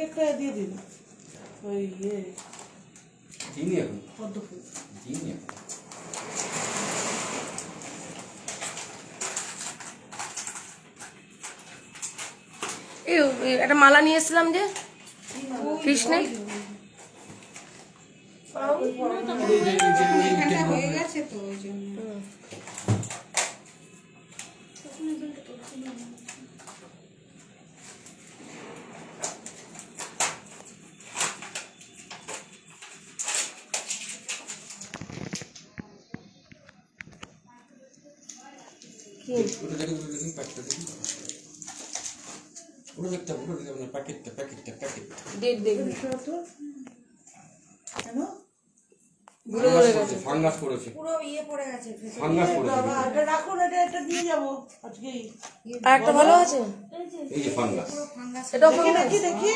একটা দিয়ে দিন ওই ইয়ে চিনি এখন পদ্ম ফুল চিনি এখন একটা মালা নিয়ে এসেছিলাম যে কৃষ্ণের হয়ে গেছে তো ওই জন্য ফাঙ্গাস পড়েছে পুরো ইয়ে পড়ে গেছে ফাঙ্গাস পড়েছে এটা রাখুন এটা দিয়ে যাবো আজকেই আর একটা ভালো আছে এই যে ফাঙ্গাস এটা দেখি দেখি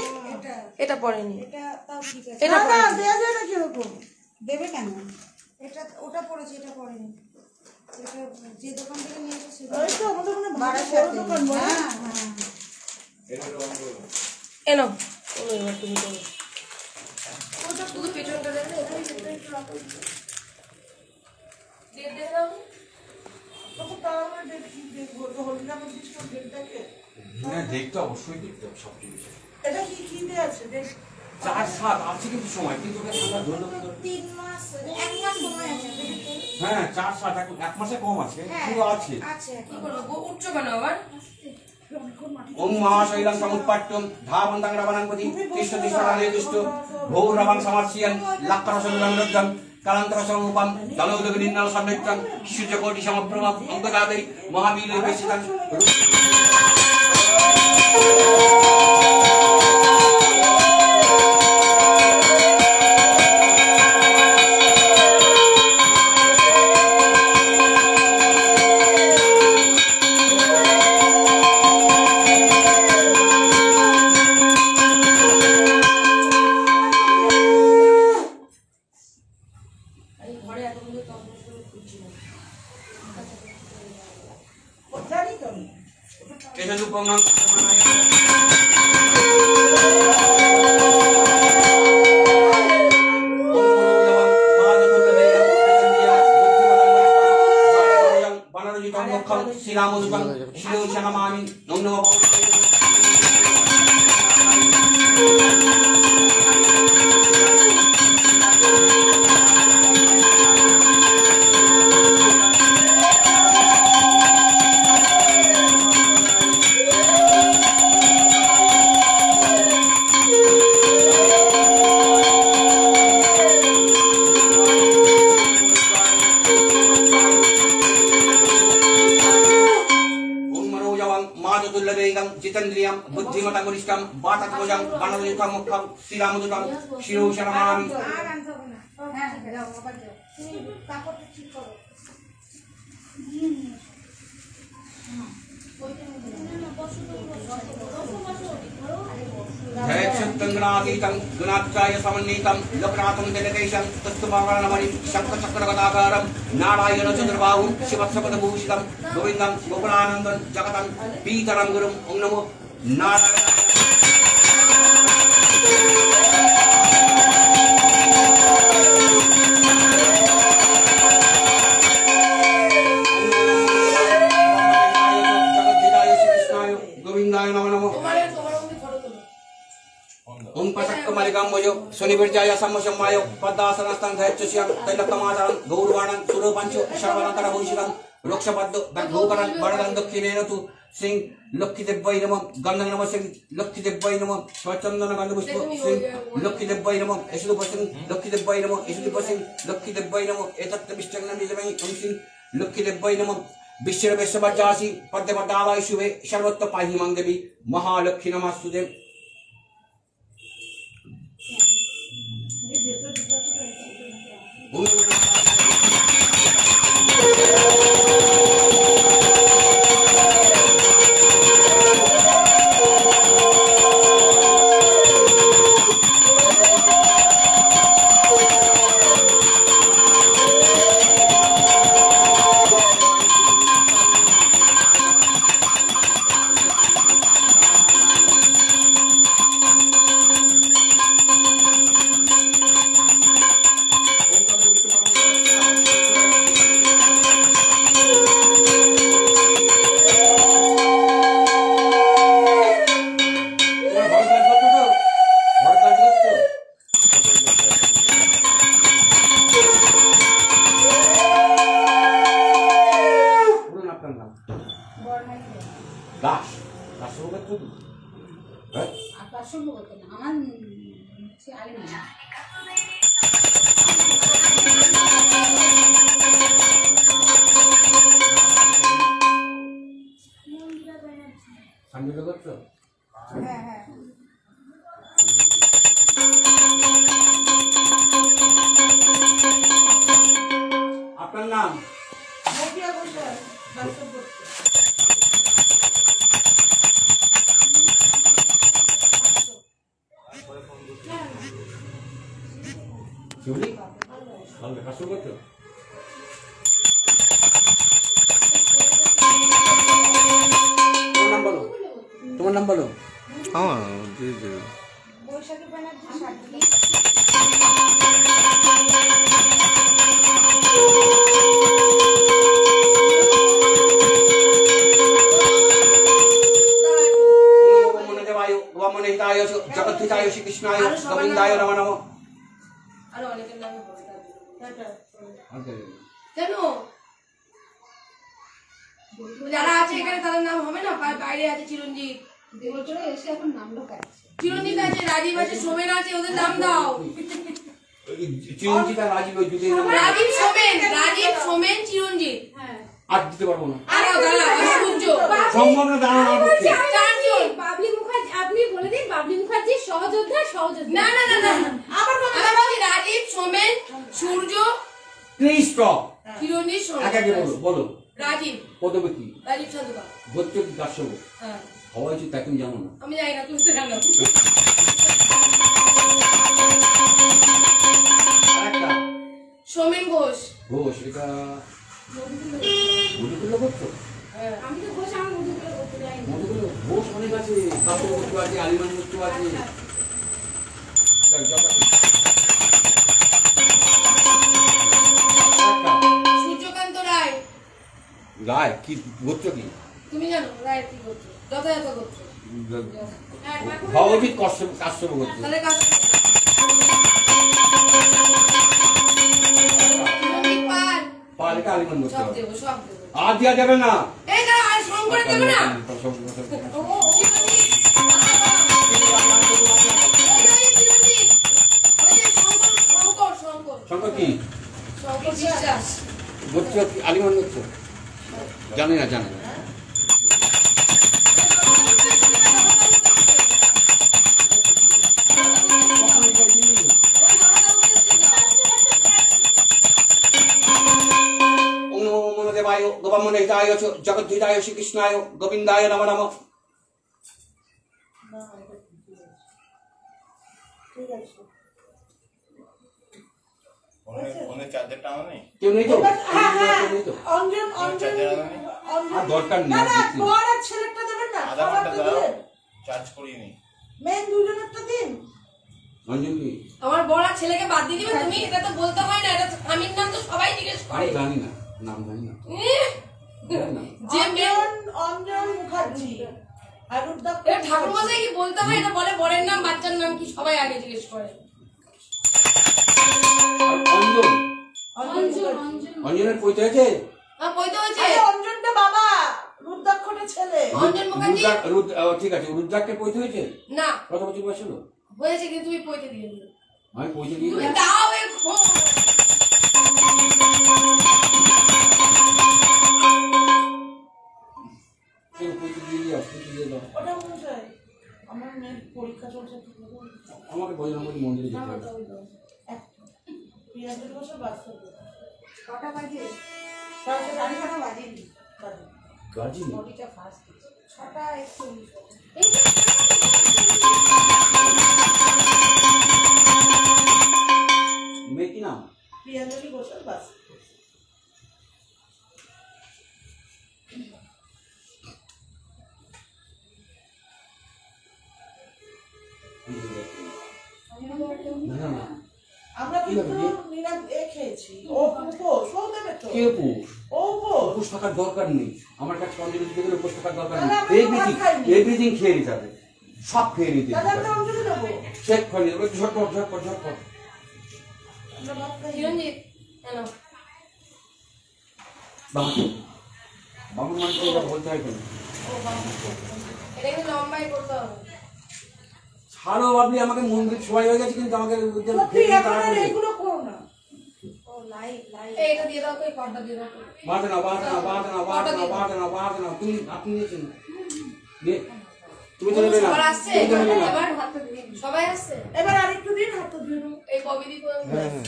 এটা পড়েনি এটা তাও ঠিক আছে এটা না দেয়া যায় না কিরকম দেবে কেন এটা ওটা পড়েছে এটা পড়েনি এটা যে দোকান থেকে নিয়ে এসেছে ওই তো আমাদের কোনো ভাড়া বড় দোকান বড় এনো এবার তুমি করো ওটা শুধু পেছনটা দেবে এটা একটু রাখো দিয়ে দাও তখন তাহলে দেখবো তো হলদিরামের ডিসকাউন্ট ডেট থাকে হ্যাঁ দেখতে অবশ্যই দেখতে হবে সব জিনিস এটা কি কি দিয়ে আছে দেখ 4-7 আছে কিন্তু সময় কিন্তু ওটা ঠান্ডা ধরে 3 মাস 1 মাস সময় আছে হ্যাঁ 4-7 এখন 1 মাসে কম আছে পুরো আছে আছে কি করবো উঠছো কেন আবার ওম মহাশৈলং সমুৎপাট্যম ধাবন্তাং রাবণাঙ্গতি কৃষ্ণ কৃষ্ণালে কৃষ্ণ ভৌর রাবং সমার্শিয়ান লাক্ষরসলং রুদ্রং কালান্তর সমুপম দলৌদগ নিন্নাল সম্মিত্রং সূর্যকোটি সমপ্রভম অঙ্গদাদরি মহাবীর বেশিতং জানি তো কেশদুপঙ্গং শ্রীরামদূতং শ্রীশনমামি নম নমঃ जितेन्द्रियं बुद्धिमतां वरिष्ठं वातात्मजं वनरयुतं मुखं श्रीरामदूतं शिरोशनमामि আর আনতে হবে না হ্যাঁ যাও আবার যাও তুমি কাপড়টা ঠিক করো जयक्षुत्तङ्गणातीतं गुणात्याय समन्वितं लोकनाथं जगदेशं तस्तुभावरणमणि शङ्खचक्रगदाकारं नारायणचन्द्रबाहुं शिवत्सपदभूषितं गोविन्दं गोकुलानन्दं जगतं पीतरं गुरुं ॐ नमो नारायणाय गोविन्दाय नमो नमः ओम पशक्कमलिकाम्बोजो सुनिविर्जाय सम्मशम्माय पद्मासनस्थं धैर्यस्यं तैलकमाचरं गौरवाणं सुरोपञ्चो शर्वलङ्करभूषितं वृक्षपद्मो भूकरं वरदं दक्षिणेन तु सिंह लक्ष्मीदेव्यै नमः गन्धं नमः सिंह लक्ष्मीदेव्यै नमः स्वचन्दन गन्धपुष्प सिंह लक्ष्मीदेव्यै नमः यशुदुपसिंह लक्ष्मीदेव्यै नमः यशुदुपसिंह लक्ष्मीदेव्यै नमः एतत्तमिष्टग्नमिदमहि ओम सिंह लक्ष्मीदेव्यै नमः विश्ववेश्वरजासि पद्मपदावाय शुभे सर्वत्र पाहि मां देवी महालक्ष्मी नमस्तुते আমার সে আলিম না। সঞ্জয় করছো? হ্যাঁ হ্যাঁ আপনার নাম? মতিয়া ঘোষাল, বাস্তব করতে। শিউলি? ভালো কাজ শুরু করছো? তোমার নাম বলো। তোমার নাম বলো। বৈশাখী ব্যানার্জি সাথী। হিতায় জগদ্ধিতায় শ্রীকৃষ্ণায় গোবিন্দায় নমঃ নমঃ। আরো অনেকের নামে বলতে হবে। আচ্ছা। কেন যারা আছে এখানে তাদের নাম হবে না? বাইরে আছে চিরঞ্জিত, দেবচরে এসে এখন নাম ঢোকাচ্ছে। চিরঞ্জিত আছে, রাজীব আছে, সোমেন আছে, ওদের নাম দাও। চিরঞ্জিত আর রাজীব ওই দুটোই নাম। রাজীব সোমেন চিরঞ্জিত। হ্যাঁ আর দিতে পারবো না। আর দাঁড়া সূর্য সম্ভব না, দাঁড়ানো আমার পক্ষে। চারজন। বাবলি মুখার্জি, আপনি বলে দিন বাবলি মুখার্জি সহযোদ্ধা। না না না না আমার বলছি রাজীব সোমেন সূর্য প্লিজ স্টপ। চিরঞ্জিত সোমেন। একাকে বলো বলো। রাজীব পদবে কি? রাজীব সাধুকা। গোত্র কি কাশ্যপ? হ্যাঁ হওয়া উচিত তা তুমি জানো না। আমি জানি না, তুমি তো জানো। আরেকটা সোমেন ঘোষ। ঘোষ, এটা মধুকুল্ল গোত্র। হ্যাঁ আমি তো ঘোষ, আমার মধুগুলো করতে যাইনি। মধুকুল্ল ঘোষ অনেক আছে, কাশ্যপ গোত্র আছে, আলিমান গোত্র আছে। সূর্যকান্ত রায়। রায় কি গোত্র কি? তুমি জানো রায় কি গোত্র? যথাযথ গোত্র। হওয়া উচিত কাশ্যপ গোত্র। তাহলে চিরঞ্জিত পাল। পাল, এটা আলিমান গোত্র। সব দেবো সব দেবো। আর দেওয়া যাবে না। এই না আর শঙ্কর দেবো না। শঙ্কর কি শঙ্কর বিশ্বাস। গোত্র কি? আলিমান গোত্র? জানি না, জানি না। দেবায় গোবামনে হিতায় জগদ্ধিতায় শ্রীকৃষ্ণায় গোবিন্দায় নমঃ নমঃ। ঠিক আছে। ফোনে চার্জার টানা নেই? কেউ নেই তো? হ্যাঁ হ্যাঁ কেউ নেই তো? অঞ্জন আর দরকার নেই, না আর না দিচ্ছি না। বর আর ছেলেরটা দেবেন না, আধা ঘন্টা খাবারটা দাও, দিলেন। চার্জ করিয়ে নি। মেন দুজনেরটা দিন। অঞ্জন কি? আমার বড় আর ছেলেকে বাদ দিয়ে দিবে তুমি? এটা তো বলতে হয় না, এটা স্বামীর নাম তো সবাই জিজ্ঞেস করে। আমি জানি না, নাম জানি না। জানি না। যে অঞ্জন মুখার্জি আর রুদ্রাক্ষ। এটা ঠাকুর মশাই কি বলতে হয়? এটা বলে বরের নাম বাচ্চার নাম কি সবাই আগে জিজ্ঞেস করে। আর অঞ্জন, অঞ্জন অঞ্জন অঞ্জনের পৈতে হয়েছে? কইতে হচ্ছে আরে অঞ্জনটা বাবা, রুদ্রাক্ষটা ছেলে। অঞ্জন মুখার্জি ঠিক আছে, রুদ্রাক্ষের পৈতে হয়েছে? না কত বছর বয়স হলো? হয়েছে কিন্তু তুমি পইতে দিয়ে দিও। আমি পৈতে দিয়ে তুমি দেবো। দাও এখন। কেউ পৈতে দিয়ে দিও, পৈতে দিয়ে দাও। ওটা মশাই আমার মেয়ের পরীক্ষা চলছে। আমাকে বজরঙ্গলী মন্দিরে যেতে হবে। পিয়াজের বছর বাস্তব। কটা বাজে? তারপরে সাড়ে ছটা বাজেনি। গার্জি নেই। বডিটা ফাস্ট 6টা 41। মেয়ে কি নাম? পিয়াজের বছর বাস্তব। না না, আমরা কি কিন্তু হবে? নিরাম খেয়েছি। ও উপোস, ও দেবে তো। কে উপোস? ও উপোস। উপোস থাকার দরকার নেই। আমার কাছে অঞ্জলি দিতে গেলে উপোস থাকার দরকার তাহলে নেই। আমরা এভরিথিং ভাত খাইনি। এভরিথিং খেয়ে নিতে হবে, সব খেয়ে নিতে তাহলে হবে। আমরা অঞ্জলি দেবো। চেক করে নিতে হবে, ঝটপট ঝটপট ঝটপট। আমরা ভাত খাই। চিরঞ্জিত কেন? বামুন মানুষকে এটা বলতে হয় কেন? এটা কিন্তু লম্বাই করতে হবে। ছাড়ো বাবলি, আমাকে মন্দির সবাই হয়ে গেছে, কিন্তু আমাকে সত্যি এখন আর এগুলো করো না। ও লাইট লাইট এই এটা দিয়ে দাও তো, এই কর্ডটা দিয়ে দাও তো। বাঁধে না তুমি আপনি নিয়েছেন তুমি তো নেবে না, সবার আসছে তুমি তো নেবে না। এবার হাতটা দিয়ে দিন। সবাই আসছে এবার আরেকটু দিন, হাতটা দিয়ে দাও। এই কবিদি করে হ্যাঁ হ্যাঁ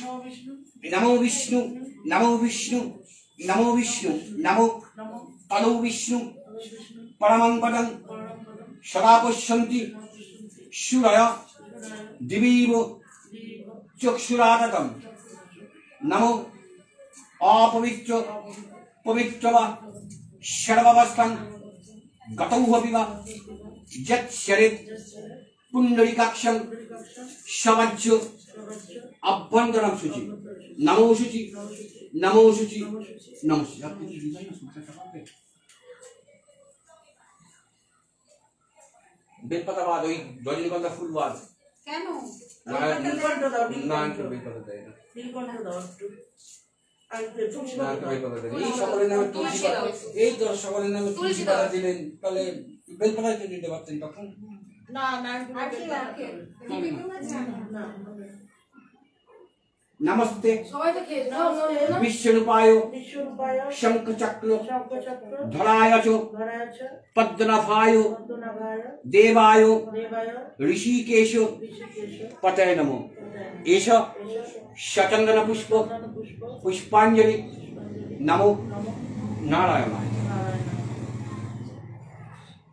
নমো বিষ্ণু, নমো বিষ্ণু নমো বিষ্ণু নমো বিষ্ণু নমো নমো তনু বিষ্ণু বিষ্ণু, পরমং পদং পরম পদম, সদা পশ্যন্তি সুরয় দিবীব চক্ষুরাততম নমো অপবিত্র পবিত্র বা সর্বাবস্থান গতৌহপি বা যৎশরেৎ পুণ্ডরিকাক্ষং সমাজ্য আভ্যন্তরম শুচি নমো শুচি নমো শুচি নমো শুচি। আপনি কি দিবেন না শুনতে পারবে? বেলপাতা বাদ, ওই রজনীগন্ধা ফুল বাদ। কেন? নীলকণ্ঠ দাও, না নীলকণ্ঠ। একটু বেলপাতা দেয় না, নীলকণ্ঠ দাও একটু। আর তুলসী না পাতা একটু দাও। বেলপাতা দেয় না। এই সকলের নামে তুলসী তুলসী পাতা, দাও। এই তো সকলের নামে তুলসী তুলসী পাতা দাও। দিলেন, তাহলে বেলপাতা তো দিতে পারতেন তখন। না না একটু আর কি বেলপাতা লাগে? দাও। কি বেগুন আছে? না, নমস্তে সবাই তো খেয়ে নাও নাও নাও, নাও। বিশ্বরূপায় বিশ্বরূপায় শঙ্খচক্র শঙ্খচক্র ধরায় চ ধরায় চ পদ্মনাভায় পদ্মনাভায় দেবায় দেবায় ঋষিকেশ ঋষিকেশ পতয়ে নমো। এষ সচন্দন পুষ্প পুষ্প পুষ্পাঞ্জলি নমো নমো নারায়ণায়। নারায়ণ।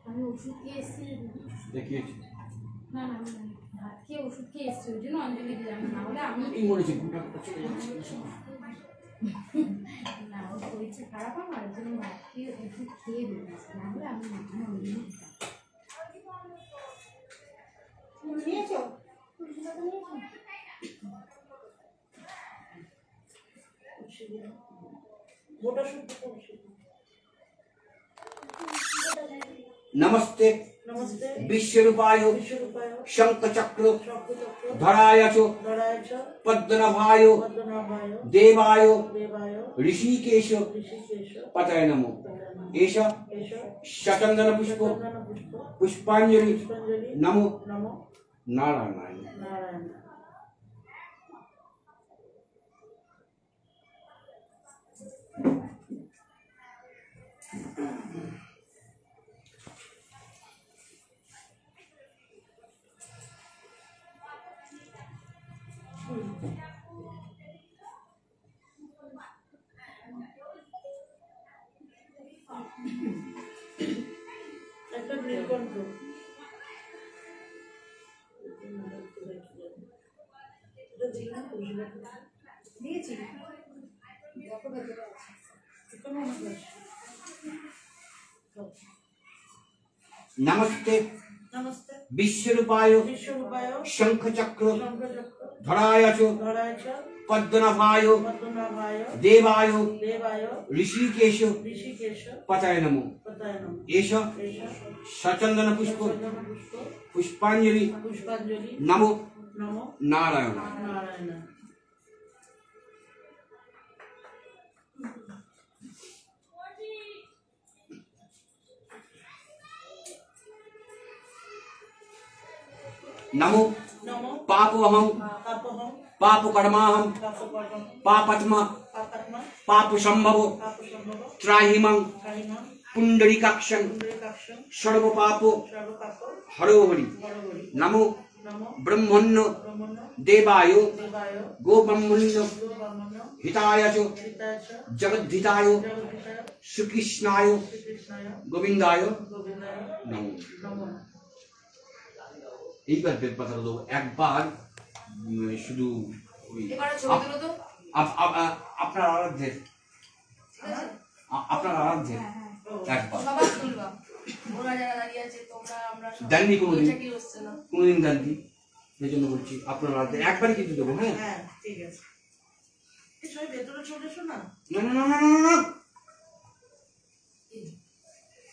আমি ওষুধ খেয়ে এসেছি দেখিয়েছি না না আমি ভাত খেয়ে ওষুধ খেয়ে এসেছি ওই জন্য অঞ্জলি দিলাম না হলে আমি এই মরেছি গোটা গোটা চলে যাচ্ছে। না আমার শরীরটা খারাপ আমার ওই জন্য ভাত খেয়ে ওষুধ খেয়ে দিয়েছি না হলে আমি অঞ্জলি দিতাম। নিয়েছো? গোটা শুদ্ধ তুলসী। নমস্তে নমস্তে বিশ্বরূপায় বিশ্বরূপায় শঙ্খচক্র শঙ্খচক্র ধরায় চ ধরায় চ পদ্মনাভায় পদ্মনাভায় দেবায় দেবায় ঋষিকেশ ঋষিকেশ পতয়ে নমো। এষ এষ সচন্দন পুষ্প চন্দন পুষ্প পুষ্পাঞ্জলি পুষ্পাঞ্জলি নমো নমো নারায়ণায়। নারায়ণ। একটা নীলকণ্ঠ। এটা দিই না তুলসী পাতা? দিয়েছি। যত ভেতরে আছে। এখানে অনেক আছে। নমস্তে নমস্তে বিশ্বরূপায় বিশ্বরূপায় শঙ্খচক্র শঙ্খচক্র ধরায় চ ধরায় চ পদ্মনাভায় পদ্মনাভায় দেবায় দেবায় ঋষিকেশ ঋষিকেশ পতয়ে নমো। পতায় নমঃ। এষ এষ সচন্দন পুষ্প চন্দন পুষ্প পুষ্পাঞ্জলি পুষ্পাঞ্জলি নমো নমো নারায়ণায়। নারায়ণ। नमो नमो पापोहम पापहं पापकर्माहम पापकर्मं पापत्मा पापात्मा पाप संभव पापसम्भव त्राहिमं कारिणां पुंडरीकाक्षं पुण्डरीकाक्षं सर्व पाप सर्वपाप हरो हरि। हरहरि। नमो नमो ब्रह्मण्य ब्रह्मण्य देवाय देवाय गोब्रह्मण्य ब्रह्मण्य हिताय च हिताय च जगद्धिताय जगद्धिताय श्रीकृष्णाय श्रीकृष्णाय गोविंदाय गोविन्दाय नमो। नमो। এইবার বেলপাতা দেবো একবার, শুধু ওই এবারে ছবি তুলো তো আপনার আরাধ্যের আপনার আরাধ্যের একবার সবাই তুলবা ওরা যারা দাঁড়িয়ে আছে তোমরা আমরা সবাই দেননি কোনোদিন? এটা কি হচ্ছে না কোনোদিন দেননি, সেই জন্য বলছি আপনার আরাধ্যের একবারই কিন্তু দেবো। হ্যাঁ হ্যাঁ ঠিক আছে। এই সবাই ভেতরে চলে এসো না। না না না না না না।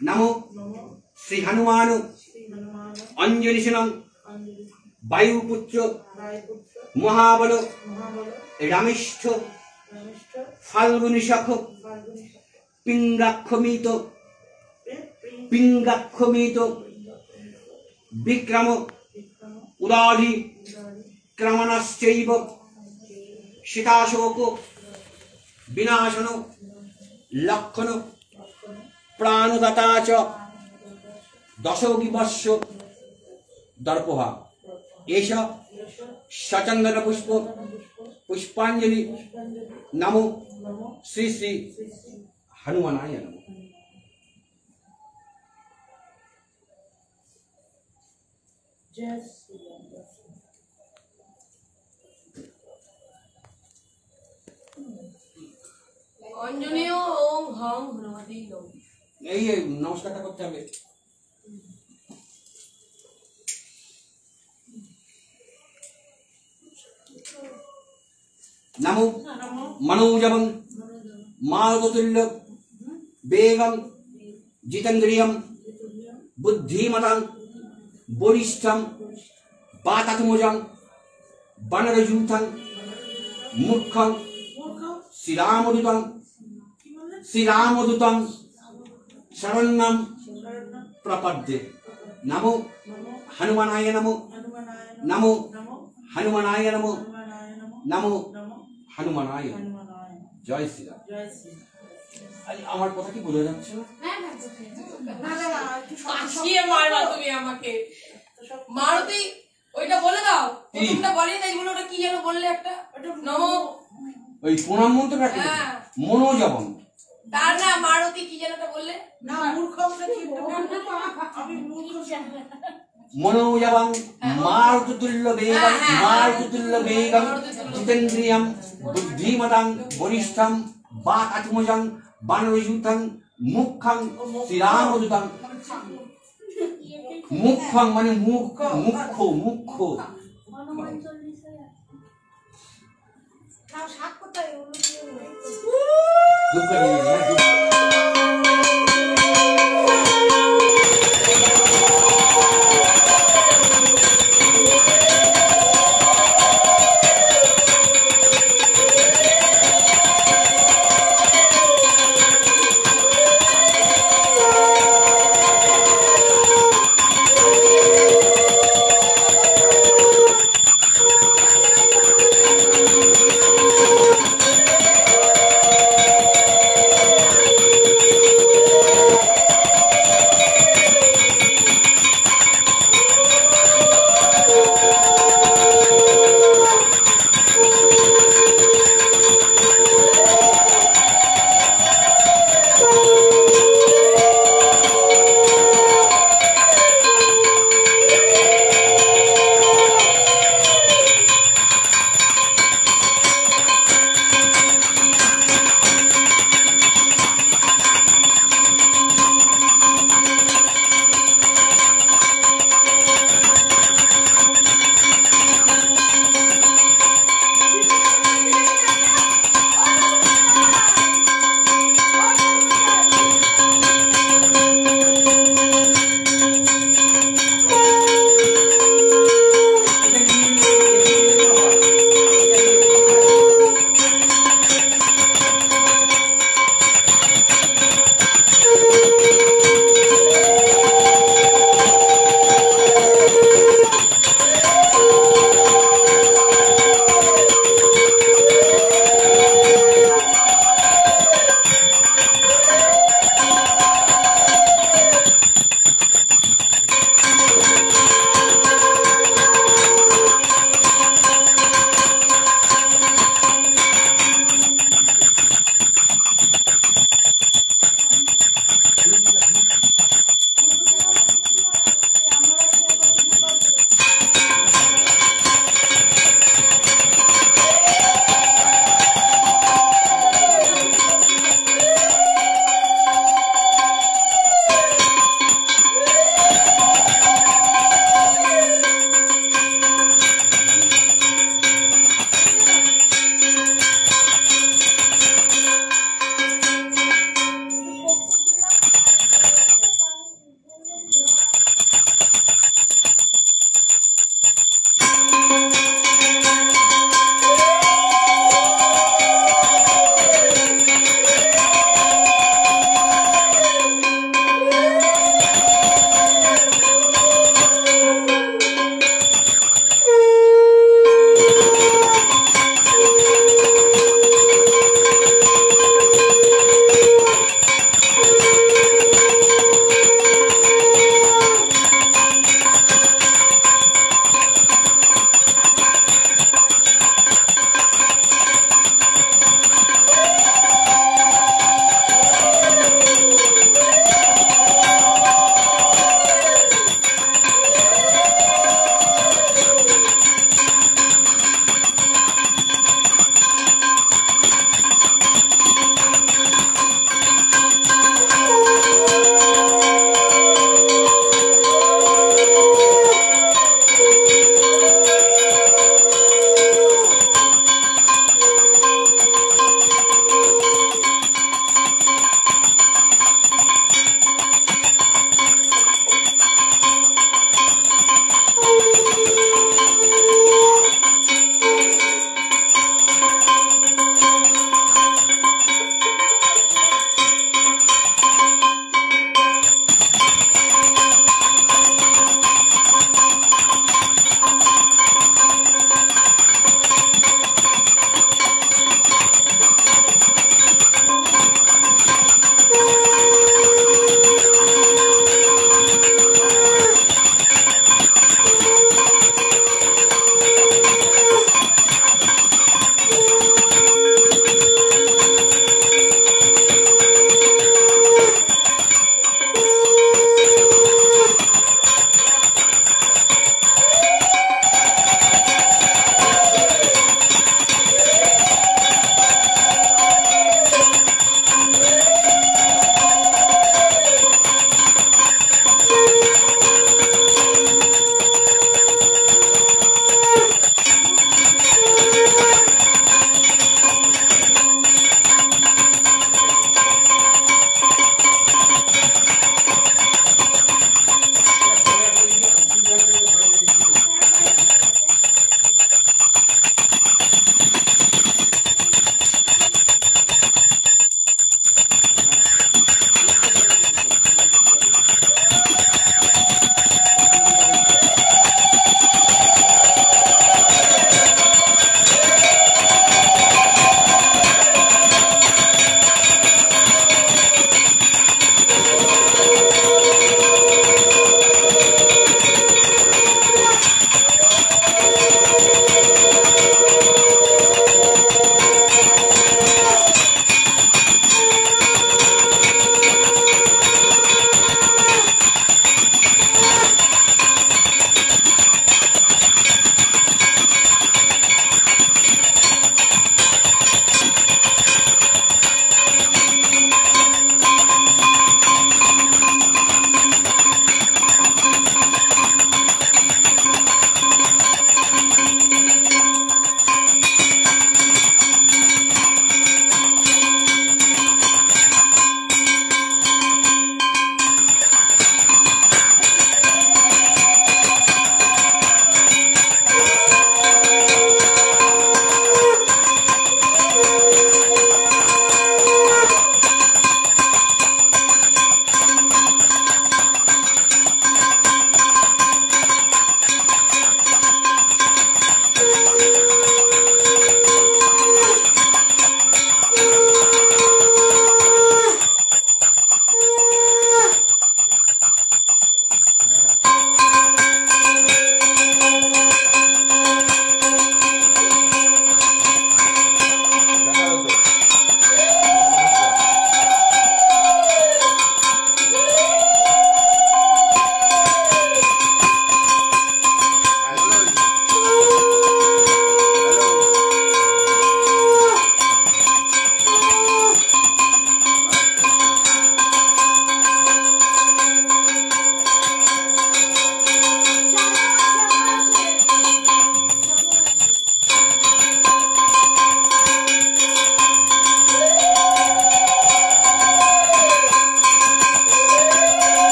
নমো নমো শ্রী হনুমান শ্রী হনুমান অঞ্জলিশনং অঞ্জলি বায়ুপুত্র রায়পুত্র মহাবল মহাবল রামিষ্ঠ রামিষ্ঠ ফাল্গুনি সখ ফাল্গুনী পিঙ্গাক্ষমিত বিক্রম উদারি ক্রমণশ্চৈব সীতাশোক বিনাশন লক্ষণ প্রাণদাতা চ দশগিবস্য দর্পহা এষ সচন্দন পুষ্প পুষ্পাঞ্জলি নমো শ্রী শ্রী হনুমানায় নমঃ। অঞ্জনেয় ওম হং হনুমতে নমঃ। এই নমস্কারটা করতে হবে। নমো মনোজবং মারুততুল্য বেগং জিতেন্দ্রিয়ং বুদ্ধিমতাং বরিষ্ঠং বাতাত্মজং বনরযূথং মুখ্যং শ্রীরামদূতং শরণ্যং প্রপদ্যে। নমো হনুমানায় নমো, নমো হনুমানায় নমো, নমো হনুমানায় নমঃ। জয় শ্রীরাম। আমার কথা কি বোঝা যাচ্ছে না? কাশিয়ে মারবা তুমি আমাকে। মারুতি ওইটা বলে দাও, প্রথমটা বলে না, এইগুলো ওটা কি যেন বললে একটা, নমো ওই প্রণাম মন্ত্রটা কি? মনোজবং। তার না মারুতি কি যেন ওটা বললে না মূর্খ আমি মূর্খ মনোজবং মারুততুল্য বেগং মারুততুল্য বেগং জিতেন্দ্রিয়ং বুদ্ধিমতাং বরিষ্ঠং বাতাত্মজং বনরযূথং মুখ্যং শ্রীরামদূতং। মুখ্যং মানে মুখ্য, মুখ্য। শাক কোথায়?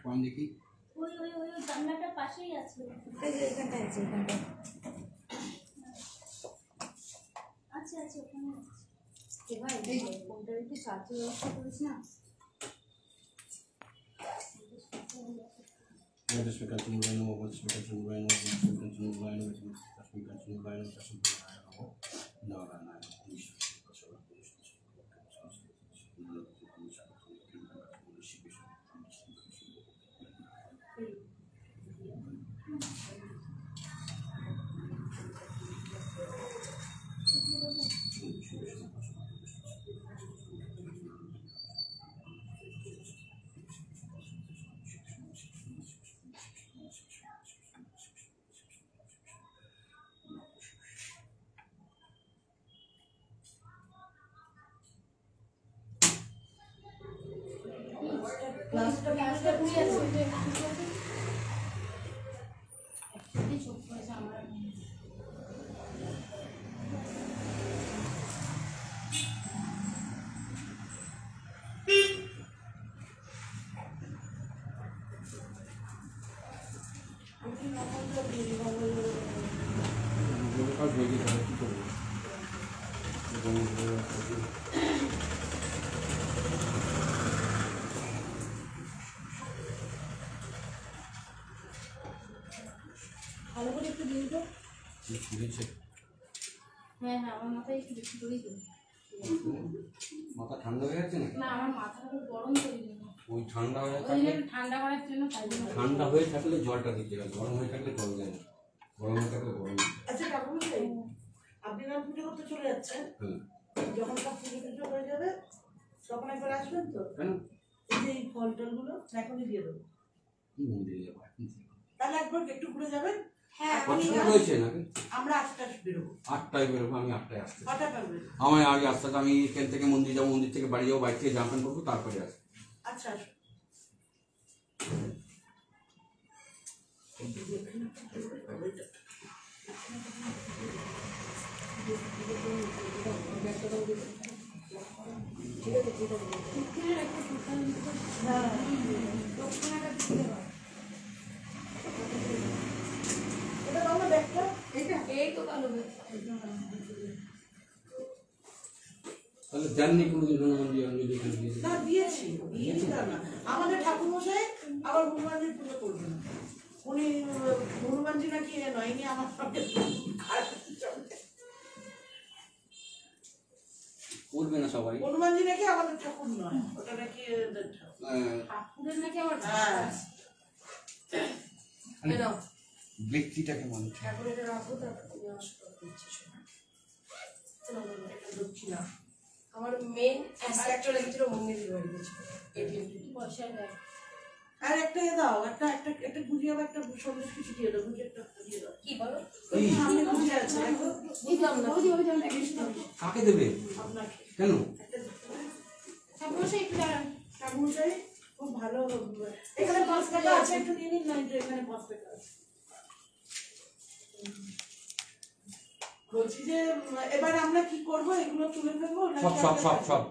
আমি দেখি ওই ওই ওই ওই জানলাটার পাশেই আছে। এই যে এখানটায় আছে, এখানটায়। আচ্ছা আচ্ছা ওখানে আছে। এবার ফোনটার একটু চার্জের ব্যবস্থা করিস না। ক্লাসটা গ্যাসটা পুড়ে আছে, ওইটা একটু ঠিক আছে? একসাথে চোখ করেছে আমার। ভালো করে একটু দিয়ে দাও। হ্যাঁ হ্যাঁ, আমার মাথায় একটু বেশি করেই দেবো। মাথা ঠান্ডা হয়ে যাচ্ছে না? না, আমার মাথাটা খুব গরম করে দেবো। ওই ঠান্ডা হয়ে ওই থাকলে জন্য ঠান্ডা করার জন্য তাই জন্য। ঠান্ডা হয়ে থাকলে জলটা দিতে হবে, গরম হয়ে থাকলে জল দেয় না, গরম হয়ে থাকলে গরম দেয়। আচ্ছা ঠাকুরমশাই, আপনি না পুজো করতে চলে যাচ্ছেন, হুম। যখন সব পুজো টুজো হয়ে যাবে তখন একবার আসবেন তো? কেন? এই যে এই ফল টলগুলো এখনই দিয়ে দেবো। মন্দিরে যাবো এখন। তাহলে একবার একটু ঘুরে যাবেন। হ্যাঁ, কতটা রয়েছে নাকি? আমরা 8টায় বেরোবো। 8টায় বেরোবো, আমি 8টায় আসতে। কটা পারবেন? আমার আগে আসতে হবে, আমি এখান থেকে মন্দির যাবো, মন্দির থেকে বাড়ি যাবো, বাড়ি থেকে জামা প্যান্ট করবো, তারপরে আসবো। আচ্ছা আসুন। এটা দাও না ব্যাগটা। এই তো কালো ব্যাগ। তাহলে জাননি কোনোদিন হনুমানজি অঞ্জলি এখানে দিয়েছে? না দিয়েছি না। আমাদের ঠাকুরমশাই আবার হনুমানজির পুজো করবেন। উনি হনুমানজি নাকি এ নয়, ইনি আমার সঙ্গে খারাপ চলে। করবে না সবাই। হনুমানজি নাকি আমাদের ঠাকুর নয়, ওটা নাকি এদের ঠাকুর। ঠাকুরের নাকি আমার হ্যাঁ, এই নাও। ব্যক্তিটাকে মানুষ ঠাকুরের রাখো, তারপর তুমি নমস্কার করছি শোনা। এটা দক্ষিণা। আমার মেন অ্যাসপেক্টটা লেগেছিল মন্দিরের বাড়ি গেছিল। এটিএম পয়সার ব্যাগ। আর একটা এ দাও, একটা একটা একটা গুজিয়ে বা একটা সন্দেশ কিছু দিয়ে দাও, গুজিয়ে একটা দিয়ে দাও। কি বলো? ওই সামনে গুজিয়ে আছে দেখো, বুঝলাম না। ওই যে ওই যে ওই যে কাকে দেবে? আপনাকে কেন? একটা ঠাকুরমশাই একটু দাঁড়ান। ঠাকুরমশাই খুব ভালো। এখানে 5 টাকা আছে, একটু নিয়ে নিন না, এই যে এখানে 5 টাকা আছে। বলছি যে এবার আমরা কি করবো, এগুলো তুলে ফেলবো নাকি সব সব আমরা সব সব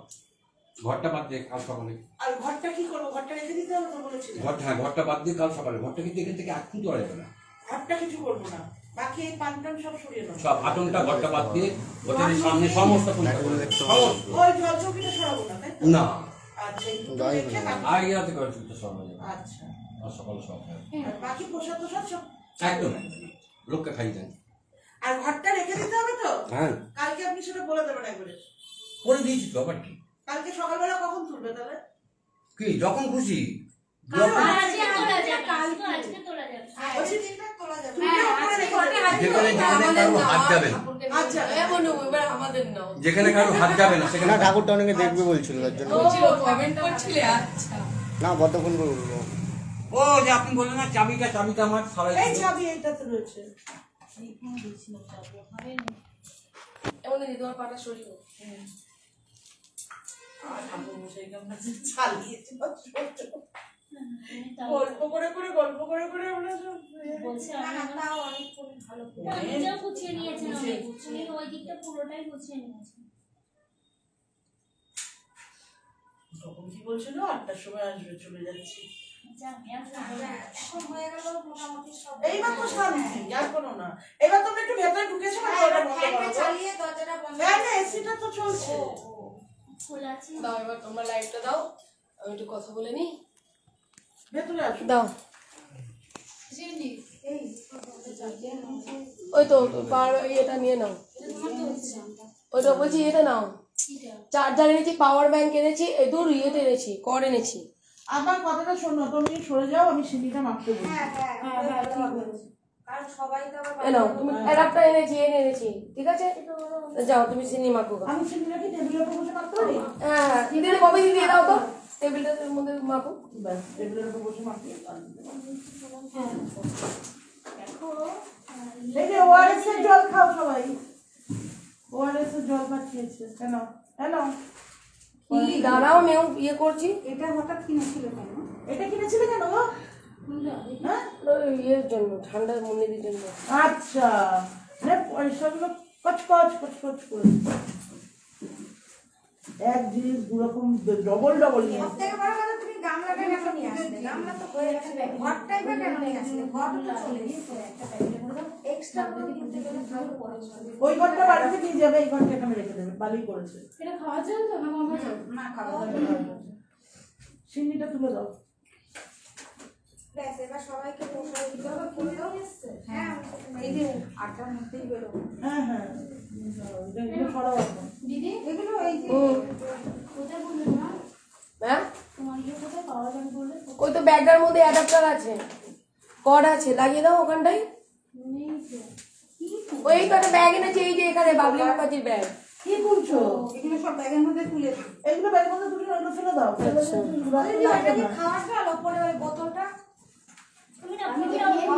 ঘরটা বাদ দিয়ে কাল সকালে। আর ঘরটা কি করবো? ঘরটা রেখে দিতে হবে তো বলেছিলেন। ঘরটা, হ্যাঁ ঘরটা বাদ দিয়ে কাল সকালে। ঘরটা কিন্তু এখান থেকে এখন তো যাবে না, ঘরটা কিছু করবো না, বাকি এই পানটান সব সরিয়ে দাও। সব আটনটা ঘরটা বাদ দিয়ে হোটেলের সামনে সমস্ত পরিষ্কার করে দেবে। সমস্ত। ওই জল চৌকিটা সরাবো না, তাই তো? না, আচ্ছা এই দুটো রেখে বাকি- আগে রাতে করে চুলতে সব হয়ে যাবে, আচ্ছা, আর সকালে সব হয়ে যাবে। আর বাকি প্রসাদ তোসাদ সব একদম লোককে খাই দেন। আর ঘরটা রেখে দিতে হবে তো? হ্যাঁ কালকে আপনি সেটা বলে দেবেন একবারে। করে দিয়েছি তো, আবার কি? কালকে সকালবেলা কখন তুলবে তাহলে? কি যখন খুশি। আজকে তোলা যাবে, আজকে তোলা যাবে। বলছি ঠিকঠাক তোলা যাবে। হ্যাঁ, উপরে রেখে দেবেন। যেখানে যেখানে কারো হাত যাবে না, আচ্ছা। এবার আমাদের নাও। যেখানে কারো হাত যাবে না সেখানে না ঠাকুরটা অনেকে দেখবে বলছিল তার জন্য বলছিল কমেন্ট করছিলে, আচ্ছা। না কতক্ষণ করে বলবো ও যে আপনি বললেন না চাবিটা, চাবিটা আমার সবাই এই চাবি এইটাতে রয়েছে। এমন নেই, তোমার পাটা সরিয়ে দাও। আর ঠাকুরমশাইকে আমরা যে চালিয়েছি না, গল্প করে করে আমরা সব বলছে না, আমি না, তাও অনেকক্ষণ ভালো করে। না, নিজেও গুছিয়ে নিয়েছেন অনেক। উনি ওই দিকটা পুরোটাই গুছিয়ে নিয়েছেন। তখন কি বলছিল 8টার সময় আসবে, চলে যাচ্ছি। হয়ে গেল মোটামুটি সব। এইবার তো শান্তি, আর কোনো না। এবার তোমরা একটু ভেতরে ঢুকেছো না, ওটা বন্ধ ফ্যানটা করো। চালিয়ে দরজাটা বন্ধ হ্যাঁ, এসিটা তো চলছে। খোলা আছে। দাও এবার তোমরা লাইটটা দাও, আমি একটু কথা বলে নিই। ভেতরে আসো। দাও ওই তো পাওয়ার ইয়েটা নিয়ে নাও, ওইটা বলছি এটা নাও। চার্জার এনেছি, পাওয়ার ব্যাংক এনেছি, এই দূর ইয়েতে এনেছি, কর এনেছি। আমার কথাটা শোনো, তুমি সরে যাও, আমি সিঁড়িটা মাপতে বলছি। হ্যাঁ ঠিক বলেছো। কারণ সবাই তো আবার এ নাও, তুমি অ্যাডাপ্টার এনেছি, ঠিক আছে? যাও তুমি সিনি মাখো। আমি সিঁড়িটা কি টেবিলের উপর বসে মাপতে পারি? হ্যাঁ দিদি কবে দিয়ে দাও তো টেবিলটার মধ্যে মাখো। ব্যাস, টেবিলের উপর বসে মাপতে। এই যে ওআরএস এর জল খাও সবাই। ওআরএস এর জল পাঠিয়েছে। কেন? কি দাঁড়াও, মেয়েও ইয়ে করছি। এটা হঠাৎ কিনেছিল কেন? এটা কিনেছিলে কেন গো? হ্যাঁ? ওই ইয়ের জন্য, ঠান্ডা মন্দিরের জন্য। আচ্ছা, পয়সাগুলো কচকচ করে এক জিনিস দু রকম ডবল নিয়ে আসছে। সবথেকে বড় কথা, তুমি গামলাটা কেন নিয়ে আসলে? গামলা তো হয়ে গেছে, ঘরটাই বা কেন নিয়ে আসলে? ঘর তো চলে এসেছে, একটা প্যাকেটে করে দাও। এক্সট্রা করে কিনতে গেলে তাহলে পরে চলে। ওই ঘরটা বাড়িতে নিয়ে যাবে, এই ঘরটা এখানে রেখে দেবে। বালি করেছে। এটা খাওয়া যায় তো না মামা? না খাবো সিন্নিটা তুলে দাও। ব্যাস, এবার সবাইকে পোষায় দিতে হবে। করে দাও। হ্যাঁ, এই যে আটার মধ্যেই বেরোবো। হ্যাঁ, এগুলো সরাও এখন। দিদি এগুলো এই যে কোথায় বললে না? হ্যাঁ তোমার ইয়ে কোথায় পাওয়া যাবে বললে? ওই তো ব্যাগটার মধ্যে অ্যাডাপ্টার আছে, কর্ড আছে, লাগিয়ে দাও ওখানটাই। নেই তো। ওই তো একটা ব্যাগ এনেছি, এই যে এখানে বাবলি মুখার্জির ব্যাগ। কি বলছো? এগুলো সব ব্যাগের মধ্যে তুলে দিই। এগুলো ব্যাগের মধ্যে দুটো এগুলো ফেলে দাও। ওইটা কি খাওয়ার জল? ওপরে ওই বোতলটা তুমি না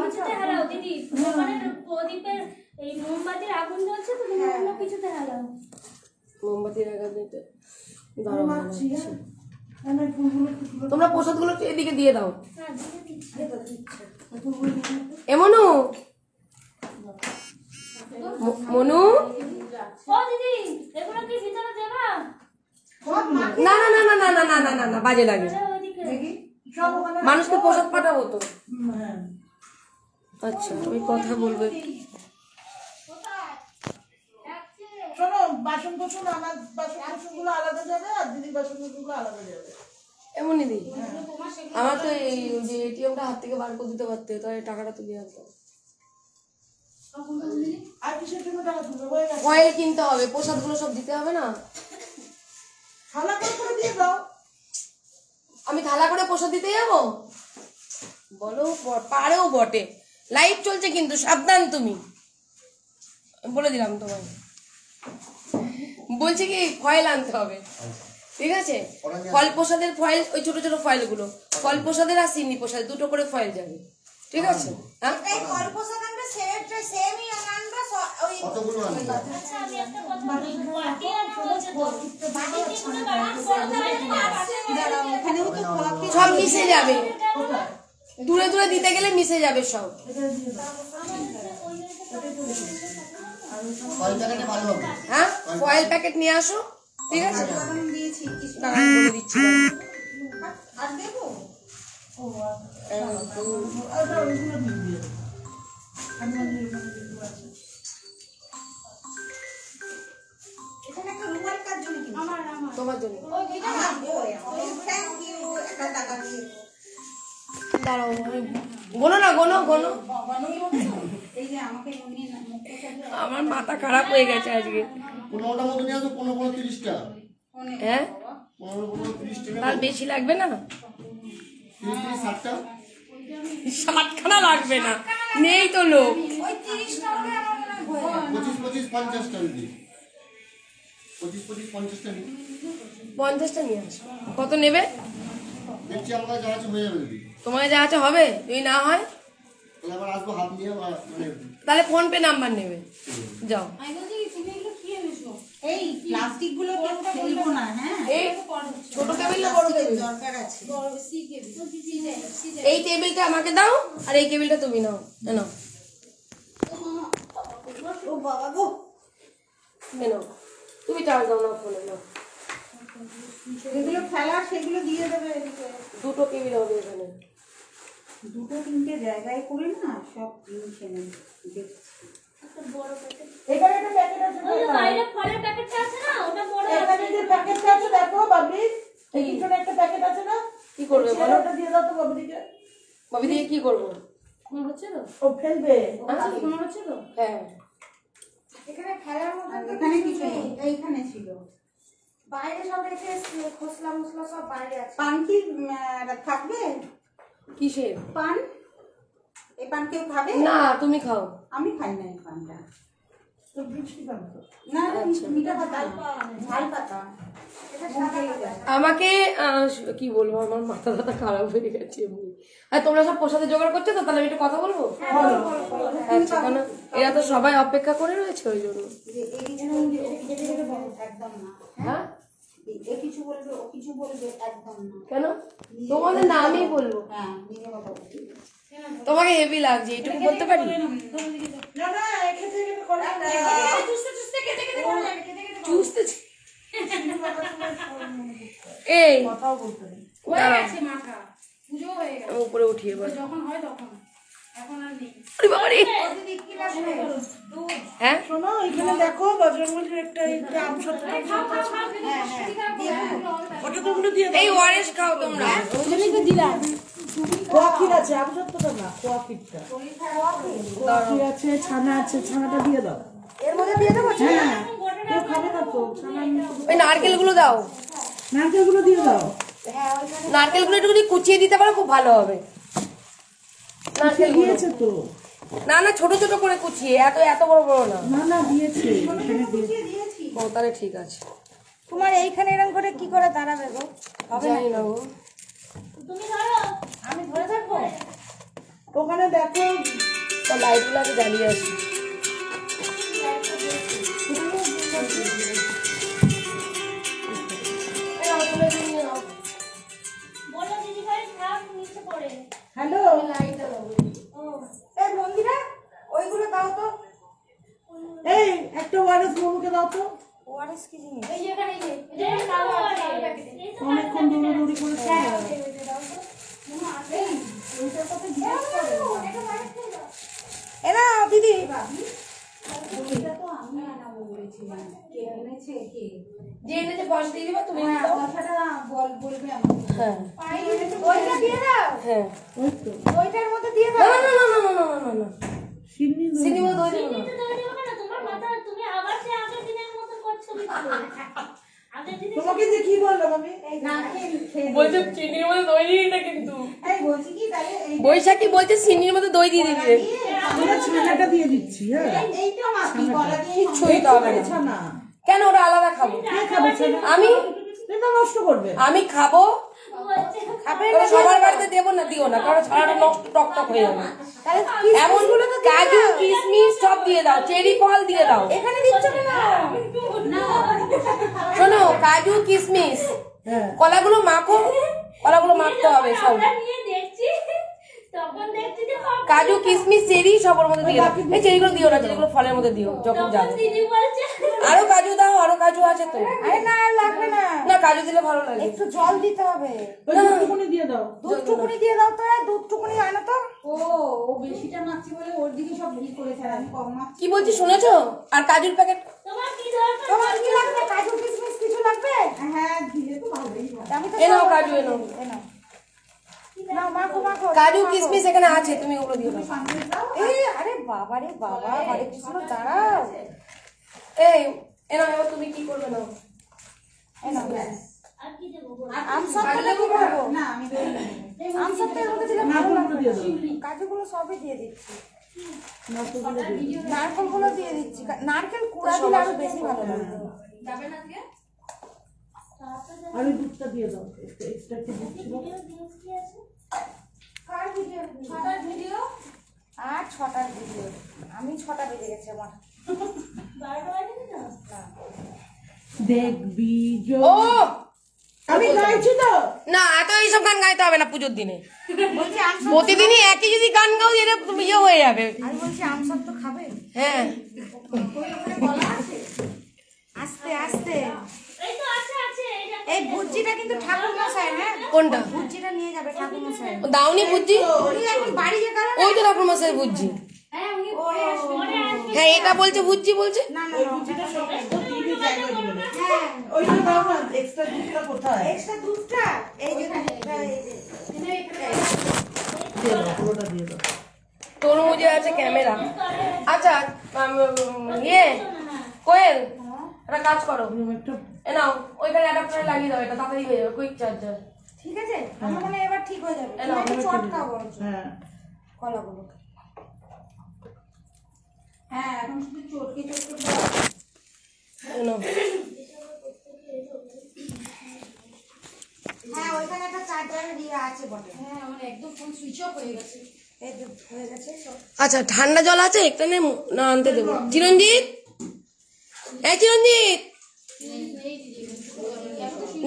কিছুতে হারাও দিদি, দোকানের প্রদীপের এই মোমবাতির আগুন জ্বলছে, তুমি অন্য কিছুতে হারাও। মোমবাতির আগুন দিতে আমি মাখছি, হ্যাঁ। না, ফুলগুলো একটু তুলে তোমরা প্রসাদগুলো এদিকে দিয়ে দাও। হ্যাঁ দিদি দিচ্ছি। ফুলগুলো নিয়ে নাও। এমনু মনু, ও দিদি, এগুলো কি ভিতরে দেবা? না না না না না না না না না না, বাজে লাগে। ওইদিকে সব ওখানে মানুষকে প্রসাদ পাঠাবো তো। হ্যাঁ। আচ্ছা আমি কথা বলবো। শোনো, বাসন আমার বাসন গুলো আলাদা যাবে, আর দিদির বাসন গুলো আলাদা যাবে। এমনই দি, আমার তো এই যে এটিএমটা হাত থেকে বার করে দিতে পারতে, তাই টাকাটা তুলে আনতাম। আর কিসের জন্য টাকা তুলবে? হয়ে গেছে। ফয়েল কিনতে হবে, প্রসাদগুলো সব দিতে হবে না? থালা করে দিয়ে দাও। আমি থালা করে প্রসাদ দিতে যাবো? বলো, পারেও বটে। লাইট চলছে কিন্তু, সাবধান তুমি, বলে দিলাম তোমায়। বলছি কি ফয়েল আনতে হবে, ঠিক আছে? ফল প্রসাদের ফয়েল, ওই ছোট ছোট ফয়েলগুলো, ফল প্রসাদের আর সিন্নি প্রসাদ দুটো করে ফয়েল যাবে, ঠিক আছে? হ্যাঁ এই কলপোষণ আনবে, সেমই আনবে। ওই আচ্ছা আমি একটা কথা বলি, বাটি আনা হয়েছে তো, বাটি তিনটে বানান করতে হবে না? ওখানেও তো সব মিশে যাবে, দূরে দূরে দিতে গেলে মিশে যাবে সব। হ্যাঁ ফয়েল প্যাকেট নিয়ে আসো, ঠিক আছে? দিয়েছি। দাঁড়ান বলে দিচ্ছি। আর দেবো? ওইগুলো দিয়ে দিও। এখানে একটা রুমাল কার জন্য কিনেছি? তোমার জন্য। Thank you. একটা টাকা দিয়ে দাঁড়াও, গোনো না, গোনো গোনো। এই যে আমাকে নিয়ে আমার মাথা খারাপ হয়ে গেছে আজকে। 15টা মতো নিয়ে আসো, 15 30টা। হ্যাঁ 15 30 টাকা। তার বেশি লাগবে না? 30 60টা। 60খানা লাগবে না, নেই তো লোক। ওই 30টা হলে আমার মনে হয় হয়ে যাবে। 25 50টা দিদি। 25 50টা দিদি। 50টা নিয়ে আসো। কত নেবে? দেখছি আমার কাছে যা আছে হয়ে যাবে দিদি। তোমার যা আছে হবে, যদি না হয় তাহলে আবার আসবো হাত নিয়ে, মানে তাহলে ফোন পে নাম্বার নেবে, যাও। আমি বলছি তুমি এগুলো কি এনেছো? এই প্লাস্টিক গুলো কেউ ফেলবো না, হ্যাঁ? এই ছোট টেবিল না বড় টেবিল? দরকার আছে। এই টেবিলটা আমাকে দাও, আর এই টেবিলটা তুমি নাও। নাও ও বাবা গো, নাও, তুমি চার্জ দাও না ফোনে, নাও। যেগুলো ফেলার সেগুলো দিয়ে দেবে এদিকে। দুটো টেবিল হবে এখানে। দুটো তিনটে জায়গায় করে না সব জিনিস এনে দেখছি। একটা বড় প্যাকেট এখানে একটা প্যাকেট আছে ওই যে বাইরে ফলের প্যাকেটটা আছে না ওটা বড় এখানে যে প্যাকেটটা আছে দেখো বাবলি এই পিছনে একটা প্যাকেট আছে না কি করবে বলো? ওটা দিয়ে দাও তো বাবলিকে ভাবি দিয়ে কি করবো? তোমার হচ্ছে তো ও ফেলবে তোমার হচ্ছে তো হ্যাঁ এখানে খেলার মতো এখানে কিছু নেই, এইখানে ছিল। বাইরে সব রেখে এসেছি, খোসলা মশলা সব বাইরে আছে। পান কি থাকবে? কিসের? পান, এই পান কেউ খাবে? না তুমি খাও। আমি খাই না এই পানটা। তো বৃষ্টি পান তো না মিঠা পাতা, ঝাল পাতা। এটা মুখে যায়। আমাকে কি বলবো, আমার মাথা ব্যথা খারাপ হয়ে গেছে এমনি। আর তোমরা সব প্রসাদে জোগাড় করছো তো, তাহলে আমি একটু কথা বলবো? আচ্ছা, কেন এরা তো সবাই অপেক্ষা করে রয়েছে ওই জন্য। যে এই কিছু বলবে, ও কিছু বলবে, একদম না। হ্যাঁ এ কিছু বলবে, ও কিছু বলবে, একদম না। কেন? তোমাদের নামই বলবো। হ্যাঁ, নিজে কথা বলবে। তোমাকে হেভি লাগছে, এইটুকু বলতে পারি? না না খেতে খেতে করে চুষতে এই কথাও বলতে নেই দাঁড়াও, মাখা পুজো হয়ে গেছে, আমি উপরে উঠিয়ে বল। যখন হয় তখন, এখন আর নেই। আরে বাবা রে। দিদি কি লাগবে? দুধ। হ্যাঁ শোনো এখানে দেখো বজরংবলীর একটা আম সত্য ওটা তো ওগুলো দিয়ে এই ওয়ারেস খাও তোমরা। খোয়া ক্ষীর আছে আম সত্যটা না খোয়া ক্ষীরটা খোয়া ক্ষীর আছে ছানা আছে ছানাটা দিয়ে দাও এর মধ্যে দিয়ে দেবো? হ্যাঁ কেউ খাবে না তো ছানা ওই নারকেলগুলো দাও, নারকেলগুলো দিয়ে দাও নারকেলগুলো একটু কুচিয়ে দিতে পারো, খুব ভালো হবে। নারকেলগুলো দিয়েছে তো না না, ছোট ছোট করে কুচিয়ে, এত এত বড় বড় না। না না দিয়েছে এখানে দিয়েছে ও তাহলে ঠিক আছে। তোমার এইখানে এরকম করে কি করে দাঁড়াবে গো? জানি না গো। তুমি ধরো আমি ধরে থাকবো? ওখানে দেখো তো লাইটগুলো আগে জ্বালিয়ে আসি। বলো দিদি ভাই থাক নিচে পড়ে হ্যালো ও এই মন্দিরা ওইগুলো দাও তো। এই একটা ওয়ারেস মোমোকে দাও তো ওআরএস কি জিনিস? এই যে এখানে এই যে এই কালো আছে এই তো অনেকক্ষণ দৌড়াদৌড়ি করেছে এ না দিদি, এটা তো আমি আনাবো বলেছিলাম। কে এনেছে কে? যে এনেছে পয়সা দিয়ে দিবা তুমি? হ্যাঁ, কথাটা বলবে আমাকে। হ্যাঁ ওইটা দিয়ে দাও, হ্যাঁ। ওইটার মধ্যে দিয়ে না দাও। না না না না না না না, সিন্নি সিনেমা দই দেবো না। নিচে ধরে দেবো না তোমার মাথা তুমি আবার সে আগের দিনের মতো করছো কিন্তু আগের দিনে তোমাকে যে কি বললাম আমি নারকেল খেয়ে বলছে চিনির মধ্যে দই দিয়ে দিতে, কিন্তু এই বলছি কি তাহলে এই বৈশাখী বলছে চিনির মধ্যে দই দিয়ে দিতে। আমরা ছানাটা দিয়ে দিচ্ছি হ্যাঁ এইটা মাখি গলা দিয়ে কিচ্ছুই তো হবে না। ছানা কেন, ওটা আলাদা খাবো। কে খাবে ছানা আমি এটা নষ্ট করবে আমি খাবো, খাবে ওটা সবার বাড়িতে দেবো না, দিও না, কারণ ছানাটা নষ্ট টক টক হয়ে যাবে। তাহলে এমন কাজু কিশমিশ সব দিয়ে দাও, চেরি ফল দিয়ে দাও। এখানে দিচ্ছ কেন? শোনো, কাজু কিশমিশ হ্যাঁ কলাগুলো মাখো, কলাগুলো মাখতে হবে সব। আমরা নিয়ে দেখছি তখন দেখছি যে কাজু কিশমিশ চেরি সব ওর মধ্যে দিয়ে দাও। এই চেরিগুলো দিও না, চেরিগুলো ফলের মধ্যে দিও যখন তখন যাবে। দিদি বলছে আরো কাজু দাও, আরো কাজু আছে তো। আরে না আর লাগবে না, না কাজু দিলে ভালো লাগে। একটু জল দিতে হবে। ওই দুটোকুনি দিয়ে দাও দুধ টুকুনি দিয়ে দাও তো, দুধ টুকুনি আনো তো। ও বেশিটা মাখছি বলে ওর দিকে সব ভিড় করেছে, আর আমি কম মাখছি। কি বলছি শুনেছো? আর কাজুর প্যাকেট তোমার কি দরকার তোমার কি লাগবে? কাজু কিশমিশ কিছু লাগবে? হ্যাঁ দিলে তো ভালোই হয়। আমি তো এনাও সব- কাজু এনো। এনাও। নাও মাখো মাখো। কাজু কিশমিশ এখানে আছে, তুমি ওগুলো দিও না। সন্দেশ দাও। এই আরে বাবা রে বাবা, হরে কৃষ্ণ দাঁড়াও। এই এনাও, এবার তুমি কি করবে না? এনাও। আর কি দেবো বলো? আম সত্ত্বটা কি করবো? না আমি দই নেবো। আম সত্ত্বের মধ্যে দিলে ভালো নারকেলগুলো লাগবে। দিয়ে দাও কাজুগুলো সবই দিয়ে দিচ্ছি, নারকেলগুলো দিয়ে দাও নারকেলগুলো দিয়ে দিচ্ছি। নারকেল কুড়া দিলে আরো বেশি ভালো লাগবে। আর ওই দুধটা দিয়ে দাও একটু এক্সট্রা একটু দুধ ছিল কি আছে কার ভিডিও? 6টার ভিডিও আর 6টার ভিডিও। আমি 6টা বেজে গেছে আমার। 12টা বাজে না দেখবি ও আমি গাইছি তো না, এত এইসব গান গাইতে হবে না পুজোর দিনে। বলছি আম প্রতিদিনই একই যদি গান গাও, এটা ইয়ে হয়ে যাবে। আমি বলছি আম সত্ত্ব খাবে? হ্যাঁ আস্তে আস্তে। এই তো আছে আছে এই যে এই ভুজিটা কিন্তু ঠাকুর মশাই, হ্যাঁ কোনটা? ভুজিটা নিয়ে যাবে ঠাকুর মশাই। ও দাওনি বুঝছি, উনি এখন বাড়ি যে কারণ ওই তো ঠাকুর মশাই বুঝছি। হ্যাঁ উনি পরে আসবে। হ্যাঁ এটা বলছে বুঝছি বলছে। না না ওই না, রুটিটা সব ও টিভি জায়গায় দিবে না। হ্যাঁ ওইটা দাও না, এক্সট্রা দুধটা কোথায়? এক্সট্রা দুধটা এই যে দুধটা এই যে দিয়ে দাও, পুরোটা দিয়ে দাও। তরমুজে আছে ক্যামেরা। আচ্ছা ইয়ে কোয়েল একটা কাজ করো, একটু এ নাও ওইখানে অ্যাডাপ্টারে লাগিয়ে দাও, এটা তাড়াতাড়ি হয়ে যাবে, কুইক চার্জার। ঠিক আছে, আমার মনে হয় এবার ঠিক হয়ে যাবে। এলাও, তুমি একটু চটকাও বরঞ্চ হ্যাঁ কলাগুলো। হ্যাঁ এখন শুধু চটকে চটকে দাও। হ্যাঁ ওইখানে একটা চার্জারের ইয়ে আছে বটে। হ্যাঁ আমার একদম ফোন সুইচ অফ হয়ে গেছে। এই যে হয়ে গেছে সব। আচ্ছা ঠান্ডা জল আছে এখানে না আনতে দেবো? চিরঞ্জিত, এই চিরঞ্জিত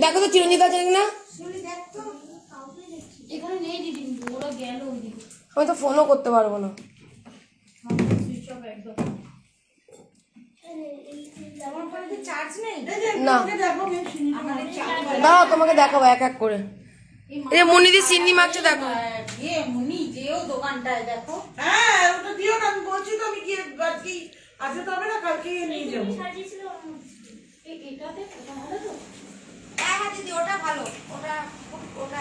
দেখো তো চিরঞ্জিত আছে না। শুনি দেখ তো। এখানে নেই দিদি, ওরা গেল ওইদিকে। আমি তো ফোনও করতে পারবো না। সুইচ অফ একদম। আমার ফোনে কি চার্জ নেই? এই যে না। তোমাকে দেখো মেয়ে সিনেমা আমাদের চার্জ দাও তোমাকে দেখাবো এক এক করে। এই যে মনিদি সিন্নি মাখছে দেখো। ইয়ে মুনি যেও দোকানটায় দেখো। হ্যাঁ ওটা দিও না, আমি বলছি তো আমি কি আজকে আজকে তো হবে না, কালকে নিয়ে যাবো। সাজিয়েছিল এটাতে এটা ভালো তো? হ্যাঁ হ্যাঁ দিদি ওটা ভালো, ওটা ওটা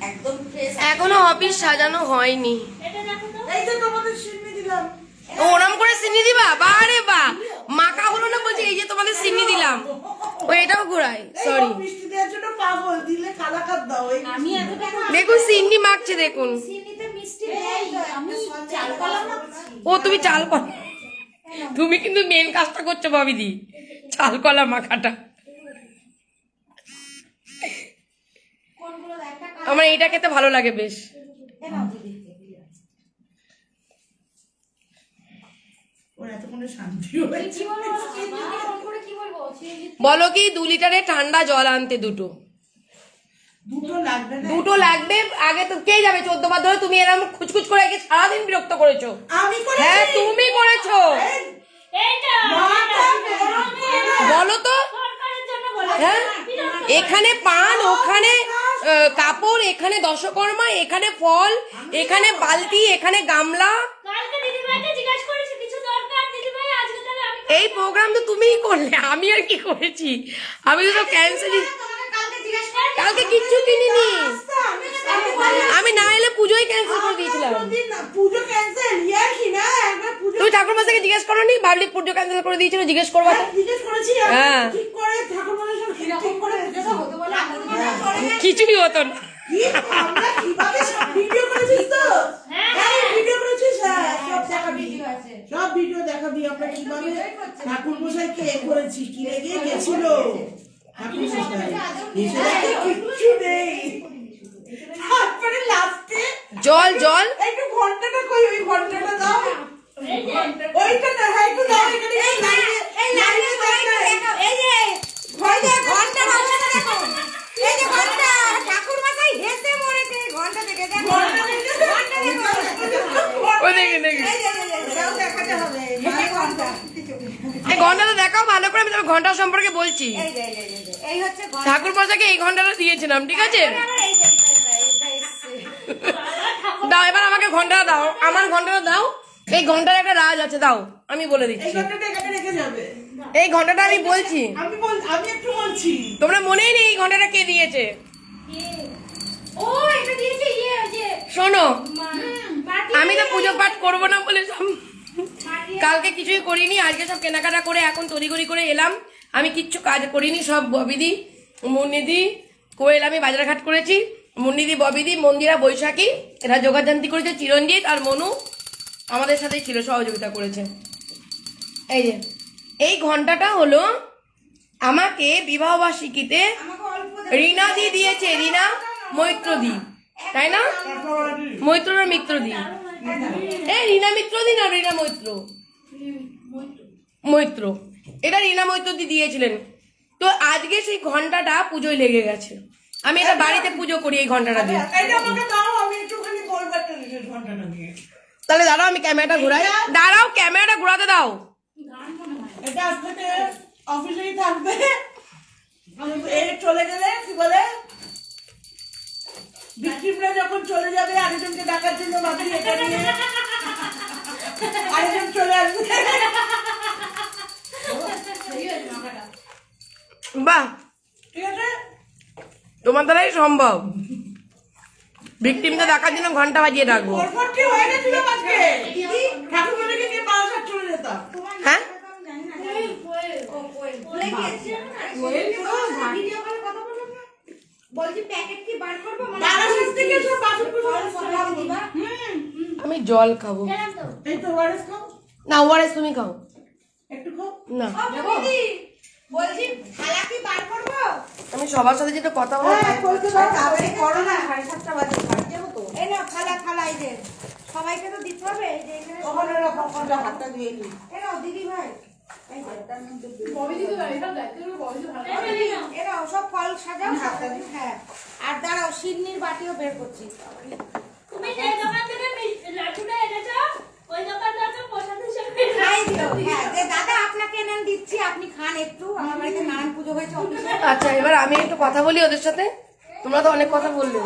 একদম ফ্রেশ। এখনো অফিস সাজানো হয়নি। এটা দেখো তো। এই যে তোমাদের সিন্নি দিলাম। ওরম করে সিন্নি দিবা? বারে বা মাখা হলো না বলছি, এই যে তোমাদের সিন্নি দিলাম। ও এটাও ঘোরাই, সরি। মিষ্টি দেওয়ার জন্য পাগল, দিলে কালাকাত দাও। এই আমি এতটা দেখুন সিন্নি মাখছে দেখুন। চিনিতে মিষ্টি দেই, আমি চাল কলা মাখছি। ও তুমি চাল কলা, তুমি কিন্তু মেন কাজটা করছো ভাবিদি, চাল কলা মাখাটা। কোনগুলো একটা আমার এটা খেতে ভালো লাগে বেশ। নাও দিদি। ওর এতক্ষণে শান্তি হয়েছে। কি বলবো ফোন করে কি বলবো? বলো কি 2 লিটারের ঠান্ডা জল আনতে দুটো। দুটো লাগবে না? দুটো লাগবে। আগে তো কে যাবে 14 বার ধরে তুমি এরকম খুচখুচ করে একে সারাদিন বিরক্ত করেছো। আমি করেছি। হ্যাঁ তুমি করেছো। এইটা মাথা গরমে বলো তো। সরকারের জন্য বলে। হ্যাঁ এখানে পান, ওখানে কাপড়, এখানে দশকর্মা, এখানে ফল, এখানে বালতি, এখানে গামলা। কালকে দিদিভাইকে জিজ্ঞাসা করেছি কিছু দরকার, দিদিভাই আজকে তাহলে আমি এই প্রোগ্রাম তো তুমিই করলে, আমি আর কি করেছি? আমি তো ক্যান্সেলই, তোমাকে কালকে জিজ্ঞেস করে কালকে কিচ্ছু কিনিনি। আমি না এলে পুজোই ক্যান্সেল করে দিয়েছিলাম। দিন না পুজো ক্যান্সেল, ইয়ার কি না একবার পুজো তুমি ঠাকুর মাসাকে জিজ্ঞেস করোনি? ভাবলি পুজো ক্যান্সেল করে দিয়েছিল, জিজ্ঞেস করবা তো। জিজ্ঞেস করেছি। আর হ্যাঁ। ঠিক করে ঠাকুর মনে ঠিক করে পুজোটা হতে বলে কিছুই হতো না। কি আমরা কিভাবে সব ভিডিও করেছিস তো? হ্যাঁ ভিডিও করেছিস, হ্যাঁ সব দেখাবি, সব ভিডিও দেখাবি আমরা কিভাবে ঠাকুর মশাইকে করেছি, কি লেগে গেছিল ঠাকুর মশাই। এসে কিচ্ছু নেই। তারপরে লাস্টে জল জল একটু ঘন্টাটা কই, ওই ঘন্টাটা দাও। ওইটা না, হ্যাঁ একটু দাও এখানে। এই লাইনে দেখো, এই যে ঘন্টা বাজানো দেখো, এই যে ঘন্টা ঠাকুর মশাই হেসে মরেছে ঘন্টা থেকে। দেখো ঘন্টা দেখো, ও দেখে দেখে এটাও দেখাতে হবে। এই ঘন্টা, এই ঘন্টাটা দেখাও ভালো করে, আমি তোমার ঘন্টা সম্পর্কে বলছি। এই যে এই হচ্ছে ঘন্টা। ঠাকুর মশাইকে এই ঘন্টাটা দিয়েছিলাম, ঠিক আছে? আমার এই যে এটা এসছে। দাও এবার আমাকে ঘন্টাটা দাও, আমার ঘন্টাটা দাও। এই ঘন্টার একটা রাজ আছে, দাও আমি বলে এই দিচ্ছি। ঘন্টাটা এখানে রেখে যাবে। এই ঘন্টাটা আমি বলছি, আমি একটু বলছি। তোমরা মনেই নেই এই ঘন্টাটা কে দিয়েছে। ও এটা দিয়েছে ইয়ে ওই যে শোনো মাটি আমি তো পুজো পাঠ করবো না বলে সব কালকে কিছুই করিনি, আজকে সব কেনাকাটা করে এখন তড়িঘড়ি করে এলাম। আমি কিচ্ছু কাজ করিনি, সব ববিদি, মুন্নিদি, কোয়েল আমি বাজারঘাট করেছি। মুন্নিদি, ববিদি, মন্দিরা, বৈশাখী এরা যোগাযান্তি করেছে। চিরঞ্জিত আর মনু আমাদের সাথেই ছিল, সহযোগিতা করেছে। এই যে এই ঘন্টাটা হলো আমাকে বিবাহবার্ষিকীতে রিনাদি দিয়েছে, রিনা মৈত্রদি, তাই না? মৈত্র না মিত্রদি? এই রিনা মিত্রদি না রিনা মৈত্র? মৈত্র, এটা রিনা মৈত্রদি দিয়েছিলেন। তো আজকে সেই ঘন্টাটা পুজোয় লেগে গেছে। আমি এটা বাড়িতে পুজো করি এই ঘন্টাটা দিয়ে। এটা আমাকে দাও, আমি একটুখানি বলবো একটা ঘন্টাটা দিয়ে। তাহলে দাঁড়াও আমি ক্যামেরাটা ঘোরাই, দাঁড়াও ক্যামেরাটা ঘোরাতে দাও। এটা আজ থেকে অফিসেই থাকবে। এই চলে গেলে কি বলে ভিক্টিমরা যখন চলে যাবে আরেকজনকে ডাকার জন্য ভাবি এটা নিয়ে আরেকজন চলে আসবে। বাহ, ঠিক আছে, তোমার দ্বারাই সম্ভব। ভিকটিমকে ডাকার জন্য ঘন্টা বাজিয়ে ডাকবো। পরপরটি হয়ে গেছিল আজকে ঠাকুরকে নিয়ে বারাসাত চলে যেতাম। হ্যাঁ, বলছি প্যাকেট কি বার করবো? বারাসাত থেকে সব বাসন দিবা। আমি জল খাবো। এই তো ওয়ারেস খাও, না ওয়ারেস তুমি খাও। একটু খাও। না, বলছি থালা কি বার করবো? আমি সবার সাথে যেটা কথা বলবো। হ্যাঁ বলতে পারো, তাড়াতাড়ি করো না। 7:30 বাজে বাড়ি যাবো তো। এই নাও থালা এই যে সবাইকে তো দিতে হবে। এই যে এখানে ওখানে রাখো, ওখানে হাতটা ধুয়ে নিই। এই নাও দিদি ভাই, এই যে এই নাও সব ফল সাজাও। হ্যাঁ, আর দাঁড়াও সিন্নির বাটিও বের করছি। তুমি যে দোকান থেকে লাড্ডুটা এনেছো ওই দোকানদারকে প্রসাদ হিসেবে খাই দিও। হ্যাঁ, যে দাদা আপনাকে এনে দিচ্ছি, আপনি খান একটু। আমার বাড়িতে নারায়ণ পুজো হয়েছে অফিসে। আচ্ছা, এবার আমি একটু কথা বলি ওদের সাথে। তোমরা তো অনেক কথা বললে।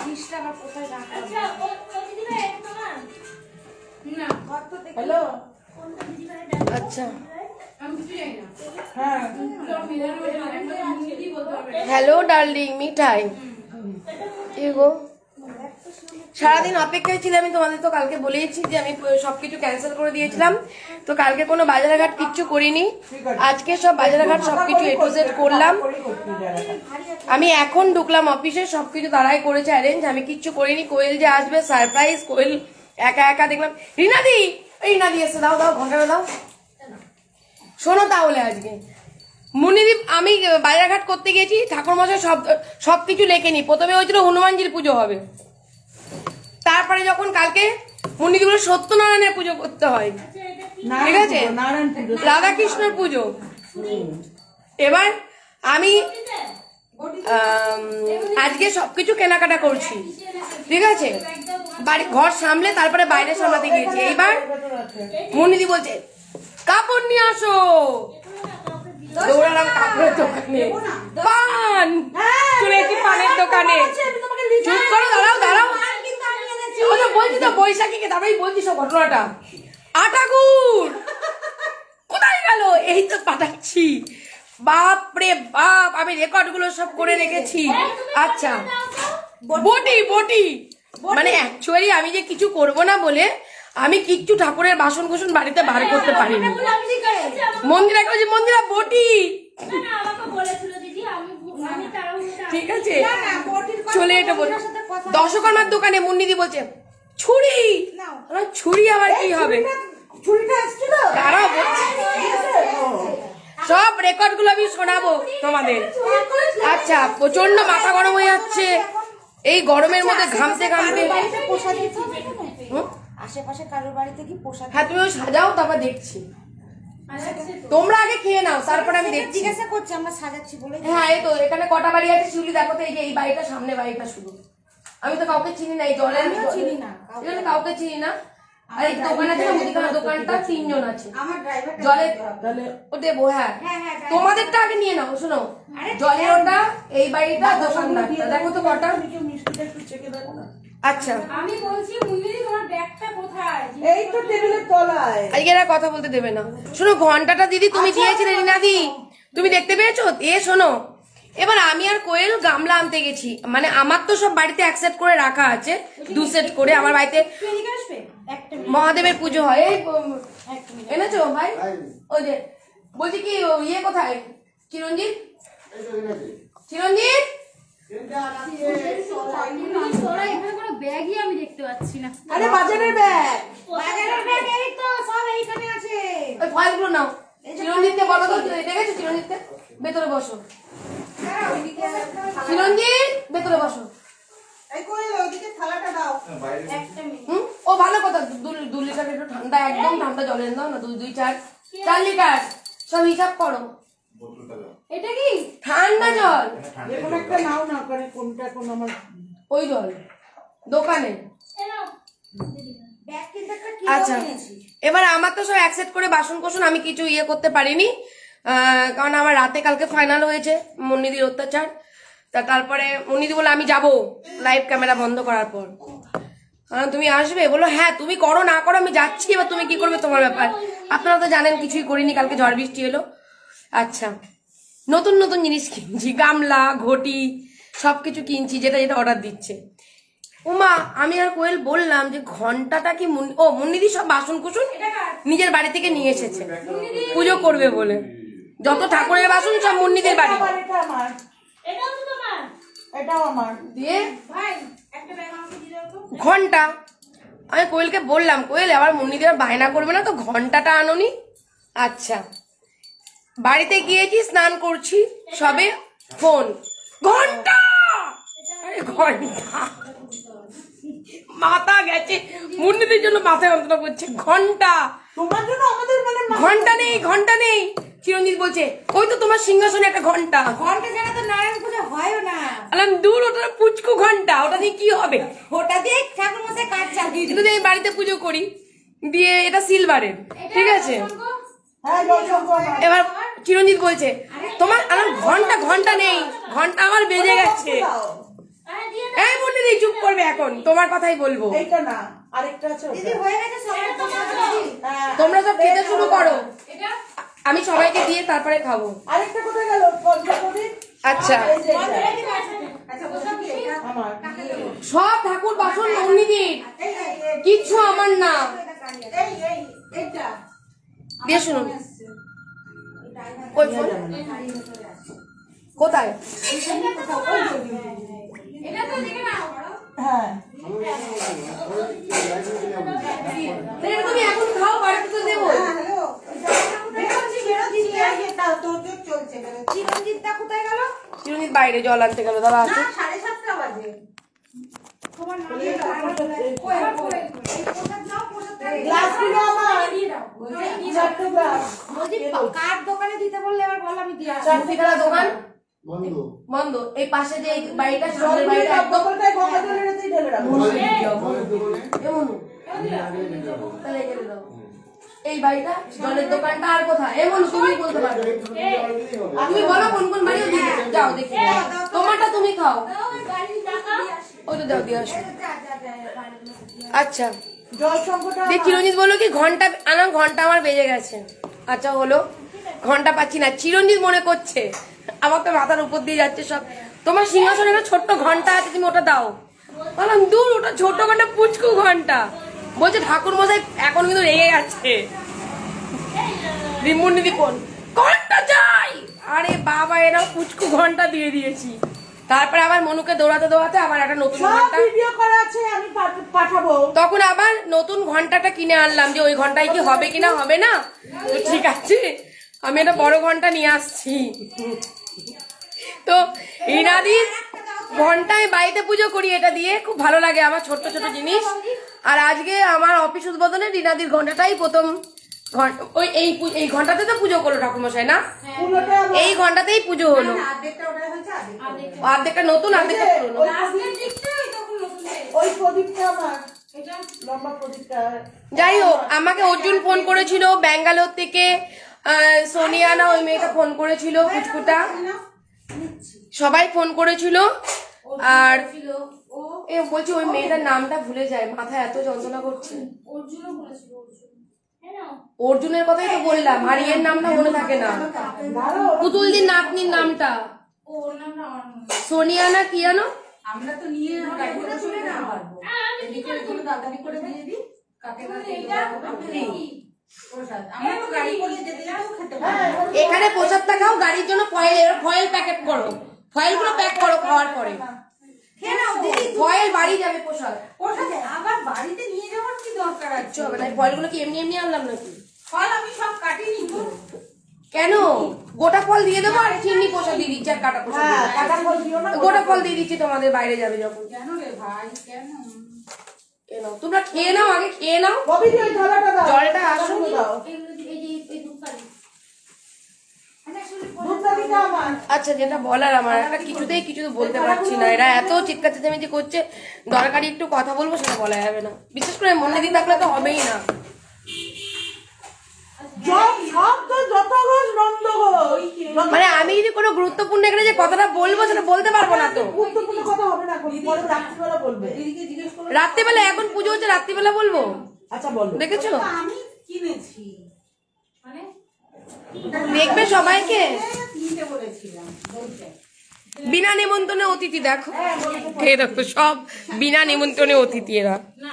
জিনিসটা আবার কোথায় রাখা হবে? আচ্ছা ও দিদিভাই এক তোমার না, ঘর তো দেখি। হ্যালো, কোনটা দিদিভাই আচ্ছা, আমি কিছু জানি না। হ্যাঁ কি বলতে হবে? হ্যালো ডার্লিং, মিঠাই কি গো? সারাদিন অপেক্ষায় ছিলাম। আমি তোমাদের তো কালকে বলেইছি যে আমি সবকিছু ক্যান্সেল করে দিয়েছিলাম। তো কালকে কোনো বাজারঘাট কিচ্ছু করিনি। আজকে সব বাজারঘাট সবকিছু A to Z করলাম। আমি এখন ঢুকলাম অফিসে, সবকিছু তারাই করেছে অ্যারেঞ্জ, আমি কিচ্ছু করিনি। কোয়েল যে আসবে সারপ্রাইজ, কোয়েল একা একা দেখলাম। রিনাদি, রিনাদি এসে দাও ঘন্টাটা দাও। শোনো তাহলে, আজকে মুনিদীপ আমি বাজারঘাট করতে গেছি, ঠাকুরমশাই সবকিছু লেখেনি। প্রথমে হয়েছিল হনুমানজির পুজো হবে, তারপরে যখন কালকে মুনিদীপ সত্যনারায়ণের পুজো করতে হয়, ঠিক আছে, নারায়ণ পুজো, রাধাকৃষ্ণের পুজো। এবার আমি আজকে সবকিছু কেনাকাটা করছি, ঠিক আছে, বাড়ি ঘর সামলে তারপরে বাইরে সামলাতে গিয়েছি। এইবার মুনিদি বলছে কাপড় নিয়ে আসো, দৌড়ালাম কাপড়ের দোকানে, পান চলেছি পানের দোকানে। চুপ করো, দাঁড়াও। ও তো বলছি তো বৈশাখীকে, তারপরেই বলছি সব ঘটনাটা। আটা গুড় কোথায় গেল? এই তো পাঠাচ্ছি। বাপরে বাপ, আমি রেকর্ড গুলো সব করে রেখেছি। আচ্ছা, বটি মানে অ্যাকচুয়ালি আমি যে কিছু করব না বলে আমি কিচ্ছু ঠাকুরের বাসন কুসন বাড়িতে বার করতে পারিনি। মন্দিরা করেছি, মন্দিরা বটি, আমাকে বলেছিল দিদি আমি তাড়াহুড়ো ঠিক আছে, চলে এটা বলি। দশকর্মার দোকানে মুন্নিদি বলছে ছুরি, ছুরি আবার কি হবে? ছুরিটা এসেছিল, তারা বলছে সব রেকর্ড গুলো আমি শোনাবো তোমাদের। আচ্ছা, প্রচন্ড মাথা গরম হয়ে যাচ্ছে এই গরমের মধ্যে, ঘামতে প্রসাদ দিতে হবে এখানে? আশেপাশে কারোর বাড়িতে কি প্রসাদ? হ্যাঁ, তুমি সাজাও, তারপর দেখছি। তোমরা আগে খেয়ে নাও, তারপরে আমি দেখছি। জিজ্ঞাসা করছি, আমরা সাজাচ্ছি বলে। হ্যাঁ, এই তো এখানে কটা বাড়ি আছে শিউলি দেখো তো। এই যে এই বাড়িটা, সামনে বাড়িটা শুধু। আমি তো কাউকে চিনি না, এই জলের চিনি না, এখানে কাউকে চিনি না। আর এই দোকান আছে, মুদিখানার দোকানটা 3 জন আছে। আমার ড্রাইভার জলের ও দেবো। হ্যাঁ, তোমাদেরটা আগে নিয়ে নাও। শোনো, জলের ওটা, এই বাড়িটা, দোকানদারটা দেখো তো কটা। মিষ্টিটা একটু চেকে দেখো না। আচ্ছা, আমি বলছি মুন্দিরি তোমার ব্যাগটা কোথায়? এই তো টেবিলের তলায়। আজকে এরা কথা বলতে দেবে না। শোনো, ঘন্টাটা দিদি তুমি দিয়েছিলে রিনাদি, তুমি দেখতে পেয়েছো? শোনো, এবার আমি আর কোয়েল গামলা আনতে গেছি। মানে আমার তো সব বাড়িতে অ্যাকসেপ্ট করে রাখা আছে 2 সেট করে। আমার বাড়িতে মহাদেবের পুজো হয়। এই এনেছো ভাই? ওই যে বলছি কি, ইয়ে কোথায় চিরঞ্জিত? তোরা এখানে কোনো ব্যাগই আমি দেখতে পাচ্ছি না। আরে বাজারের ব্যাগ, এই তো সব এইখানে আছে। ওই ফাইলগুলো নাও। চিরঞ্জিতকে বলো তো, দেখেছো চিরঞ্জিতকে? ভেতরে বসো চিরঞ্জিত, ভেতরে বসো। এই কই ওইদিকে থালাটা দাও। ও ভালো কথা, 2 লিটার একটু ঠান্ডা, একদম ঠান্ডা জলের দাও না। 2, 4 লিটার সব হিসাব করো। এটা কি ঠান্ডা জল? যেকোনো একটা নাও না, করে কোনটা কোন আমার ওই জল দোকানে। এলাও দিদিভাই ব্যাগ কিন্তু একটা কি আচ্ছা এবার আমার তো সব অ্যাকসেপ্ট করে বাসন কোসন আমি কিছু ইয়ে করতে পারিনি, কারণ আমার রাতে কালকে ফাইনাল হয়েছে মুন্নিদির অত্যাচার। তা তারপরে মুন্নিদি বলে আমি যাব লাইভ ক্যামেরা বন্ধ করার পর। তুমি আসবে? বলো হ্যাঁ তুমি করো না করো আমি যাচ্ছি, এবার তুমি কি করবে তোমার ব্যাপার। আপনারা তো জানেন কিছুই করিনি, কালকে ঝড় বৃষ্টি এলো। আচ্ছা নতুন নতুন জিনিস কিনছি, গামলা ঘটি সবকিছু কিনছি, যেটা যেটা অর্ডার দিচ্ছে। উমা আমি আর কোয়েল বললাম যে ঘন্টাটা কি মুন্নিদি সব বাসন কুসুন নিজের বাড়ি থেকে নিয়ে এসেছে পুজো করবে বলে। যত ঠাকুরের বাসন সব মুন্নিদের বাড়ি। দিয়ে ঘন্টা আমি কোয়েলকে বললাম কোয়েল আবার মুন্নিদের বায়না করবে না তো ঘন্টাটা আনোনি। আচ্ছা বাড়িতে গিয়েছি স্নান করছি সবে ফোন ঘন্টা, আরে ঘন্টা মাথা গেছে মুন্নিদের জন্য মাথায় যন্ত্রণা করছে। ঘন্টা তোমার জন্য আমাদের মানে ঘন্টা নেই ঘন্টা নেই। চিরঞ্জিত বলছে ওই তো তোমার সিংহাসনে একটা ঘন্টা। ঘন্টা জানা তো নারায়ণ পুজো হয়ও না। আলাম দূর ওটা পুচকু ঘন্টা, ওটা দিয়ে কি হবে? ওটা দিয়ে ঠাকুর মশাই কাজ চালিয়ে কিন্তু এই বাড়িতে পুজো করি দিয়ে এটা সিলভারের, ঠিক আছে। হ্যাঁ এবার চিরঞ্জিত বলছে তোমার আলাম ঘন্টা ঘন্টা নেই, ঘন্টা আমার বেজে গেছে। এই মুন্নিদি চুপ করবে এখন, তোমার কথাই বলবো। এইটা না আরেকটা আছে দিদি হয়ে গেছে সব। তোমরা সব খেতে শুরু করো, আমি সবাইকে দিয়ে তারপরে খাবো। আরেকটা কোথায় গেল? পঞ্চপ্রদীপ। আচ্ছা আমার সব ঠাকুর বাসন মুন্নিদির, কিচ্ছু আমার না। এইটা দিয়ে শুনুন কোথায় হ্যাঁ তুমি এখন খাও, বাড়িতে তো দেবো। চিরঞ্জিত বাইরে জল আনতে গেল, দাদা আসো। গ্লাসগুলো আমার চারটে গ্লাস কার দোকানে দিতে বললে এবার বল আমি দিয়ে আসবো। চারটিখানা দোকান বন্ধ। এই পাশে যে এই বাড়িটা সামনের বাড়িটা একদম বকলটায় গঙ্গা জলের এতেই ঢেলে রাখবো। তাহলে এখানে দাও। এই বাড়িটা জলের দোকানটা আর কোথায়? এমন তুমি বলতে পারবে, তুমি বলো কোন কোন বাড়িও দিয়ে যাও দেখি। তোমারটা তুমি খাও, ওই তো দাও দিয়ে আসো। আচ্ছা জল সংকটটা দিয়ে চিরঞ্জিত বললো কি ঘন্টা আনা, ঘন্টা আমার বেজে গেছে। আচ্ছা হলো ঘন্টা পাচ্ছি না, চিরঞ্জিত মনে করছে আমার তো মাথার উপর দিয়ে যাচ্ছে সব। তোমার সিংহাসনে একটা ছোট্ট ঘন্টা আছে তুমি ওটা দাও। বললাম দূর ওটা ছোট ঘন্টা পুচকু ঘন্টা। বলছে ঠাকুর মশাই এখন কিন্তু রেগে গেছে। মুন্নিদি কোন ঘন্টা চাই, আরে বাবা এরা পুচকু ঘন্টা দিয়ে দিয়েছি। তারপরে আবার মনুকে দৌড়াতে দৌড়াতে আবার একটা নতুন সব ঘন্টা, ভিডিও করা আছে আমি পাঠাবো। তখন আবার নতুন ঘন্টাটা কিনে আনলাম যে ওই ঘন্টায় কি হবে কিনা হবে না। তো ঠিক আছে আমি একটা বড় ঘন্টা নিয়ে আসছি। তো রিনাদির ঘন্টায় বাড়িতে পুজো করি, এটা দিয়ে খুব ভালো লাগে আমার, ছোট্ট ছোট জিনিস। আর আজকে আমার অফিস উদ্বোধনে রিনাদির ঘন্টাটাই প্রথম ওই এই ঘন্টাতে তো পুজো করলো ঠাকুরমশাই না, এই ঘন্টাতেই পুজো হলো। অর্ধেকটা নতুন অর্ধেকটা পুরনো। ওই প্রদীপটা আমার লম্বা প্রদীপটা। যাই হোক আমাকে অর্জুন ফোন করেছিল ব্যাঙ্গালোর থেকে, সোনিয়ানা ওই মেয়েটা ফোন করেছিল, পুচকুটা সবাই ফোন করেছিল। আর এ বলছি ওই মেয়েটার নামটা ভুলে যায়, মাথায় এত যন্ত্রণা করছে। অর্জুনের কথাই তো বললাম, আর এর নামটা মনে থাকে না, পুতুলদির নাতনির নামটা সোনিয়ানা কি জানো। আমরা তো নিয়ে গাড়ি করে চলে না পারবো, এদিকে তুমি দাদারি করে দিয়ে দিই কাকে কাকে আমরা তো গাড়ি করে যেতে দিলেও খেতে পারবো। এখানে প্রসাদটা খাও, গাড়ির জন্য ফয়েল প্যাকেট করো, ফয়েলগুলো প্যাক করো খাওয়ার পরে। ফয়েল বাড়ি যাবে প্রসাদ, আবার বাড়িতে নিয়ে যাওয়ার কি দরকার আছে? হবে না ফলগুলো কি এমনি এমনি আনলাম নাকি? ফল আমি সব কাটিনি তো। কেন গোটা ফল দিয়ে দেবো আর চিনি প্রসাদ দিয়ে দিচ্ছি, আর কাটা প্রসাদ দিয়ে দিচ্ছি। কাটা ফল দিও না, গোটা ফল দিয়ে দিচ্ছি তোমাদের বাইরে যাবে যখন। কেন রে ভাই কেন? কেন তোমরা খেয়ে নাও, আগে খেয়ে নাও, কবি ওই থালাটা দাও, জলটা আসো। দাও দুধটা দিতে আমার আচ্ছা যেটা বলার আমার একটা কিছুতেই কিছু বলতে পারছি না, এরা এত চিৎকার চেঁচামেচি করছে, দরকারি একটু কথা বলবো সেটা বলা যাবে না, বিশেষ করে মনে দিন থাকলে তো হবেই না। মানে আমি যদি কোনো গুরুত্বপূর্ণ এখানে যে কথাটা বলবো সেটা বলতে পারবো না তো। রাত্রিবেলা এখন পুজো হচ্ছে, রাত্রিবেলা বলবো। আচ্ছা বলো। দেখেছো আমি কিনেছি মানে দেখবে সবাইকে কিনতে বলেছিলাম বলতে বিনা নিমন্ত্রণে অতিথি। দেখো এই দেখো সব বিনা নিমন্ত্রণে অতিথি এরা। না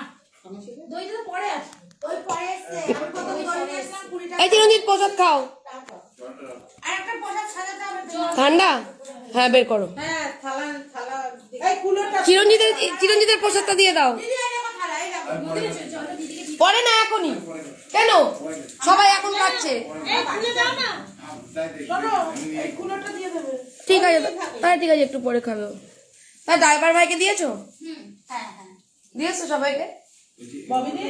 দইটা তো পরে আসে, ওই পরে এসে আমি কত দই নিয়ে আসলাম 20 টাকা। এই চিরঞ্জিত প্রসাদ খাও। আর একটা প্রসাদ সাজাতে হবে তো। ঠান্ডা? হ্যাঁ বের করো। হ্যাঁ থালা থালা এই কুলোটা চিরঞ্জিতের প্রসাদটা দিয়ে দাও। দিদি এই দেখো থালা, এই দেখো দিদি চলো দিদিকে পরে না এখনই, কেন সবাই এখন খাচ্ছে? এই খুলে দাও না। শোনো, এই কুলোটা দিয়ে দেবে। ঠিক আছে তাই, ঠিক আছে একটু পরে খাবে। তাই ড্রাইভার ভাইকে দিয়েছো? হ্যাঁ হ্যাঁ দিয়েছো সবাইকে? ববিনি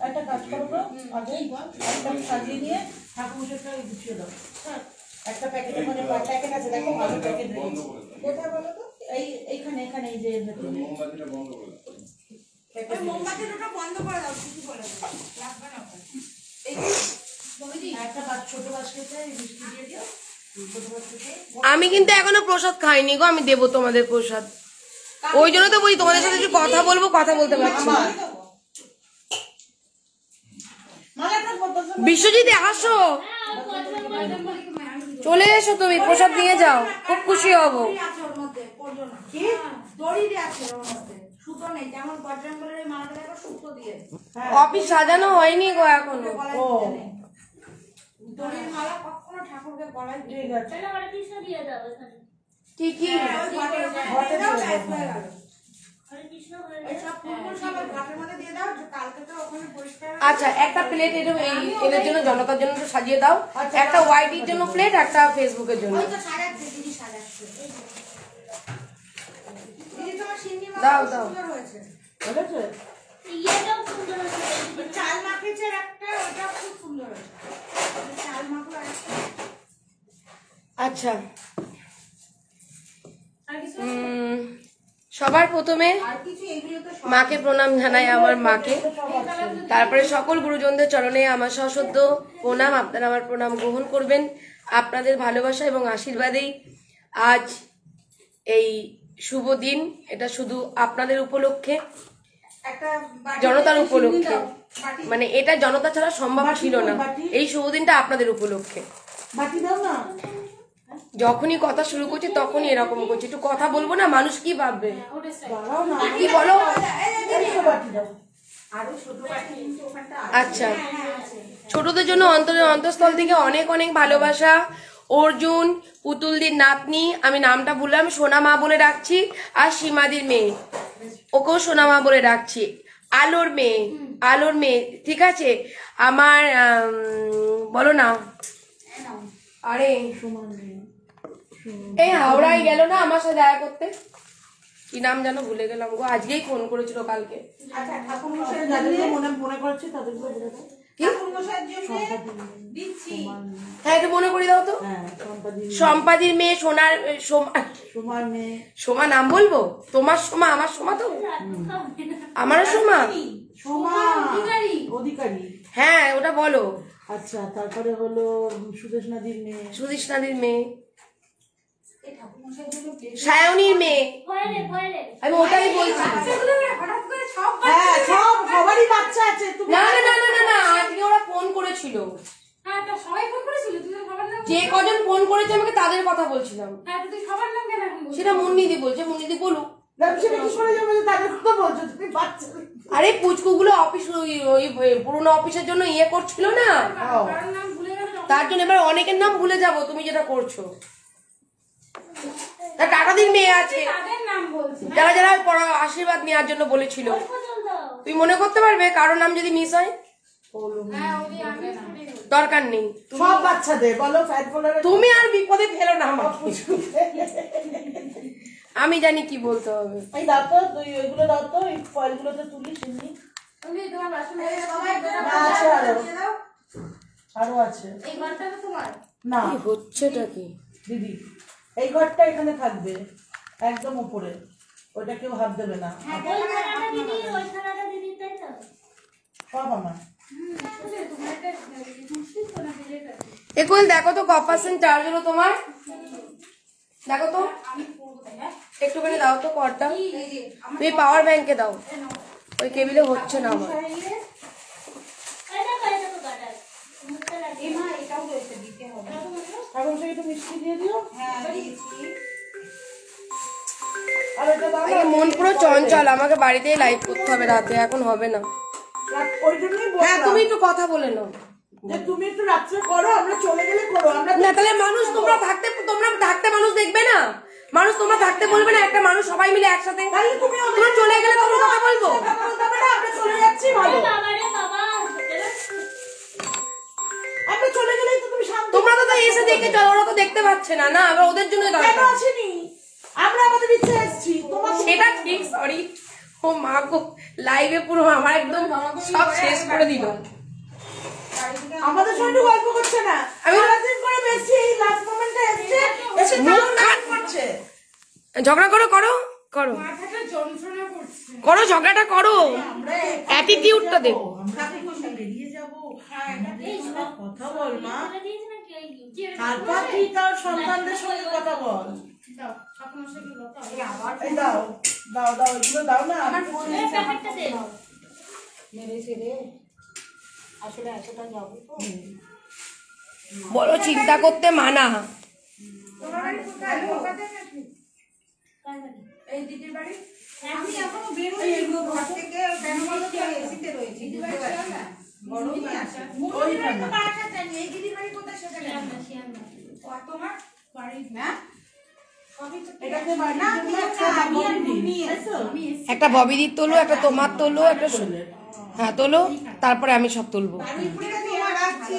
একটা কাজ করো তো, আগে একটা সাজিয়ে নিয়ে ঠাকুরটা গুছিয়ে দাও। হ্যাঁ, একটা প্যাকেটে মানে প্যাকেট আছে, দেখো ভালো প্যাকেট রেখেছি। কোথায় বলো তো? এইখানে এই যে ভেতরে মোমবাতিটা বন্ধ করে দাও। ওই মোমবাতির ওটা বন্ধ করে দাও, কিছু বলে দাও লাগবে না ওটা। এই ববিদি একটা ছোট বাস্কেটে মিষ্টি দিয়ে দিও, ছোট বাস্কেটে। আমি কিন্তু এখনো প্রসাদ খাইনি গো, আমি দেবো তোমাদের প্রসাদ। ওই জন্য তো বলি তোমাদের সাথে একটু কথা বলবো, কথা বলতে পারছি না। মালাটা বদল বিশ্বজিৎ আসো, চলে এসো, তুমি প্রসাদ নিয়ে যাও, খুব খুশি হবো। আছে ওর মধ্যে, পড়লো না কি দড়ি দিয়ে আছে ওর মধ্যে, সুতো নেই, যেমন গজরাঙ্গলের মালাটা দেখো সুতো দিয়ে। অফিস সাজানো হয়নি গো এখনো। ও দড়ির মালা কখনো ঠাকুরকে গলায় দিয়ে ঠিক আছে। তাহলে হরে কৃষ্ণ দিয়ে দাও এখানে। কি কি ঘটে দাও, ব্যাস হয়ে গেল। হরে কৃষ্ণ হরে এই সব ফুলগুলো সব ওই ঘাটের মধ্যে দিয়ে দাও, যে কালকে তো ওখানে পরিষ্কার আচ্ছা একটা প্লেট এদের জন্য, জনতার জন্য একটু সাজিয়ে দাও। একটা ওয়াইটির জন্য প্লেট, একটা ফেসবুকের জন্য। ওই তো সাজাচ্ছে, দিদি সাজাচ্ছে। দিদি তোমার সিন্নি মালা দাও, খুব দাও। সুন্দর হয়েছে। বলেছে? ইয়েটাও সুন্দর হয়েছে। ওই চাল মাখিয়েছে একটা, ওটা খুব সুন্দর হয়েছে। ওই চাল মাখলো আর একটা। আচ্ছা আর কিছু সবার প্রথমে আর কিছু এগুলো তো সব মাকে প্রণাম জানাই, আমার মাকে। তারপরে সকল গুরুজনদের চরণে আমার সশ্রদ্ধ প্রণাম, আপনারা আমার প্রণাম গ্রহণ করবেন। আপনাদের ভালোবাসা এবং আশীর্বাদেই আজ এই শুভ দিন, এটা শুধু আপনাদের উপলক্ষে, একটা বাটি জনতার সিন্নি উপলক্ষে। দাও, বাটি মানে এটা জনতা ছাড়া সম্ভব ছিল না। এই শুভ দিনটা আপনাদের উপলক্ষে। বাটি দাও না। যখনই কথা শুরু করছি তখনই এরকম করছি, একটু কথা বলবো না, মানুষ কি ভাববে? দাঁড়াও না। কি বলো? একটা বাটি দাও। আরো ছোট বাটি কিন্তু ওখানটা আচ্ছা, ছোটদের জন্য অন্তঃস্থল থেকে অনেক অনেক ভালোবাসা। অর্জুন, পুতুলদির নাতনি, আমি নামটা বললাম, সোনা মা বলে ডাকছি। আর সীমাদির মেয়ে, ওকেও সোনা মা বলে ডাকছি। আলোর মেয়ে, ঠিক আছে? আমার বলো না, আরে এই হাওড়ায় গেল না আমার সাথে দেখা করতে, কি নাম জানো ভুলে গেলাম গো, আজকেই ফোন করেছিল কালকে। আচ্ছা ঠাকুর মশাই যাদেরকে মনে করছে তাদেরকে বলে দাও। ঠাকুর মশাইয়ের জন্য দিচ্ছি। হ্যাঁ একটু মনে করে দাও তো। হ্যাঁ, সম্পাদি সম্পাদির মেয়ে, সোনার তোমার মেয়ে। সোমা নাম বলবো? তোমার সোমা, আমার সোমা তো, আমারও সোমা। সোমা অধিকারী। হ্যাঁ ওটা বলো। আচ্ছা, তারপরে হলো সুদেশ নাদির মেয়ে। সুদীষ্ণাদির মেয়ে, এই ঠাকুর মশাইয়ের জন্য সায়নীর মেয়ে, ভয় আমি ওটাই বলছি। হঠাৎ করে সব হ্যাঁ, সবারই বাচ্চা আছে। তুমি না না না না না না, আজকে ওরা ফোন করেছিল, হ্যাঁ তো সবাই ফোন করেছিল, তুই তো সবার নাম যে কজন ফোন করেছে আমাকে তাদের কথা বলছিলাম। হ্যাঁ তো তুই সবার নাম কেন এখন বলছিস? সেটা মুন্নিদি বলছে, মুন্নিদি বলুক। সেটা কি করে যাবো যে তাদের কথা বলছো তুমি? বাচ্চা আরে পুচকুগুলো অফিস, ওই পুরোনো অফিসের জন্য ইয়ে করছিল না, কারোর নাম ভুলে গেলে তার জন্য এবার অনেকের নাম ভুলে যাবো, তুমি যেটা করছো। তা টাকাদির মেয়ে আছে, তাদের নাম বলছি। যারা যারা আশীর্বাদ নেওয়ার জন্য বলেছিল, তুমি মনে করতে পারবে কারোর নাম যদি মিস হয়? হ্যাঁ ওই যে আমি দরকার নেই, সব বাচ্চাদের বলো, ফ্যাট বলার। তুমি আর বিপদে ফেলো না আমাকে, আমি জানি কি বলতে হবে। এই দাও তো, তুই ওইগুলো দাও তো, এই ফয়েলগুলোতে তুলি চিনি। তুমি তোমার বাসনে সবাই না, আছে আরো। দিয়ে দাও। আরো আছে। এই ঘরটা তো তোমার। না কি হচ্ছেটা কি? দিদি, এই ঘরটা এখানে থাকবে একদম উপরে, ওটা কেউ হাত দেবে না। ওই থালাটা দিদি, ওই থালাটা দিদি, তাই তো? সব আমার। এখন দেখো তো ক% চার্জ হলো তোমার, দেখো তো একটুখানি দাও তো কর্ডটা, তুমি পাওয়ার ব্যাংকে দাও, ওই কেবিলে হচ্ছে না আমার। এই দেখো কাটার মুখটা লাগিয়ে এটাও রয়েছে, দিতে হবে। এখন সে একটু মিষ্টি দিয়ে দিও। হ্যাঁ দিয়েছি। আর এটা দাও আগে মন পুরো চঞ্চল, আমাকে বাড়িতেই লাইভ করতে হবে রাতে, এখন হবে না। ওই জন্যই হ্যাঁ বললাম তুমি একটু কথা বলে নাও। যে তুমি একটু রাত্রে করো, আমরা চলে গেলে করো। আমরা না তাহলে মানুষ তোমরা থাকতে মানুষ দেখবে না, মানুষ তোমরা থাকতে বলবে না, একটা মানুষ সবাই মিলে একসাথে, তাহলে তুমি তোমরা চলে গেলে তোমরা কথা বলবো। আমরা চলে যাচ্ছি ভালো, বাবা রে বাবা, আমরা চলে গেলেই তো তুমি শান্তি। তোমরা তো তাই এসে দেখে চলো, ওরা তো দেখতে পাচ্ছে না, না আবার ওদের জন্য কেন দরকার। আসেনি? আমরা আমাদের ইচ্ছে এসেছি, তোমার সেটা ঠিক, সরি। ও মা গো, লাইভে পুরো আমার একদম সব শেষ করে দিল। আমাদের সঙ্গে গল্প করছে না। আমি সারাদিন করে বেশি এই লাস্ট মোমেন্টে এসে এসে মুখ কাট করছে। ঝগড়া করো করো করো করো, ঝগড়াটা করো, অ্যাটিটিউডটা দেখো। আমরা কি বেরিয়ে যাবো? কথা বল মা, বলে দিয়েছে না কি এই তারপর তুই তার সন্তানদের সঙ্গে কথা বল। এই দাও দাও দাও, এগুলো দাও না। প্যাকেটটা দে। আসলে এতটা যাবো তো। বলো চিন্তা করতে মানা। এই দিদির বাড়ি আমি এখনো বেরোই, এগুলো ঘর থেকে কেন বলো তো এসিতে রয়েছে, বুঝতে পারছি না। গরমই আছে। ওইখানে। এই দিদির বাড়ি কোথায় সেটা জানি না। তোমার বাড়ি না এটাকে বাড়ির জন্য একটা ববি দিই, তাই তো? একটা ববিদির তোলো, একটা তোমার তোলো, একটা হ্যাঁ তোলো, তারপরে আমি সব তুলবো।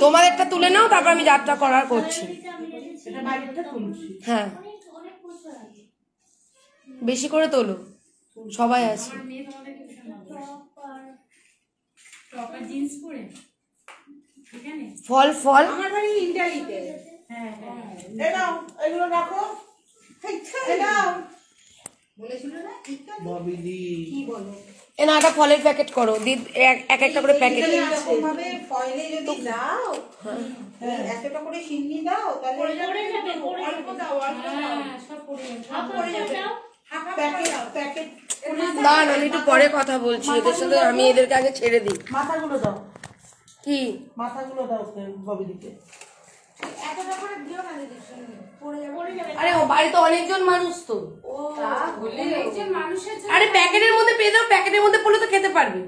তোমাদেরটা তুলে নাও, তারপর আমি যাত্রা করার করছি। এটা বাড়িটা তুলছি। হ্যাঁ অনেক বছর আগে বেশি করে তোলো, সবাই আছে। জিন্স পরে এখানে ফল ফল আমার বাড়ি ইন্টারিতে। এই নাও, এগুলো রাখো। এই নাও। বলেছিল না ববি দি। কি বলো, এ না, একটা ফলের প্যাকেট করো, এক একটা করে প্যাকেট। এরকম ভাবে ফয়েলে যদি দাও, এতটা করে সিন্নি দাও, তাহলে পড়ে যাবে, অল্প দাও, অল্প দাও, সব পরে যাবে। হাফ করে দাও। হাফ হাফ প্যাকেট দাও। প্যাকেট না না, আমি একটু পরে কথা বলছি এদের সাথে, আমি এদেরকে আগে ছেড়ে দিই। মাথাগুলো দাও, কি মাথাগুলো দাও ববি দিকে। এতটা করে দিও না দিদি, পড়ে যাবে। আরে ও বাড়িতে অনেকজন মানুষ তো, অনেকজন মানুষের জন্য আরে প্যাকেটের মধ্যে পেয়ে দাও, প্যাকেটের মধ্যে পড়লে তো খেতে পারবে।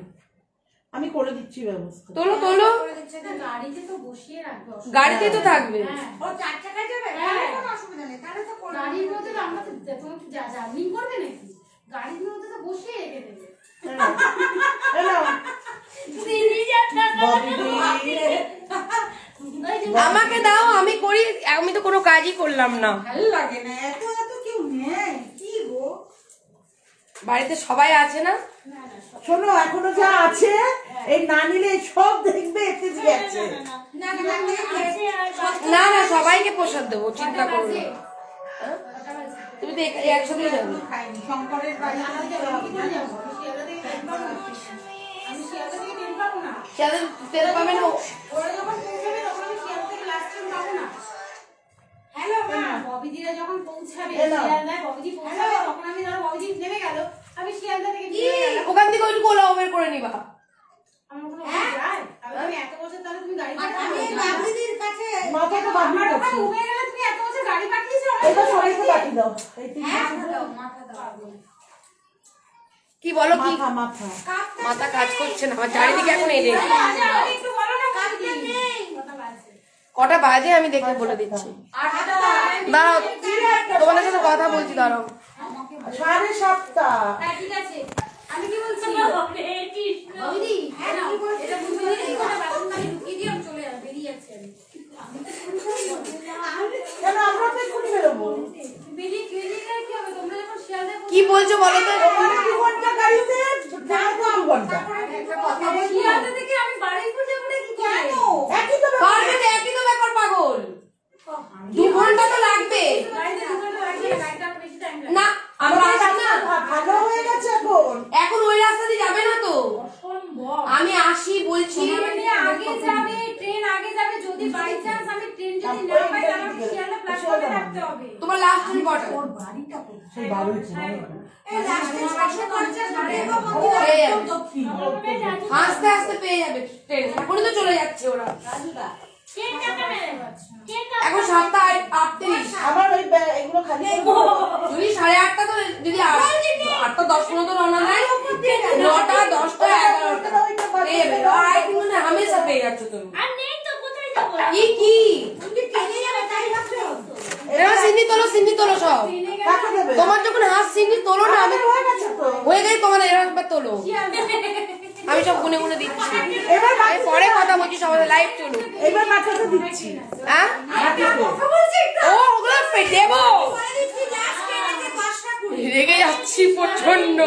আমি করে দিচ্ছি ব্যবস্থা। তোলো তোলো, করে দিচ্ছে যে গাড়িতে তো বসিয়ে রাখবে, গাড়িতেই তো থাকবে। ও 4 টাকায় যাবে, তাহলে কোনো অসুবিধা নেই, তাহলে তো করে গাড়ির মধ্যে তো আমরা তো তোমার কি জার্নি করবে নাকি, গাড়ির মধ্যে তো বসিয়ে রেখে দেবে। এই নাও দিদি যাত্রা ববি দি। আমাকে দাও, আমি করি, আমি তো কোনো কাজই করলাম না। ভালো লাগে না, এত এত কেউ নেয় কি গো। বাড়িতে সবাই আছে না, শোনো, এখনো যা আছে এই না নিলে সব দেখবে এতে যে আছে। না না আছে আর না না সবাইকে প্রসাদ দেবো, চিন্তা করো না। হ্যাঁ? তুমি তো একসাথেই যাবে। খাইনি, শঙ্করের বাড়ি যেতে হবে না, যাবো আমি শিয়ালদা থেকে ট্রেন পাবো না, আমি শিয়ালদা থেকে ট্রেন পাবো না, সেদিন তেল পাবে না। ওরা যখন পৌঁছাবে তখন আমি শিয়ালদা থেকে লাস্ট ট্রেন পাবো না। হ্যালো মা, ববিদিরা যখন পৌঁছাবে শিয়ালদায়, ববিদি পৌঁছাবে তখন আমি, ধরো ববিদি নেমে গেল, আমি শিয়ালদা থেকে নেমে গেলাম। ওখান থেকে ওইটুকু ওলা বের করে নিবা। আমার কোনো অসুবিধা যায়? তাহলে তুমি এত বছর তাহলে তুমি গাড়ি পাঠিয়েছো, আমি বাবুদির কাছে মাথা তো বাবি আমার ওখানে করছে। উবে গেলে তুমি এত বছর গাড়ি পাঠিয়েছো, এটা সবাইকে বাকি দাও। এই তিন মাথা দাও, মাথা দাও, কি বলো কি, মাথা মাথা। মাথা কাজ করছে না আমার চারিদিকে এখন এই রে। একটু বলো না কাজটা নেই, কথা বাজে কটা বাজে আমি দেখে বলে দিচ্ছি। দাঁড়াও, তোমাদের সাথে কথা বলছি, দাঁড়াও। 7:30। হ্যাঁ ঠিক আছে, আমি কি বলছি কৃষ্ণ বৌদি, হ্যাঁ কি বলছি, এটা বুঝতে পেরেছি, ওটা বাথরুম বাড়ি ঢুকিয়ে দিয়ে আমি চলে যাবো, বেরিয়ে যাচ্ছি আমি। কেন আমরা তো এক্ষুনি বেরোবো? বেরিয়ে বেরিয়ে গেলে কি হবে, তোমরা যখন শিয়ালদায় কি বলছো বলো তো, ওখানে 2 ঘন্টা গাড়িতে, ট্রেনে 2 ঘন্টা। একটা কথা বলছি, শিয়ালদা থেকে আমি বারুইপুর যাবো না কি কেন? একই তো ব্যাপার। পারবে তো, একই তো ব্যাপার পাগল, 2 ঘন্টা তো লাগবে। গাড়িতে 2 ঘন্টা চান্স আমি ট্রেন যদি না পাই তাহলে আমাকে শিয়ালদা প্ল্যাটফর্মে থাকতে হবে। তোমার লাস্ট ট্রেন কটা? সেই বারুইপুর এই লাস্টে 650 ধরে এগো পেয়ে যাবে। দক্ষিণ আস্তে আস্তে পেয়ে যাবে ট্রেন, এখনই তো চলে যাচ্ছে ওরা। কে টাকা নেবে? কে টাকা? এখন 7:38। আমার ওই এগুলো খালি যদি 8:30 তো, যদি 8:10 তো রওনা দেয়, 9টা 10টা 11টা পেয়ে যাবে। আর কিন্তু না হামেশা পেয়ে যাচ্ছ তুমি। আর নেই তো কোথায় যাবো? কি তুমি ট্রেনে যাবে তাই ভাবছো? এরা সিন্নি তোলো সব। কাকে দেবে? তোমার যখন হাত সিন্নি তোলো না, আমি হয়ে গেছে তো। হয়ে গেছে তোমার, এরা একবার তোলো। আমি সব গুনে গুনে দিচ্ছি। এবার আমি পরে কথা বলছি, সবাই লাইভ চলো। এবার মাথাটা দিচ্ছি। হ্যাঁ কথা বলছি একটু ও ওগুলো দেবো। পরে দিচ্ছি লাস্ট ট্রেনে 10টা কুড়ি। রেগে যাচ্ছি প্রচন্ড।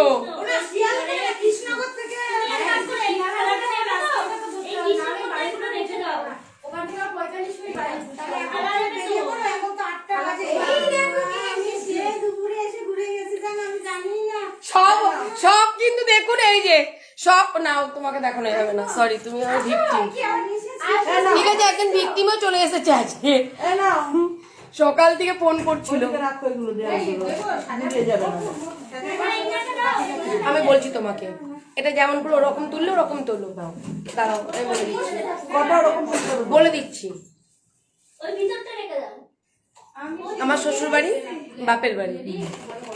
ওরা শিয়ালদা কৃষ্ণনগর থেকে এক কাজ করে এই খেলাটা নেবে তো? এই কৃষ্ণনগরগুলো রেখে দাও। ওখান থেকে 45 মিনিট বাড়ি। তাহলে এখন খেলা নেবে বেরিয়ে তো? পড়ো, এখন তো 8টা বাজে। এই দেখো কি আমি সে দুপুরে এসে ঘুরে গেছি জানো, আমি জানি না। সব কিন্তু দেখুন, এই যে সব না, তোমাকে দেখানো যাবে না, সরি, তুমি আমার ভিকটিম। কি আমি এসেছি? ঠিক আছে, একজন ভিকটিমও চলে এসেছে আজকে। এ নাও সকাল থেকে ফোন করছিল। ওদিকে রাখো এগুলো দিয়ে দিয়ে যাবে না। আমি বলছি তোমাকে, এটা যেমন করে ওরকম তুললে ওরকম তোলো। দাঁড়াও আমি বলে দিচ্ছি, কটা ওরকম করতে হবে? বলে দিচ্ছি। ওই ভিতরটা রেখে দাও। আমার শ্বশুর বাড়ি, বাপের বাড়ি,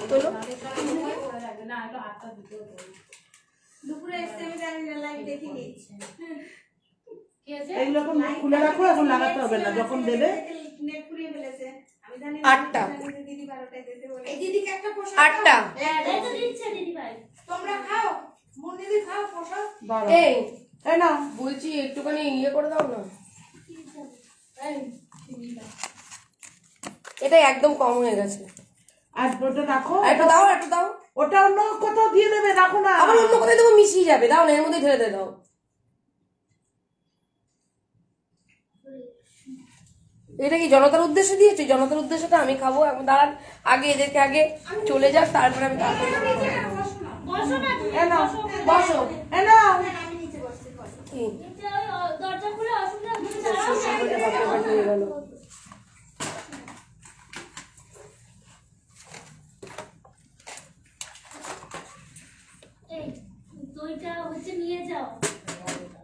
তোলো। দুপুরে এসে আমি জানি না, লাইভ দেখিনি। এগুলো এখন খুলে রাখো, এখন লাগাতে হবে না, যখন দেবে। নেট পুড়িয়ে ফেলেছে। আমি জানি না। 8টা দিদি 12টায় দিতে বলে। এই দিদিকে একটা পোশাক 8টা। এই তো দিচ্ছে দিদি ভাই। তোমরা খাও, মুন্নিদি খাও পোশাক। এই এই নাও বলছি একটুখানি ইয়ে করে দাও না, এটা একদম কম হয়ে গেছে। আর ওটা রাখো, একটু দাও, একটু দাও। ওটা অন্য কোথাও দিয়ে দেবে, রাখো না। আবার অন্য কোথায় দেবো, মিশিয়ে যাবে। দাও না, এর মধ্যে ঢেলে দিয়ে দাও। এটা কি জনতার উদ্দেশ্যে দিয়েছি? জনতার উদ্দেশ্যটা আমি খাবো। এখন দাঁড়ান, আগে এদেরকে আগে চলে যাক, তারপরে আমি তাড়াতাড়ি বসো না তুমি, এ নাও, বসো। বসো। এ নাও। কি নিচে ওই দরজা খুলে অসুবিধা হচ্ছে না। শ্বশুর বাড়ি বাপের বাড়ি হয়ে গেল। এই দইটা হচ্ছে নিয়ে যাও,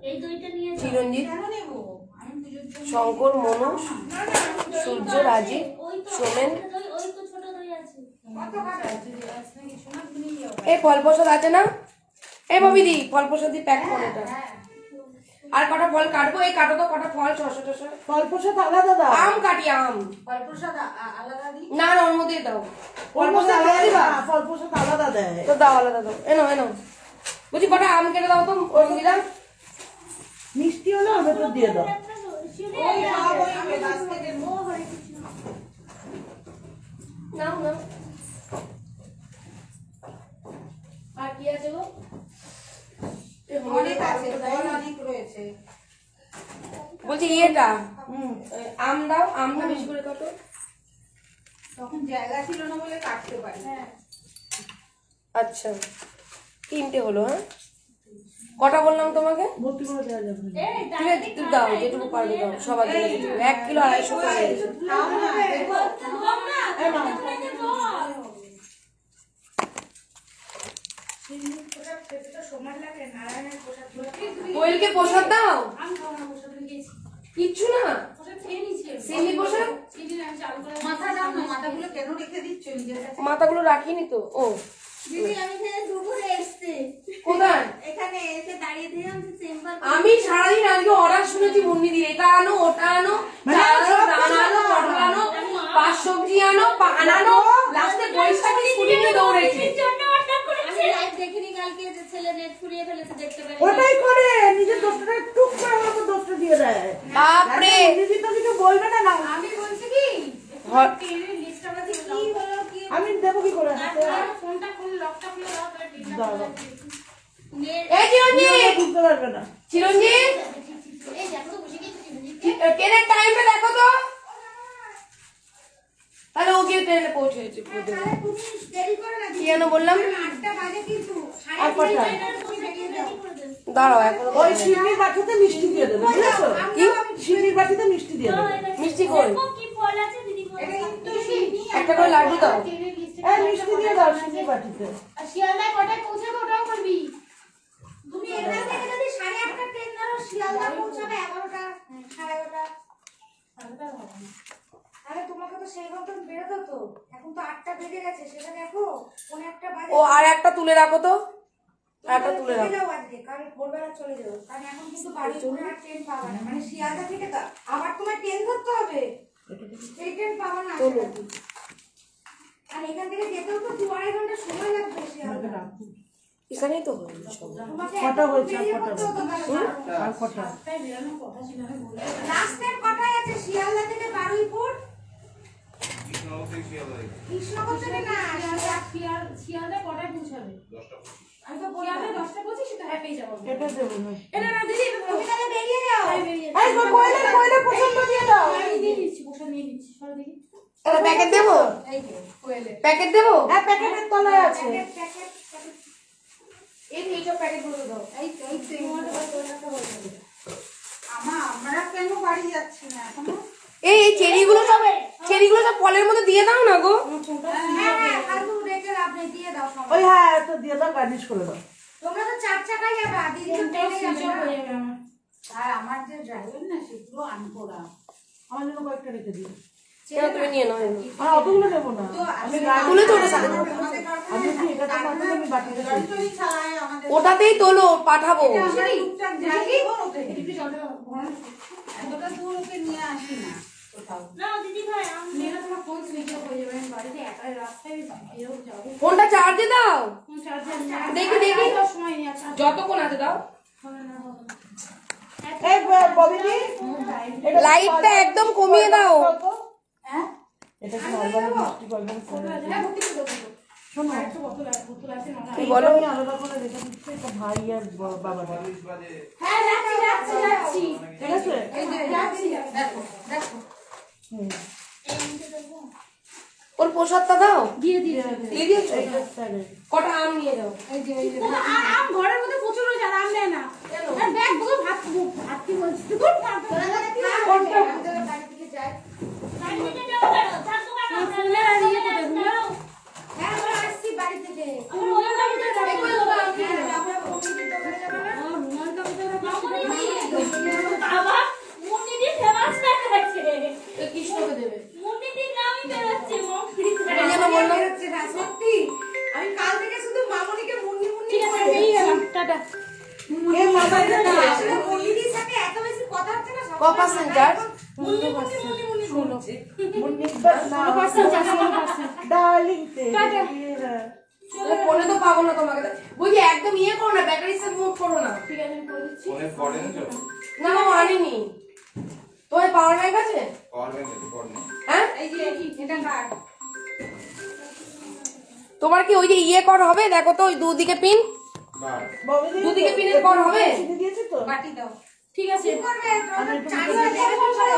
এই দইটা নিয়ে যাও। চিরঞ্জিত, শঙ্কর, মনোজ, সূর্য, রাজীব, ওই তো সোমেন। দই, ওই তো ছোট দই আছে। এই ফল প্রসাদ আছে না? এই ববিদি, ফল প্রসাদ দিয়ে প্যাক করে এটা। আর কটা ফল কাটবো, এই কাটো তো কটা ফল, শসা টসা। ফল প্রসাদ আলাদা দাও। আম কাটি, আম। ফলপ্রসাদ আলাদা দিই। না না, ওর মধ্যেই দাও। ফল প্রসাদ আলাদা দিবা? ফল প্রসাদ আলাদা দেয়। তো দাও, আলাদা দাও। এনো এনো, বলছি কটা আম কেটে দাও তো, ওর দিলাম। মিষ্টি হলে ওর ভেতর দিয়ে দাও। ওই সব ওই আমি বাস্কেটে ও হরে কিছু। নাও নাও। আর কি আছে গো? অনেক আছে, ফল অনেক রয়েছে। বলছি ইয়েটা, আম দাও, আমটা বেশি করে কাটো। তখন জায়গা ছিল না বলে কাটতে পারি। আচ্ছা, 3টে হলো। হ্যাঁ, কটা বললাম তোমাকে? ভর্তি করে দেওয়া যাবে। এই ঠিক আছে, তুই দাও, যেটুকু পারবে দাও। সবার জন্য 1 কিলো 250 করে দিয়েছে। খাও না, দেখো। বল না, তোমাকে বল। কোয়েলকে প্রসাদ দাও। আমি খাবো না, বসে তুমি গেছি। কিচ্ছু না, বসে খেয়ে নিয়েছি। সিন্নি প্রসাদ। চিনি আমি চালু করে মাথা দাও না, মাথাগুলো কেন রেখে দিচ্ছ নিজের কাছে? মাথাগুলো রাখিনি তো। ও দিদি আমি খেয়ে দুপুরে এসছি, কোথায়? এখানে এসে দাঁড়িয়ে থেকে আমি চেম্বার। আমি সারাদিন আজকে অর্ডার শুনেছি মুন্নি দিয়ে, এটা আনো, ওটা আনো, চাল আনো, ডাল আনো, পটল আনো, 5 সবজি আনো, পান আনো, লাস্টে বৈশাখী স্কুটি নিয়ে দৌড়েছি। জন্য অর্ডার করেছি। আমি লাইভ দেখিনি কালকে, যে ছেলে নেট ফুরিয়ে ফেলেছে, দেখতে পারি। ওটাই করে নিজের দোষটা টুক করে আমাকে দোষটা দিয়ে দেয়। বাপরে, দিদি তো কিছু বলবে না। না আমি বলছি কি হট- টেনের লিস্টটা বাজে কি হলো কি আমি দেবো কি করে? ফোনটা খুলে লকটা খুলে দাও, তাহলে টিনটা দাও। নেট এই চিরঞ্জিত, বুঝতে পারবে না। চিরঞ্জিত, এই দেখো বসে গেছি। ট্রেনের টাইমটা দেখো তো। তাহলে ওকে ট্রেনে পৌঁছেছি তাহলে তুমি দেরি করে না কি যেন বললাম 8টা বাজে কিন্তু আর কটা? দাঁড়াও এখন ওই শিউলির বাটিতে মিষ্টি দিয়ে দেবে বুঝেছো? কি শিউলির বাটিতে মিষ্টি দিয়ে দেবে। মিষ্টি কই কি ফল আছে দিদি বলো। এটা কিন্তু চিনি একটা করে লাড্ডু দাও এই মিষ্টি দিয়ে দাও শিউলির বাটিতে। আর শিয়ালদায় কটায় পৌঁছাবে ওটাও করবি। তুমি এখান থেকে যদি 8:30 ট্রেন ধরো শিয়ালদা পৌঁছাবে 11টা 11:30। আরে তোমাকে তো সেই মতন বেরোতো তো, এখন তো 8টা বেজে গেছে, সেটা দেখো কোন একটা বাজে। ও আর একটা তুলে রাখো তো একটা তুলে চলে রাখো যাও আজকে, কারণ ভোরবেলা চলে যাও, কারণ এখন কিন্তু বাড়ি কোনো আর ট্রেন পাবা না, মানে শিয়ালদা থেকে তো আবার তোমার ট্রেন ধরতে হবে, এই ট্রেন পাবা না আশা করি। আর এখান থেকে যেতেও তো 2-2.5 ঘন্টা সময় লাগবে শিয়ালদা। এখানেই তো হলো সব তোমাকে কটা হয়েছে আর বেরিয়ে কটা? পড়তে হতো তাহলে। আর কটা? লাস্ট ট্রেন কটায় আছে শিয়ালদা থেকে বারুইপুর? কৃষ্ণনগর থেকে না, শিয়ালদায় কটায় পৌঁছাবে? আমি তো বললাম শিয়ালদায় 10টা পৌঁছে সেটা হ্যাঁ পেয়ে যাবো। এটা দেবো না। এটা না দিদি এটা তুমি তাহলে বেরিয়ে যাও। এই কয়লা পছন্দ দিয়ে দাও। আমি দিয়ে দিচ্ছি পোশাক নিয়ে নিচ্ছি সরো দেখি। একটা প্যাকেট দেবো এই যে কোয়েলে প্যাকেট দেবো হ্যাঁ প্যাকেটের তলায় আছে। প্যাকেট প্যাকেট এই এইসব প্যাকেট গুলো দাও এই তো এই তো আমরা কেন বাড়ি যাচ্ছি না এখন? এই চেরিগুলো সব ফলের মধ্যে দিয়ে দাও না গো হ্যাঁ হ্যাঁ ফালতু রেখে লাভ নেই, দিয়ে দাও সব। ওই হ্যাঁ তো দিয়ে দাও, গার্নিশ করে দাও। তোমরা তো 4 চাকায় যাবা, দিদি তো ট্রেনে যাবে সুইচ অফ না। হয়ে যাবে আমার। আর আমার যে ড্রাইভার না সে পুরো আনপড়া। আমার জন্য কয়েকটা রেখে দিও। কেন তুমি নিয়ে নাও এগুলো। আর অতগুলো নেবো না। আমি তুলে তো ওটা সাথে দাও। আমি কি এটা তো মাত্র আমি বাটিতে দিয়েছি। গাড়ি চালায় আমাদের। ওটাতেই তোলো পাঠাবো আমরা টুকটাক যাই, একটু জলটা ভরানো। এতটা দূর ওকে নিয়ে আসি না কোথাও। না দিদি ভাই আমি মেয়েরা তোমার ফোন সুইচ অফ হয়ে যাবে আমি বাড়িতে একা রাস্তায় বেরো যাবো। ফোনটা চার্জে দাও ফোন চার্জার দেখি, দেখি। সময় নেই আর যতক্ষণ আছে দাও এই ববিদি এটা লাইটটা একদম কমিয়ে দাও হ্যাঁ এটা কি নরমাল মিষ্টি করবেন? হ্যাঁ ভর্তি করে দেবো। শোনো একটা বোতল আছে না। কি বলো আমি আলাদা করে রেখে দিচ্ছি, এটা ভাই আর বাবাটা। হ্যাঁ যাচ্ছি ঠিক আছে? এই যে যাচ্ছি দেখো দেখো হুম। ওর প্রসাদটা দাও দিয়ে দিয়ে দিয়ে দিয়েছো এইটা স্যারে। কটা আম নিয়ে যাও এই যে এই যে আম ঘরের মধ্যে প্রচুর রয়েছে আর আম নেয় না আর ব্যাগ দুটো ভাত কি বলছিস দূর ভাত তোরা যারা কি কোনটা বাড়ি থেকে যায়? বাড়ি থেকে যাবো কেন থাকবো কেন ফোনে আর ইয়ে কোথায় রুমে? হ্যাঁ আমরা আসছি বাড়ি থেকে। আমার ওই বাড়িতে যাবো। এই বলবো আমরা কমিটির দোকানে যাবো না? রুমালটা কোথায় বাবা মুন্নিদি ফেমাস দেখাচ্ছে কৃষ্ণকে দেবে মুন্নিদি নামই বেরোচ্ছে মুন্নিদি এই জন্য বললাম বেরোচ্ছে না, সত্যি আমি কাল থেকে শুধু মামনিকে মুন্নি মুন্নি ঠিক আছে করে বেরিয়ে গেলাম টাটা কে মামা এটা? আসলে মুন্নিদির সাথে এত বেশি কথা হচ্ছে না, সব ক পার্সেন্ট চার্জ মুন্নি মুন্নি মুন্নি মুন্নি শুনছে। মুন্নি বাস না। ডার্লিং তেরে ফোনে তো পাবো না তোমাকে বুঝি একদম ইয়ে করো না ব্যাটারি সেট মুভ করো না ঠিক আছে আমি করে দিচ্ছি ফোনে পড়ে না চলো না ও আনিনি তোমার পাওয়ার ব্যাংক আছে পড়বে না পড়বে না হ্যাঁ এই যে এটা কার্ড। তোমার কি ওই যে ইয়ে কর হবে দেখো তো ওই দুদিকে পিন বাহ ববিদি দুদিকে পিনের কর হবে চিনি দিয়েছে তো? বাটি দাও। ঠিক আছে কি করবে? চালিয়ে দেবে কি করে?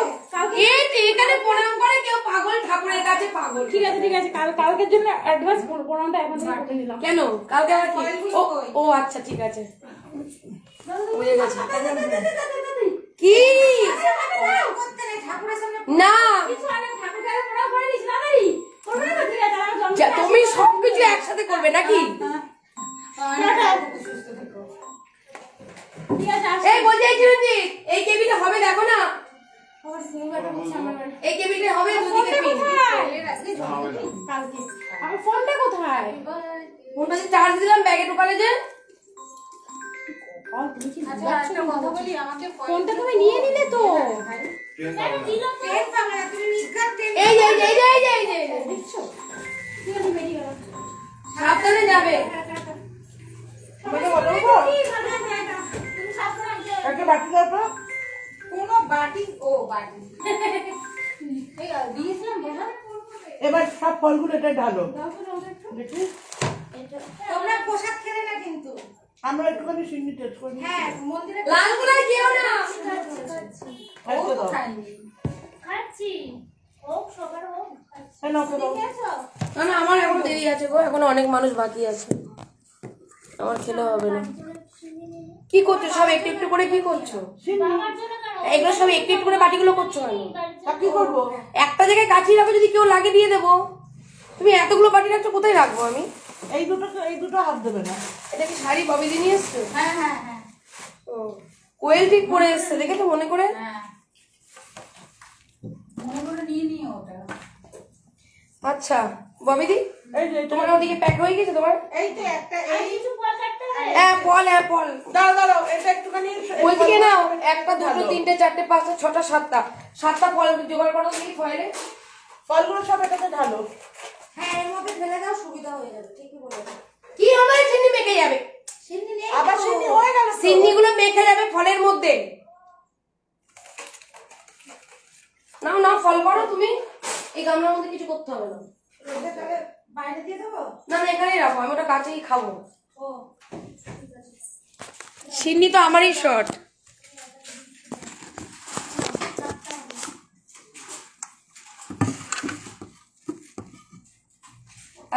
এই তো এখানে প্রণাম করে কেউ পাগল ঠাকুরের কাছে পাগল ঠিক আছে কালকের জন্য অ্যাডভান্স প্রণামটা এখন থেকে করে নিলাম কেন কালকে আবার কি ও আচ্ছা ঠিক আছে বুঝে গেছি কি করতে নেই, ঠাকুরের সামনে না কিছু আগে ঠাকুরকে প্রণাম করে দিস না দাদি করবে না ঠিক আছে আমার জন্ম তুমি সবকিছু একসাথে করবে নাকি সুস্থ থেকো। ঠিক আছে এই বলছি এই চিরঞ্জিত এই কেবিটা হবে দেখো না আমার সিনেমা হচ্ছে আমার বাড়ি। এই কেবিটা হবে দুদিকে পিন কালকে আমার ফোনটা কোথায় ফোনটা যে চার্জ দিলাম ব্যাগে ঢোকালে যে তুমি কি আচ্ছা একটা কথা বলি, আমাকে ফোনটা তুমি নিয়ে নিলে তো ট্রেন পাবে না ট্রেন পাবে না, তুমি নির্ঘাত ট্রেন এই যে এই যে এই যে এই যে এই যে দেখছো ঠিক আছে বেরিয়ে গেলাম সাবধানে যাবে তোমাকে বলো তো? তুমি সাবধানে যাও। একটা বাটি দাও তো? কোনো বাটি ও বাটি এই দিয়েছিলাম বোঝা। এবার সব ফলগুলো এটা ঢালো। দেখি তোমরা প্রসাদ খেলে না কিন্তু। আমরা একটুখানি সিন্নি টেস্ট করি। হ্যাঁ মন্দিরে লাল গুলাই যেও না আরেকটা দাও। খাইনি। খাচ্ছি হোক সবার হোক খাচ্ছি নাও খেলো। না না আমার এখন দেরি আছে গো, এখন অনেক মানুষ বাকি আছে, আমার খেলে হবে না। কি করছো সব একটু একটু করে? কি করছো এগুলো সব একটু একটু করে বাটিগুলো করছো কেন? কি করবো? একটা জায়গায় কাছিয়ে রাখো, যদি কেউ লাগে দিয়ে দেবো। তুমি এতগুলো বাটি রাখছো, কোথায় রাখবো আমি? এই দুটো হাত দেবে না। এটা কি শাড়ি ববিদি নিয়ে এসছো? হ্যাঁ হ্যাঁ হ্যাঁ ও কোয়েল ঠিক পরে এসছে, দেখেছো মনে করে? হ্যাঁ মনে করে নিয়ে নিও ওটা। আচ্ছা ববিদি, এই যে তোমার ওদিকে প্যাক হয়ে গেছে তোমার? এই তো একটা এই হ্যাঁ ফল দাঁড়াও এটা একটুখানি ওইদিকে নাও। একটা দুটো তিনটে চারটে পাঁচটা ছটা সাতটা ফল জোগাড় করো দেখি ফয়েলে। ফলগুলো সব এটাতে ঢালো। হ্যাঁ এর মধ্যে ফেলে দাও, সুবিধা হয়ে যাবে। ঠিকই বলেছো। কি আমার চিনি মেখে যাবে? সিন্নি নেই আবার সিন্নি হয়ে গেল তো। চিনি গুলো মেখে যাবে ফলের মধ্যে। নাও ফল করো তুমি, এই গামলার মধ্যে কিছু করতে হবে না। এটা তাহলে বাইরে দিয়ে দেবো? না এখানেই রাখো, আমি ওটা কাছেই খাবো। ও সিন্নি তো আমারই শর্ট।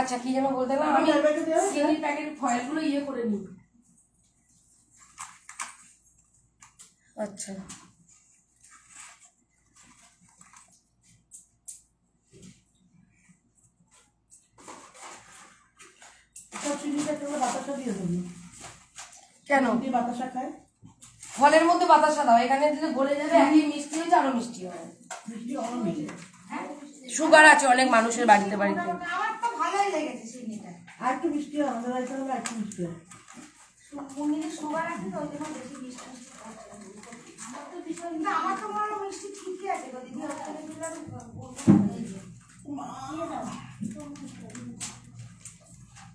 আচ্ছা কি যেন বলতে গেলাম, আমি সিন্নির প্যাকেট ফয়েলগুলো ইয়ে করে নিই। আচ্ছা বাতাসা দিয়ে দেবো। কেন? বাতাসা খায়, ফলের মধ্যে বাতাসা দাও, এখানে যদি গলে যাবে একই মিষ্টি হয়েছে, আরো মিষ্টি হয়। মিষ্টি অনেক মিষ্টি। সুগার আছে অনেক মানুষের বাড়িতে বাড়িতে। আমার তো ভালোই লেগেছে সিন্নিটা। আর একটু মিষ্টি হয়, আমাদের বাড়িতে হলে একটু মিষ্টি হয়। মুন্নির সুগার আছে তো ওই জন্য বেশি মিষ্টি করছে। আমার তো ভীষণ, কিন্তু আমার তো মনে হলো মিষ্টি ঠিকই আছে গো দিদি। ওর থেকে দিলে আমি বলবো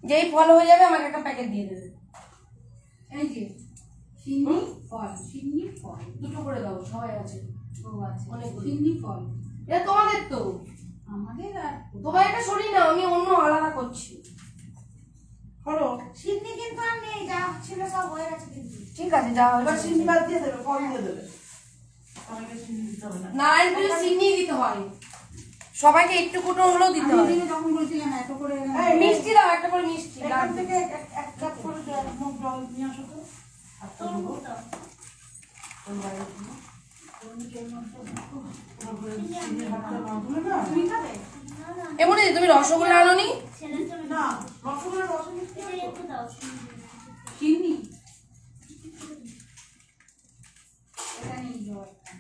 যেই ফল হয়ে যাবে আমাকে একটা প্যাকেট দিয়ে দেবে। এই যে সিন্নি ফল দুটো করে দাও, সবাই আছে। ও আছে অনেক সিন্নি ফল এটা তোমাদের তো, আমাদের আর তোমার এটা সরি না, আমি অন্য আলাদা করছি। করো। সিন্নি কিন্তু আর নেই, যা ছিল সব হয়ে গেছে কিন্তু। ঠিক আছে যা এবার হয়েছে। চিনি বাদ দিয়ে দেবে, ফল দিয়ে দেবে। আমাকে চিনি দিতে হবে না। নারায়ণ পুজো চিনি দিতে হয়, সবাইকে একটু কুটো হলেও দিতে আমি হয়। দিনে যখন বলছিলাম এত করে মিষ্টি দাও, একটা করে মিষ্টি এখান থেকে এক কাপ করে মুখ জল নিয়ে আসো তো। আর তো দেবো। ওই বাইরে থেকে। চিনির হাতটা না ধুলে না। তুমি খাবে এমনি তুমি রসগোল্লা আনো নি? না, রসগোল্লা রসমিষ্টি চিনি এটা নিয়ে যাও একটা।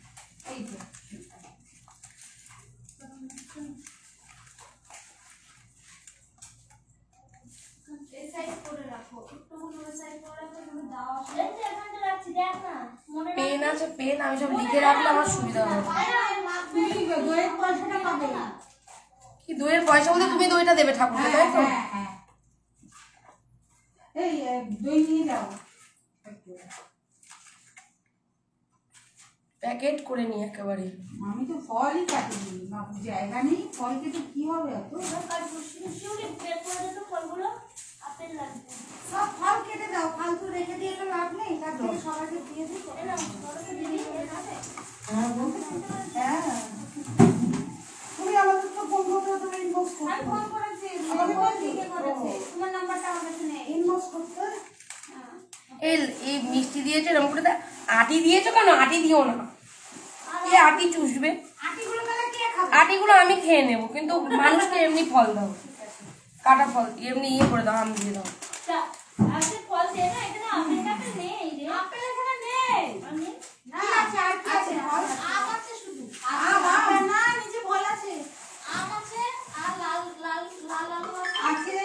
এই যে এই সাইড করে রাখো, একটু ওই সাইড করে রাখো, তুমি দাও। এই যে এখানটা রাখছি, দেখ না মনে পেন আছে পেন, আমি সব লিখে রাখলে আমার সুবিধা হবে। তুমি দইয়ের পয়সাটা পাবে না। কি দইয়ের পয়সা বলতে তুমি দইটা দেবে ঠাকুরকে, তাই তো? হ্যাঁ হ্যাঁ এই দই নিয়ে যাও প্যাকেট করে নি একেবারে। আমি তো ফলই কাটিনি, জায়গা নেই ফল কেটে কি হবে এত। আর শিউলি বের করে দে তো ফলগুলো, আপেল লাগবে। সব ফল কেটে দাও, ফালতু রেখে দিয়ে তো লাভ নেই। তার থেকে সবাইকে দিয়ে দিই। এই নাও, বড়কে দিবি, এই খাবে? হ্যাঁ বলতে হ্যাঁ। তুমি আমাদের তো ফোন করতে তুমি ইনবক্স আমি করতে। ফোন করেছি, আমাকে ফোন বলছি। থেকে করেছে। তোমার নাম্বারটা আমার কাছে নেই। ইনবক্স করতে। এই মিষ্টি দিয়েছো এরকম করে, আটি দিয়েছো কেন? আটি দিও না, এই আটি চুষবে। আটিগুলো তাহলে কে খাবে? আটিগুলো আমি খেয়ে নেবো, কিন্তু মানুষকে এমনি ফল দাও, কাটা ফল এমনি ইয়ে করে দাও, আম দিয়ে দাও। আজকে ফল দে না, এখানে আপেল টাপেল নেই রে। আপেল এখানে নেই। আমি কি আছে আর কি আছে? আম আছে শুধু। আম, আম না, নিচে ফল আছে। আম আছে আর লাল লাল লাল আলু আছে। আছে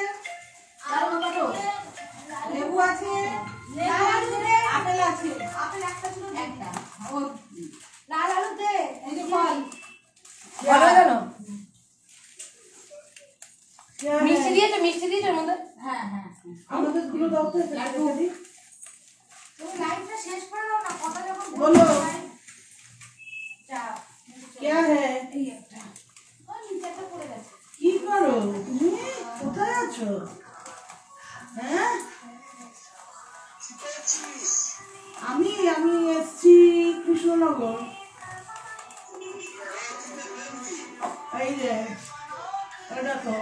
আর ওটা লেবু আছে লাল আলু দে। আপেল আছে আপেল একটা ছিল একটা ও লাল আলু দে। এই যে ফল ভালো হয়ে গেল? হ্যাঁ, মিষ্টি দিয়েছো? মিষ্টি দিয়েছো এর মধ্যে? হ্যাঁ হ্যাঁ আমাদের গুলো দাও তো এটা রেখে দিই। তুমি লাইনটা শেষ করে দাও না, কথা যখন बोलो যা क्या है? এই একটা ও নিচেটা পড়ে গেছে। কি করো তুমি? কোথায় আছো? হ্যাঁ আমি এসছি কৃষ্ণনগর। এই যে এই দেখো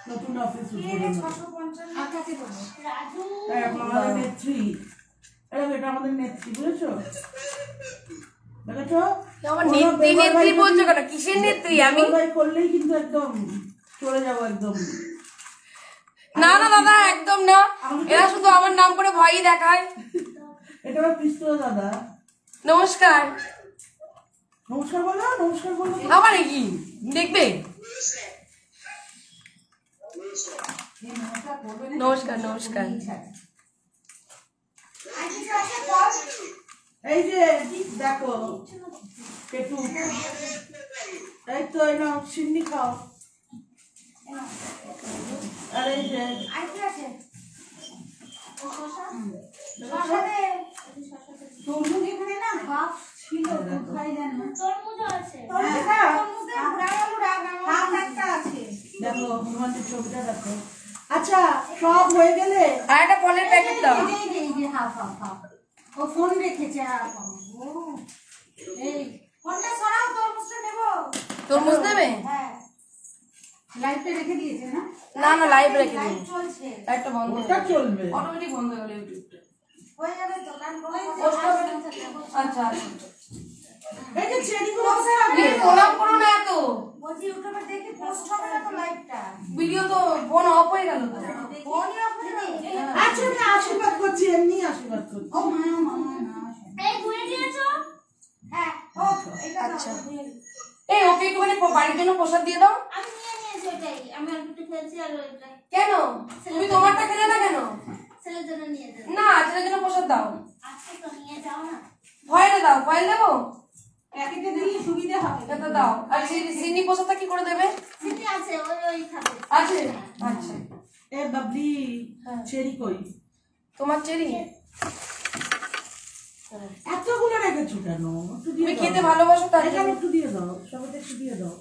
নতুন অফিস উদ্বোধন হলো। 655 আর কাছে দেবো রাজু আমাদের নেত্রী, এটা আমাদের নেত্রী, বুঝেছো? দেখেছো? আমার নেত্রী নেত্রী বলছো কেন? কিসের নেত্রী আমি? ভাই করলেই কিন্তু একদম চলে যাবো একদম। না না দাদা, একদম না। এরা শুধু আমার নাম করে ভয়ই দেখায়। এটা আমার পিস্তল দাদা। নমস্কার। নমস্কার বলো, নমস্কার বলো। আবার কি দেখবে? নমস্কার নমস্কার। এই যে দেখো পেটু, এই তো এই নাও সিন্নি খাও। আর এই যে আর কি আছে শশা দে তরমুজ এখানে না বাপ ছিল কোথায় জানো তরমুজও আছে। তরমুজ দে আলু রাগ একটা আছে দেখো হনুমানের ছবিটা দেখো। আচ্ছা সব হয়ে গেলে আর একটা ফলের প্যাকেট দাও। এই যে হাফ ও ফোন রেখেছে আর ও এই ফোনটা সরাও তরমুজটা নেব। তরমুজ দেবে? হ্যাঁ লাইটটা রেখে দিয়েছে না? না না, লাইভ রেখে দিন। লাইট চলছে একটা বন্ধ হয়ে ওটা গেল। চলবে। অটোমেটিক বন্ধ হয়ে গেল ইউটিউবটা। হয়ে যাবে তো কারণ আচ্ছা আচ্ছা। এই যে চেরিগুলো এই প্রণাম করো না এত। বলছি ইউটিউবে দেখি পোস্ট হবে না তো লাইভটা ভিডিও তো ফোন অফ হয়ে গেল তো। ফোনই অফ করে দাও। আচ্ছা আমি আশীর্বাদ করছি, এমনি আশীর্বাদ করছি। ও মা এই ঘুরে দিয়েছো? হ্যাঁ ও এটা আচ্ছা। এই ওকে একটুখানি বাড়ির জন্য প্রসাদ দিয়ে দাও। আমি নিয়ে নিয়েছি ওটাই। আমি অল্প একটু খেয়েছি আর ওইটাই কেন? তুমি তোমারটা খেলে না কেন? ছেলের জন্য নিয়ে যাবো। না, ছেলের জন্য প্রসাদ দাও। আজকে তো নিয়ে যাও না। ফয়েলে দাও, ফয়েল দেবো? প্যাকেটে দিলে সুবিধা হবে। এটা দাও। আর চিনি প্রসাদটা কি করে দেবে? চিনি আছে, ওই খাবে। আছে? আচ্ছা। এ বাবলি হ্যাঁ। চেরি কই? তোমার চেরি? এতগুলো রেখেছো কেন? একটু দিয়ে তুমি দাও। খেতে ভালোবাসো তাই এখানে জন্য। একটু দিয়ে দাও, সবাইকে একটু দিয়ে দাও।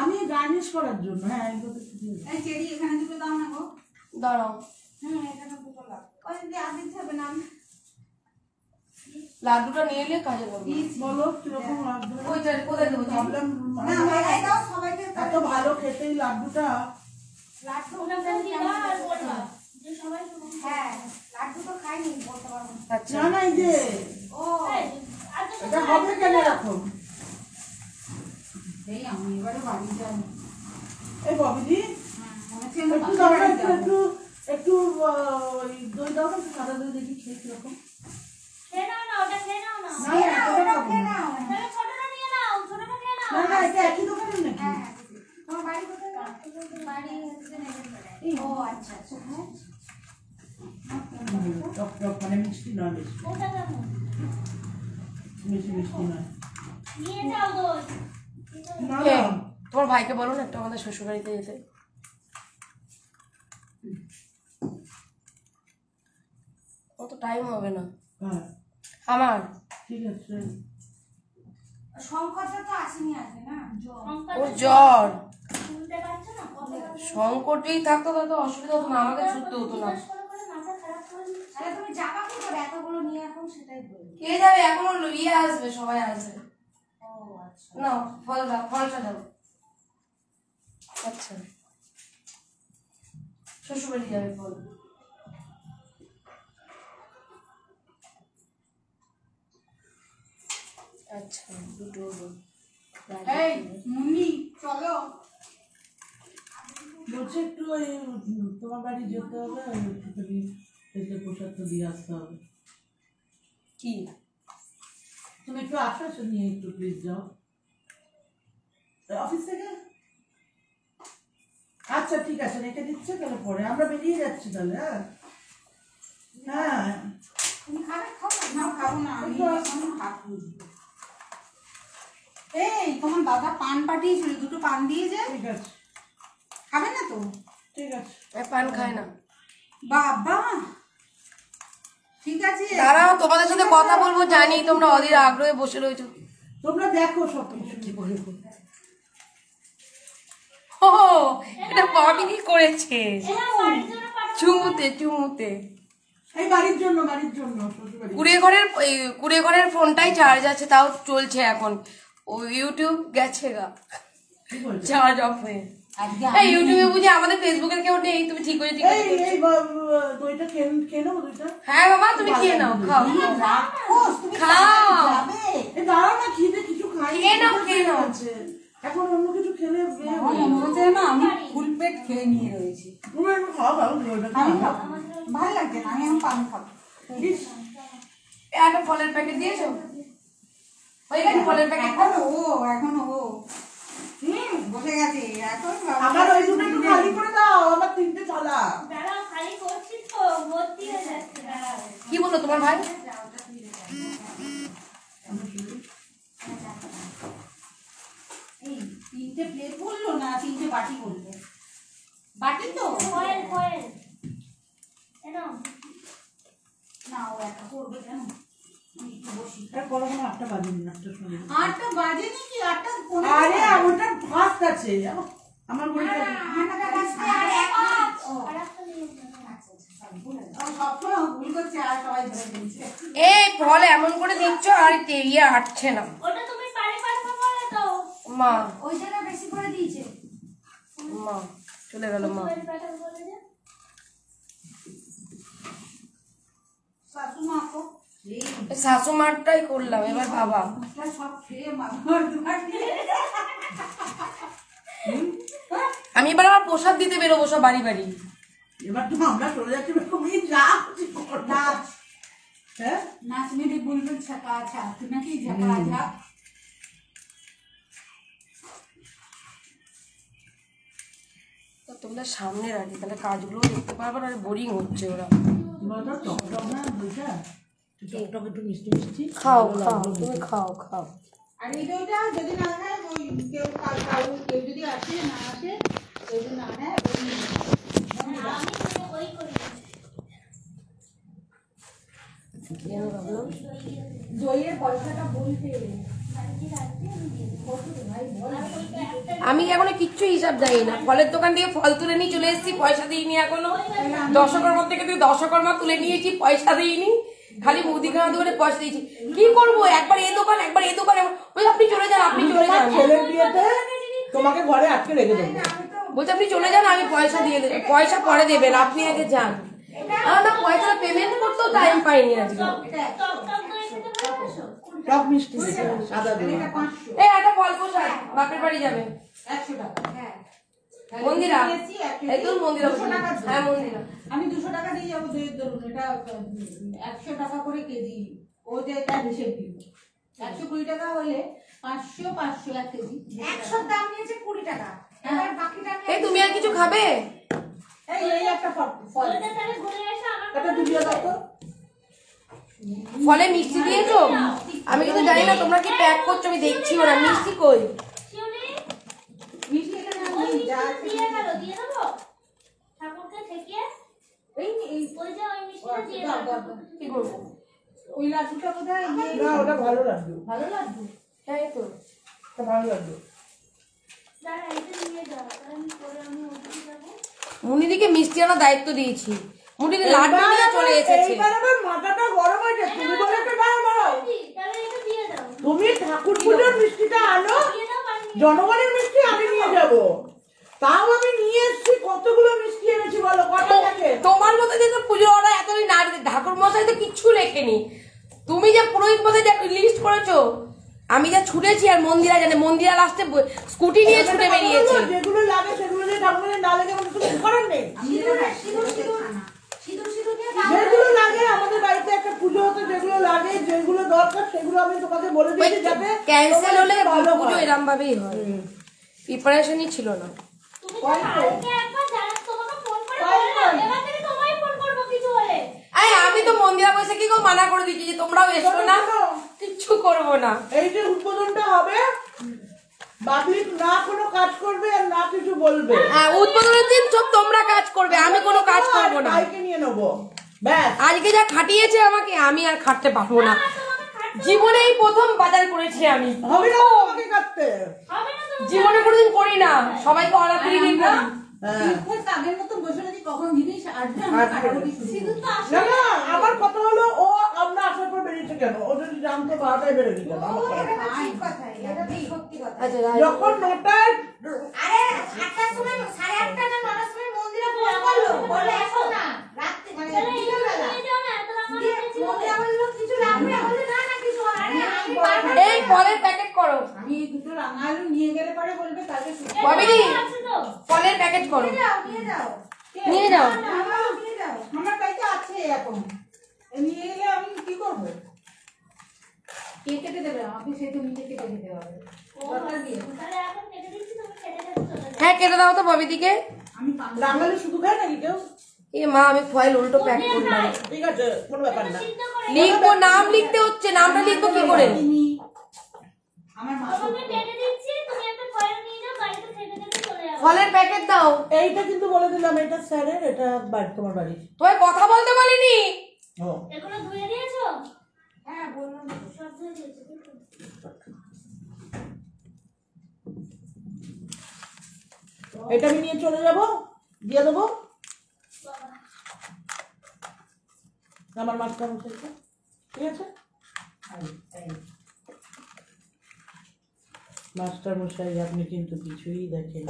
আমি গার্নিশ করার জন্য, হ্যাঁ এগুলো একটু দিয়ে দাও। এই চেরি এখানে দুটো দাও না গো। দাঁড়াও। এখানে দুটো দাও। ওই যদি আদিত হবে না আমি লাড্ডুটা নিয়ে এলে কাজে করবে। বলো কিরকম লাগবে? কোথায় দেবো? ভাবলাম না আমায় দাও সবাইকে এত ভালো খেতে এই লাড্ডুটা। লাড্ডু ওটা দিবা আর বলবা যে সবাই শুনুন। হ্যাঁ লাড্ডু তো খাইনি বলতে পারবো না। আচ্ছা। না না এই যে ও আর তো এটা হবে কেন এরকম? এই আমি এবারে বাড়ি যাই। এই ববিদি মনে হচ্ছে একটু দাও না, একটু একটু ওই দই দাও না, একটু সাদা দই দেখি খেয়ে কিরকম। খেয়ে নাও না, ওটা খেয়ে নাও না। না না এতটা খাবো না। তাহলে ছোটটা নিয়ে নাও, ছোটটা খেয়ে নাও। না না এটা একই দোকানের নাকি? হ্যাঁ তোমার বাড়ি কোথায়? বাড়ি হচ্ছে নেবেন। ও আচ্ছা আচ্ছা হ্যাঁ টক টক মানে মিষ্টি নয়, বেশি ওটা কেমন? বেশি মিষ্টি নয়। নিয়ে যাও দই। না এ, না তোমার ভাইকে বলো না একটু আমাদের শ্বশুর বাড়িতে যেতে। অত টাইম হবে না হ্যাঁ আমার। ঠিক আছে। শঙ্করটা তো আসেনি আজকে না ওর জ্বর। শুনতে পাচ্ছ না? কথা বলছে। সংকটেই থাকতো তাহলে তো অসুবিধা হতো না, আমাকে ছুটতে হতো না। জিজ্ঞেস করে মাথা খারাপ করে দিচ্ছে। আরে তুমি যাবা কি করে এতগুলো নিয়ে এখন সেটাই বলি। কে যাবে? এখনো ইয়ে আসবে, সবাই আসবে। ও আচ্ছা না ফল দাও, ফলটা দাও। আচ্ছা শ্বশুর বাড়ি যাবে ফল। আচ্ছা দুটো এই মুন্নি চলো বলছে একটু ওই তোমার বাড়ি যেতে হবে, একটুখানি এসে প্রসাদটা দিয়ে আসতে হবে। কি? তুমি একটু আসো, এসে নিয়ে একটু প্লিজ যাও অফিস থেকে। আচ্ছা ঠিক আছে, রেখে দিচ্ছে, তাহলে পরে আমরা বেরিয়ে যাচ্ছি তাহলে। হ্যাঁ হ্যাঁ তুমি খাবে খাও না খাবো না আমি এখন হাত মুছবো। এই তোমার দাদা পান পাঠিয়েছিল দুটো পান দিয়ে যায় ঠিক আছে খাবে না তো? ঠিক আছে। পান খায় না। বাবা ঠিক আছে দাঁড়াও, তোমাদের সাথে কথা বলবো, জানি তোমরা অধীর আগ্রহে বসে রয়েছো। তোমরা দেখো সব কিছু। ও এটা ববিনি করেছে এরা বাড়ির জন্য পাঠাবো। চুমুতে চুমুতে। এই বাড়ির জন্য শ্বশুর বাড়ি। কুড়িয়ে ঘরের ফোনটাই চার্জ আছে, তাও চলছে এখন। ও ইউটিউব গেছে গা। চার্জ অফ হয়ে এই ইউটিউবে বুঝি আমাদের ফেসবুকের কেউ নেই, তুমি ঠিক করে দইটা খেয়ে নেবো দইটা। হ্যাঁ বাবা তুমি খেয়ে নাও, খাও খাও, দাঁড়াও না, খিদে কিছু খাই, খেয়ে নাও খেয়ে নাও। এখন অন্য কিছু খেলে আমি ফুল পেট খেয়ে নিয়ে রয়েছি। আমি খাবো, ভালো লাগছে না, আমি পানি খাবো। একটা ফলের প্যাকেট দিয়েছো? হয়ে গেছে ফলের প্যাকেট? এখনো ও বসে গেছে এখন। আমার ওই দুটো একটু খালি করে দাও, আমার 3টে থালা। দাঁড়াও, খালি করছি তো, ভর্তি হয়ে যাচ্ছে, দাঁড়াও। কি বললো তোমার ভাই? এই 3টে প্লেট বললো না, 3টে বাটি বললো। বাটি তো কয়েল এনো না, ও একা করবে কেন? করো না, 8টা বাজেনি, 8টা শুনে। 8টা বাজে নাকি? 8টা আরে ওটা ফাস্ট আছে আমার বইটা। এই ফল এমন করে দিচ্ছ আর ইয়ে আটছে না ওটা তুমি পারে পারবে বলে তো মা। ওই জায়গা বেশি করে দিয়েছে। মা চলে গেল মা। পারে পারবে বলে যে শাশু মারটাই করলাম, এবার বাবা। আমি এবার আমার প্রসাদ দিতে বেরোবো সব বাড়ি বাড়ি। এবার তো আমরা চলে যাচ্ছি, তুমি যা খুশি করো। হ্যাঁ नाच में भी बुलबुल छका छा, तू ना की झका झा। তোমরা সামনে রাখি, তাহলে কাজগুলো দেখতে পারবে না, বোরিং হচ্ছে ওরা। টক না দইটা, টক একটু মিষ্টি মিষ্টি। খাও খাও তুমি খাও খাও। আর এই দইটা যদি না খায়, ওই কেউ কেউ যদি আসে না আসে, কেউ যদি না নেয়, আমি ওই করি দইয়ের পয়সাটা বলতে আমি এখনো কিচ্ছু হিসাব জানি না। ফলের দোকান থেকে ফল তুলে নিয়ে চলে এসেছি, পয়সা দিইনি এখনো। দশকর্মা থেকে দশকর্মা তুলে নিয়েছি, পয়সা দিইনি। খালি মুদিখানা দোকানে পয়সা দিয়েছি। কি করবো, একবার এই দোকান একবার এই দোকান। ওই আপনি চলে যান, আপনি চলে যান। ছেলের বিয়েতে তোমাকে ঘরে আটকে রেখে দেবো। বলছে আপনি চলে যান, আমি পয়সা দিয়ে দেবো। পয়সা পরে দেবেন, আপনি আগে যান। না পয়সা পেমেন্ট করতেও টাইম পাইনি আজকে। টক মিষ্টি সাদা দই। এই একটা ফল প্রসাদ বাপের বাড়ি যাবে 100 টাকা। হ্যাঁ মন্দিরা, এই তো মন্দিরা। হ্যাঁ মন্দিরা। আমি 200 টাকা দিয়ে যাবো দইয়ের দরুন। এটা 100 টাকা করে কেজি। ও যে এটা হিসেব দিল, 120 টাকা হলে 500 1 কেজি। 100 দাম নিয়েছে 20 টাকা। এবার বাকিটা এই তুমি আর কিছু খাবে? এই একটা ফল তাহলে ঘুরে এসে আমার একটা ভিডিও দাও তো। ফলে মিষ্টি দিয়েছো? আমি কিন্তু জানি না তোমরা কি প্যাক করছো, আমি দেখছি ওরা। মিষ্টি কই? শিউলি মিষ্টি এটা না ওই যা দিয়ে গেল, দিয়ে দেবো ঠাকুরকে থেকে। এই ওই যে ওই মিষ্টিটা দিয়ে দাও দাও। দাও। কি করবো? ওই লাড্ডুটা কোথায়? না ওটা ভালো লাগবে, ভালো লাড্ডু। হ্যাঁ এই তো। ওটা ভালো লাগবে। দাঁড়া, এটা নিয়ে যাও, আমি পরে আমি ওদিকে যাবো। মুনিদিকে মিষ্টি আনার দায়িত্ব দিয়েছি। মুনিদি লাড্ডু নিয়ে চলে এসেছে। এইবার আমার মাথাটা গরম হয়েছে। তুমি বলে তো দাঁড়াও, তাহলে এটা দিয়ে দাও, তুমি ঠাকুর পুজোর মিষ্টিটা আনো, দিয়ে দাও বাড়ি নিয়ে। জনগণের মিষ্টি আমি নিয়ে যাব। তাও আমি নিয়ে এসেছি, কতগুলো মিষ্টি এনেছি বলো, কটা থাকে? তোমার মতো যে পুজো ওরা এতদিন না, ঠাকুর মশাই তো কিচ্ছু লেখেনি। তুমি যে পুরোহিত মশাই যে লিস্ট করেছো, আমি যা ছুটেছি আর মন্দিরা জানে। মন্দিরা লাস্টে স্কুটি নিয়ে ছুটে বেরিয়েছে। যেগুলো লাগে সেগুলো যে ঠাকুরের না লাগে আমাদের কিছু করার নেই। যেগুলো লাগে আমাদের বাড়িতে একটা পুজো হতো, যেগুলো লাগে যেগুলো দরকার সেগুলো আমি তোমাকে বলে দিয়েছি, যাতে ক্যান্সেল হলে ভালো পুজো হয়। এরম ভাবেই হয়। প্রিপারেশনই ছিল না। তুমি তো কালকে একবার জানাস, তোমাকে ফোন করে বললাম, এবার থেকে তোমায় ফোন করবো কিছু হলে। আমি তো মন্দিরা পয়সা কি মানা করে দিচ্ছি যে তোমরাও এসো না, কিচ্ছু করবো না। এই যে উদ্বোধনটা হবে, পাবলিক না কোনো কাজ করবে আর না কিছু বলবে। হ্যাঁ উদ্বোধনের দিন সব তোমরা কাজ করবে, আমি কোনো কাজ করবো না। বাইকে নিয়ে নেবো ব্যাস। আজকে যা খাটিয়েছে আমাকে, আমি আর খাটতে পারবো না। জীবনে এই প্রথম বাজার করেছি আমি। হবে না তোমাকে কাটতে। হবে না তো, জীবনে কোনোদিন করি না, সবাইকে অর্ডার দিয়ে করি। হ্যাঁ। আগের মতো বসে রয়েছি, কখন জিনিস আসবে না না, আমার কথা হলো ও আমরা আসার পর বেরিয়েছে কেন? ও যদি জানতো 12টায় বেরোবি কেন? ও, এটা তো ঠিক কথাই, এটা তো সত্যি কথা। আচ্ছা যখন 9টায় আরে 8টার সময় 8:30 না 9টার সময় মন্দিরে ফোন করলো, বললো এখন না, রাত্রে মানে বিকেলবেলা। দিয়ে মন্দিরে বললো কিছু লাগবে, বললো না না কিছু হবে না। আরে আমি 12টা এই ফলের প্যাকেট করো আমি এই দুটো রাঙা আলু নিয়ে গেলে পরে বলবে কালকে শুক্রবার। ববিদি ফলের প্যাকেট করো নিয়ে যাও, নিয়ে যাও। নিয়ে যাও আমারও নিয়ে যাও। আমার কাছে আছে এখন, এ নিয়ে গেলে আমি কি করবো? কে কেটে দেবে আমাকে? সে তো নিজে কেটে দিতে হবে। দরকার দিয়ে হ্যাঁ কেটে দাও তো ববিদিকে আমি রাঙালি শুধু খায় নাকি কেউ? এ মা আমি ফয়েল উল্টো প্যাক করলাম ঠিক আছে, কোনো ব্যাপার না। লিখবো নাম লিখতে হচ্ছে নামটা লিখবো কি করে আমার মা ফলের প্যাকেট দাও এইটা কিন্তু বলে দিলাম, এটা স্যারের, এটা বাড়ি, তোমার বাড়ি। তোমায় কথা বলতে বলিনি ও এগুলো ধুয়ে দিয়েছো? হ্যাঁ বললাম তো। সব ধুয়ে দিয়েছো? এটা আমি নিয়ে চলে যাব, দিয়ে দেবো আমার মাস্টার মশাইকে, ঠিক আছে? মাস্টার মশাই আপনি কিন্তু কিছুই দেখেন।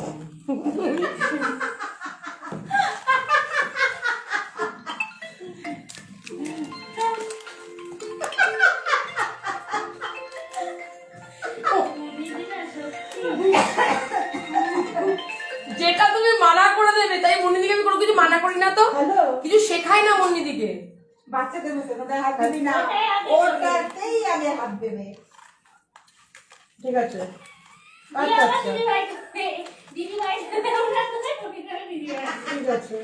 যেটা তুমি মানা করে দেবে তাই মন্দিদিকে আমি কোনো কিছু মানা করি না তো হ্যালো, কিছু শেখাই না মন্দিদিকে বাচ্চাদের মতো ওদের হাত দিবি না, ওটাতেই আগে হাত দেবে। ঠিক আছে, আচ্ছা আচ্ছা, ঠিক আছে।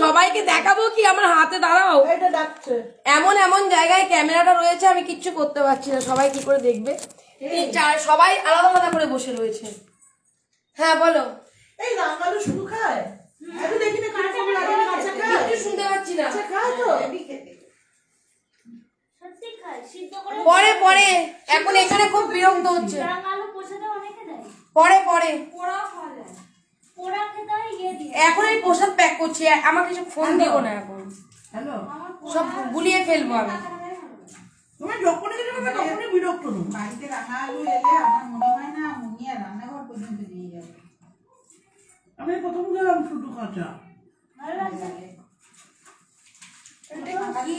সবাইকে দেখাবো কি আমার হাতে দাঁড়াও এটা ডাকছে। এমন এমন জায়গায় ক্যামেরাটা রয়েছে আমি কিচ্ছু করতে পারছি না সবাই কি করে দেখবে তিন চার সবাই আলাদা আলাদা করে বসে রয়েছে হ্যাঁ বলো এই রাঙালু শুধু খায়? আমি দেখিনি কিরকম লাগে, কাঁচা খায়? কিচ্ছু শুনতে পাচ্ছি না কাঁচা খায় তো? সত্যি খায়, সিদ্ধ করে পরে পরে এখন এখানে খুব বিরক্ত হচ্ছে রাঙা আলু পোষাতে অনেকে দেয়। পরে পরে পোড়াও খাওয়া যায়। পোড়া খেতে হয় ইয়ে দিয়ে। এখন এই প্রসাদ প্যাক করছি আমাকে কিছু ফোন দিও না এখন হ্যালো, সব গুলিয়ে ফেলবো আমি তুমি যখনই কিছু করবে তখনই বিরক্ত নয়। বাড়িতে রাঙা আলু এলে আমার মনে হয় না মুনিয়া রান্নাঘর পর্যন্ত নিয়ে যাবে। আমি প্রথম গেলাম শুধু কাঁচা। ভালো লাগছে? কি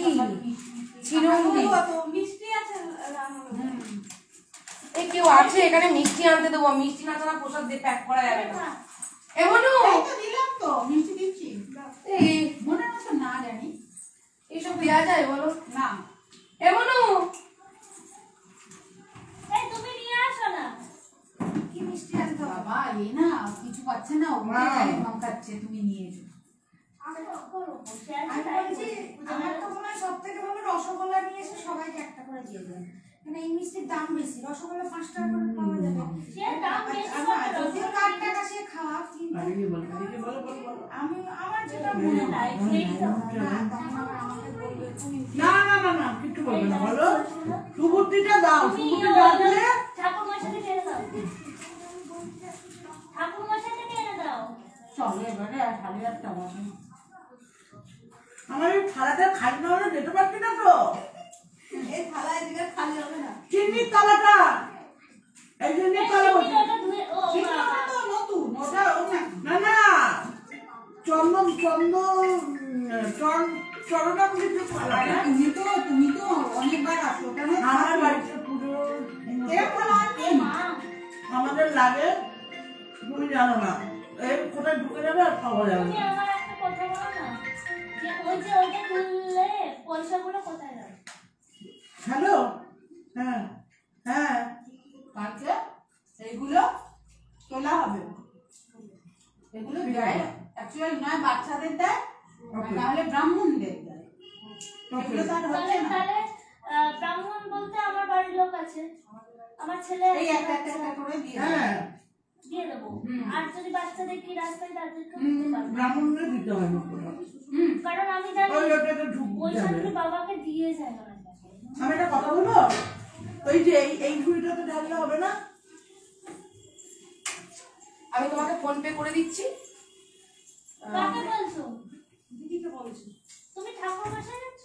চিরুন্দি মিষ্টি আছে রান্না। এই কেউ আছে এখানে মিষ্টি আনতে দেবো মিষ্টি না ছাড়া প্রসাদ দিয়ে প্যাক করা যাবে না এমনও এই তো দিলাম তো, মিষ্টি দিচ্ছি। এই মনে হচ্ছে না জানি এইসব দেওয়া যায় বলো না। এমনও এই তুমি নিয়ে আসো না। কি মিষ্টি আনতে হবে? বাবা এই না কিছু পাচ্ছে না, ওকে খালি ধমকাচ্ছে তুমি নিয়ে এসো। করো, বসে আছি, আমি তাই বলছি আমার তো মনে হয় সব থেকে ভালো রসগোল্লা নিয়ে এসে সবাইকে একটা করে দিয়ে দেবেন, মানে এই মিষ্টির দাম বেশি, রসগোল্লা 5 টাকা করে পাওয়া যাবে। সে দাম বেশি আমার করে যদিও 8 টাকা সে খাওয়া, কিন্তু আমি আমার যেটা মনে হয় না, তখন আবার আমাকে বলবে তুমি না না না না, কিছু বলবে না, বলো সুবুদ্ধিটা দাও, তুমি সুবুদ্ধি দাও দিলে ঠাকুর মশাইকে এনে দাও। ঠাকুর মশাইকে এনে দাও। চলো এবারে সাড়ে 8টা বাজে। আমার এই থালাটা খালি না হলে যেতে পারছি না তো। এই থালা এদিকে খালি হবে না। চিনির থালাটা, এই চিনির থালা বলছি। ওটা ধুয়ে ও বাবা। তো নতুন ওটা ও না না না, চন্দন চন্দন চরণামৃত থালাটা তুমি তো অনেকবার আসো ওখানে। আমার বাড়িতে পুরো এরকম আনতে মা আমাদের লাগে, তুমি জানো না, এই কোথায় ঢুকে যাবে আর পাওয়া যাবে তুমি না। আমার একটা কথা বলো না, যে ওই যে ওইটা তুললে পয়সাগুলো কোথায় যাবে? হ্যালো, হ্যাঁ হ্যাঁ, কালকে এইগুলো তোলা হবে, এগুলো দেয় অ্যাকচুয়ালি নয় বাচ্চাদের দেয়, তাহলে ব্রাহ্মণদের দেয়। এগুলো তো আর হচ্ছে না। তাহলে ব্রাহ্মণ বলতে আমার বাড়ির লোক আছে, আমার ছেলে এই একটা একটা একটা করে দিয়ে দেয়। হ্যাঁ, দিয়ে দেবো। আর যদি বাচ্চাদের কি রাস্তায় তাদেরকে হুম, দিতে পারবো। ব্রাহ্মণদের দিতে হয় না কোনো। কারণ আমি জানি ওই ওটাতে ঢুক ওই যাবে। শাশুড়ি বাবাকে দিয়ে যায় না। আমি একটা কথা বলবো, ওই যে এই ঝুড়িটাতে ঢাললে হবে না? আমি তোমাকে ফোন পে করে দিচ্ছি কাকে বলছো? দিদিকে বলছি। তুমি ঠাকুর মশাই যাচ্ছ?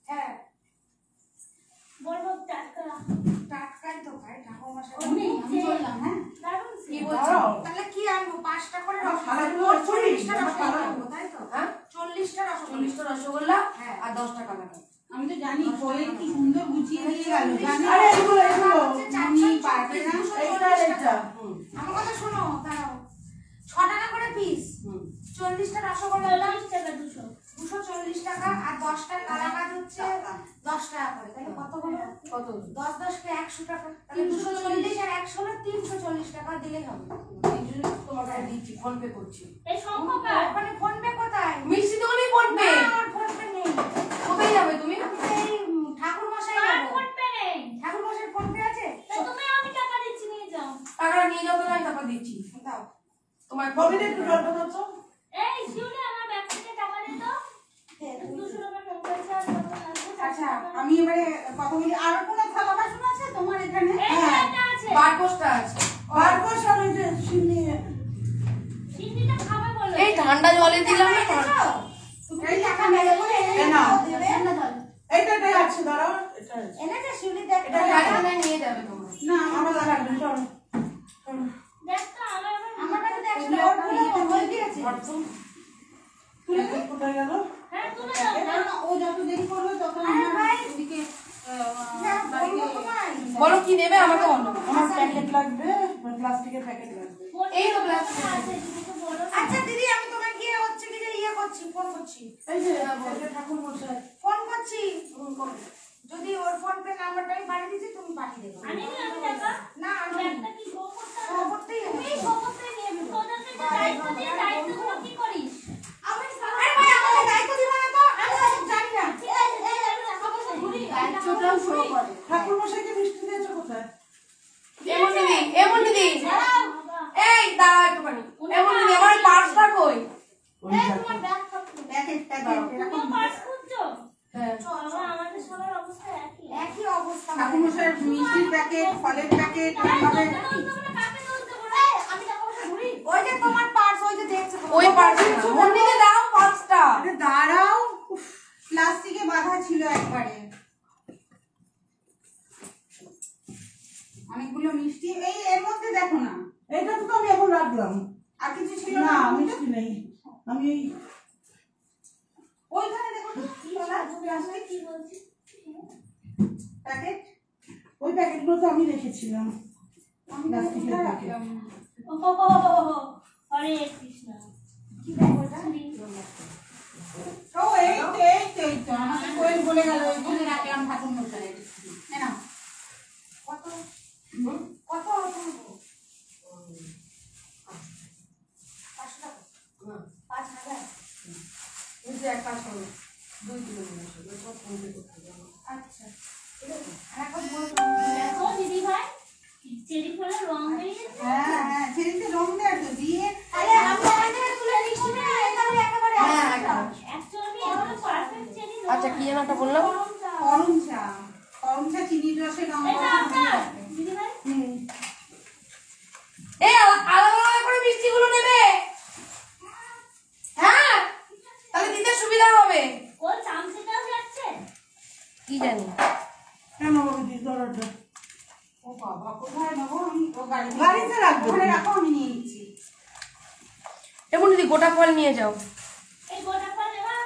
হ্যাঁ বলবো টাটকা টাটকাই তো ভাই ঠাকুর মশাই আমি বললাম হ্যাঁ দারুণ কি সে। বলছো তাহলে কি আনবো 5টা করে রসগোল্লা 40টা রসগোল্লা আনবো তাই তো হ্যাঁ 40টা রসগোল্লা 40টা রসগোল্লা হ্যাঁ। আর 10 টাকা লাগবে। আমি তো জানি কোয়েল কি সুন্দর গুছিয়ে দিয়ে গেল জানি আরে এগুলো আমি পারবে না এটা এটা আমার কথা শোনো দাঁড়াও 6 টাকা করে পিস 40টা রসগোল্লা 40 টাকা 200 240 টাকা আর 10টা কালাকাঁদ হচ্ছে 10 টাকা করে তাহলে কত হলো কত 10 10 কে 100 টাকা তাহলে 240 আর 100 হলো 340 টাকা দিলেই হবে এই জন্য তোমাকে দিচ্ছি, ফোন পে করছি। এই সংখ্যাকার ওখানে ফোন পে কোথায় মিষ্টি দোকানেই ফোন পে। না, আমার ফোন পে নেই কোথায় যাবে তুমি? আমি তো এই ঠাকুর মশাই কার যাবো ফোন পে নেই ঠাকুর মশাই ফোন পে আছে তা তুমি আমি টাকা দিচ্ছি নিয়ে যাও। টাকাটা নিয়ে যাও, তাহলে আমি টাকা দিচ্ছি। দাও তোমার কবিতা একটু জল দাও তো। এই শিউলি আমার ব্যাগ থেকে টাকা দে তো 200 টাকা নোট আছে আর কত লাগবে? আচ্ছা আমি এবারে কথা বলি আর কোনো থালা বাসন আছে তোমার এখানে এই একটা আছে বারকোসটা আছে। বারবার সব এই যে সিন্নি চিনিটা খাবে বলো। এই ঠান্ডা জলে দিলাম না তুমি কি টাকা মেরে বলে না। দেবে এইটাই আছে দাঁড়াও এটা আছে। এনেছে শিউলি দেখ এটা গাড়িতে নিয়ে যাবে তোমরা। না আমার লাগবে চল দেখ তো আমার আমার কাছে তো 100 টাকা হয়ে গিয়েছে তুলে কোথায় গেল হ্যাঁ তুলে দাও না। না, ও যত দেরি করবে তত আরে আমার ভাই। এদিকে বলবো তোমায় বলো কি নেবে আমাকে বলো। আমার প্যাকেট লাগবে প্লাস্টিকের প্যাকেট লাগবে এই তো প্লাস্টিক। আছে তুমি তো বলো। আচ্ছা দিদি আমি তোমায় গিয়ে হচ্ছে কি যে ইয়ে করছি ফোন করছি এই যে ঠাকুর মশাই ফোন করছি যদি ওর ফোন পে নাম্বারটা আমি পাঠিয়ে দিচ্ছি তুমি পাঠিয়ে দেবে আনি নি আমি টাকা। না আমি ব্যাগটা কি শো করতে শো হবে? করতেই হবে। তুমি শো করতে নিয়ে তোদেরকে যে দায়িত্ব দিয়ে দায়িত্বগুলো কি করিস? আমি আরে ভাই আমাকে দায়িত্ব দিবা না তো আমি ওসব জানি না এই আমি টাকা পয়সা ঘুরি। দায়িত্বটাও শো করে ঠাকুর মশাইকে মিষ্টি দিয়েছো কোথায় এমন দিদি, এমন দিদি। দাঁড়াও বাবা। এই দাঁড়াও একটুখানি। এমন দিদি, আমার পার্সটা কই? ওই এই দেখো। তোমার ব্যাগ থাকতো প্যাকেট তুমিও পার্স খুঁজছো? হ্যাঁ। বাবা, আমাদের সবার অবস্থা একই। একই অবস্থা ঠাকুর মশাই মিষ্টির প্যাকেট ফলের প্যাকেট কাকে এইভাবে দোষ দেবো না, কাকে দোষ দেবো না? আমি টাকা পয়সা ঘুরি ওই যে তোমার পার্স ওই যে দেখছো ওই পার্সটা। মন্দিরে দাও পার্সটা। আরে দাঁড়াও উফ, প্লাস্টিকে বাঁধা ছিল একবারে অনেকগুলো মিষ্টি এই এর মধ্যে দেখো না এইটা তো আমি এখন রাখলাম আর কিছু ছিল না না মিষ্টি নেই আমি এই ওইখানে দেখো তো প্লাস্টিক কি বলছিস? প্যাকেট ওই প্যাকেটগুলো তো আমি রেখেছিলাম আমি প্লাস্টিকের কোথায় প্যাকেট রাখলাম? ও হরে কৃষ্ণ। কি ব্যাগ ওটা ও এই তো আমাকে কোয়েল বলে গেল ওইখানে রাখলাম ঠাকুর মশাই না কত কত হতো 500 টাকা 5000 এই যে এক কাজ করো, 2 কিলো নিয়ে এসো, এরপর ফোন পে করতে যাবো। আচ্ছা ঠিক আছে আর এখন বলছো দেখো দিদি ভাই, চেরি ফলের রং বেরিয়েছে। হ্যাঁ হ্যাঁ ছেলেতে রং দেয় তো দিয়ে আরে আমি আমাদের তুলে নিচ্ছি না এখানে একেবারে হ্যাঁ, আসছে। Actually, এগুলো perfect চেরি রং। আচ্ছা কি যেন একটা বললাম? করম চা চিনির রসে রং এটা আপনার দিদি ভাই। এই আলাদা আলাদা করে মিষ্টিগুলো নেবে। হ্যাঁ, তাহলে দিতে সুবিধা হবে। ও চামচেটাও যাচ্ছে। কি জানি। কেন বাবা দিদি দরজা ও বাবা কোথায় নেবো আমি ও গাড়িতে রাখবো। ওখানে রাখো আমি নিয়ে নিচ্ছি এমন দিদি গোটা ফল নিয়ে যাও। এই গোটা ফল নেওয়া।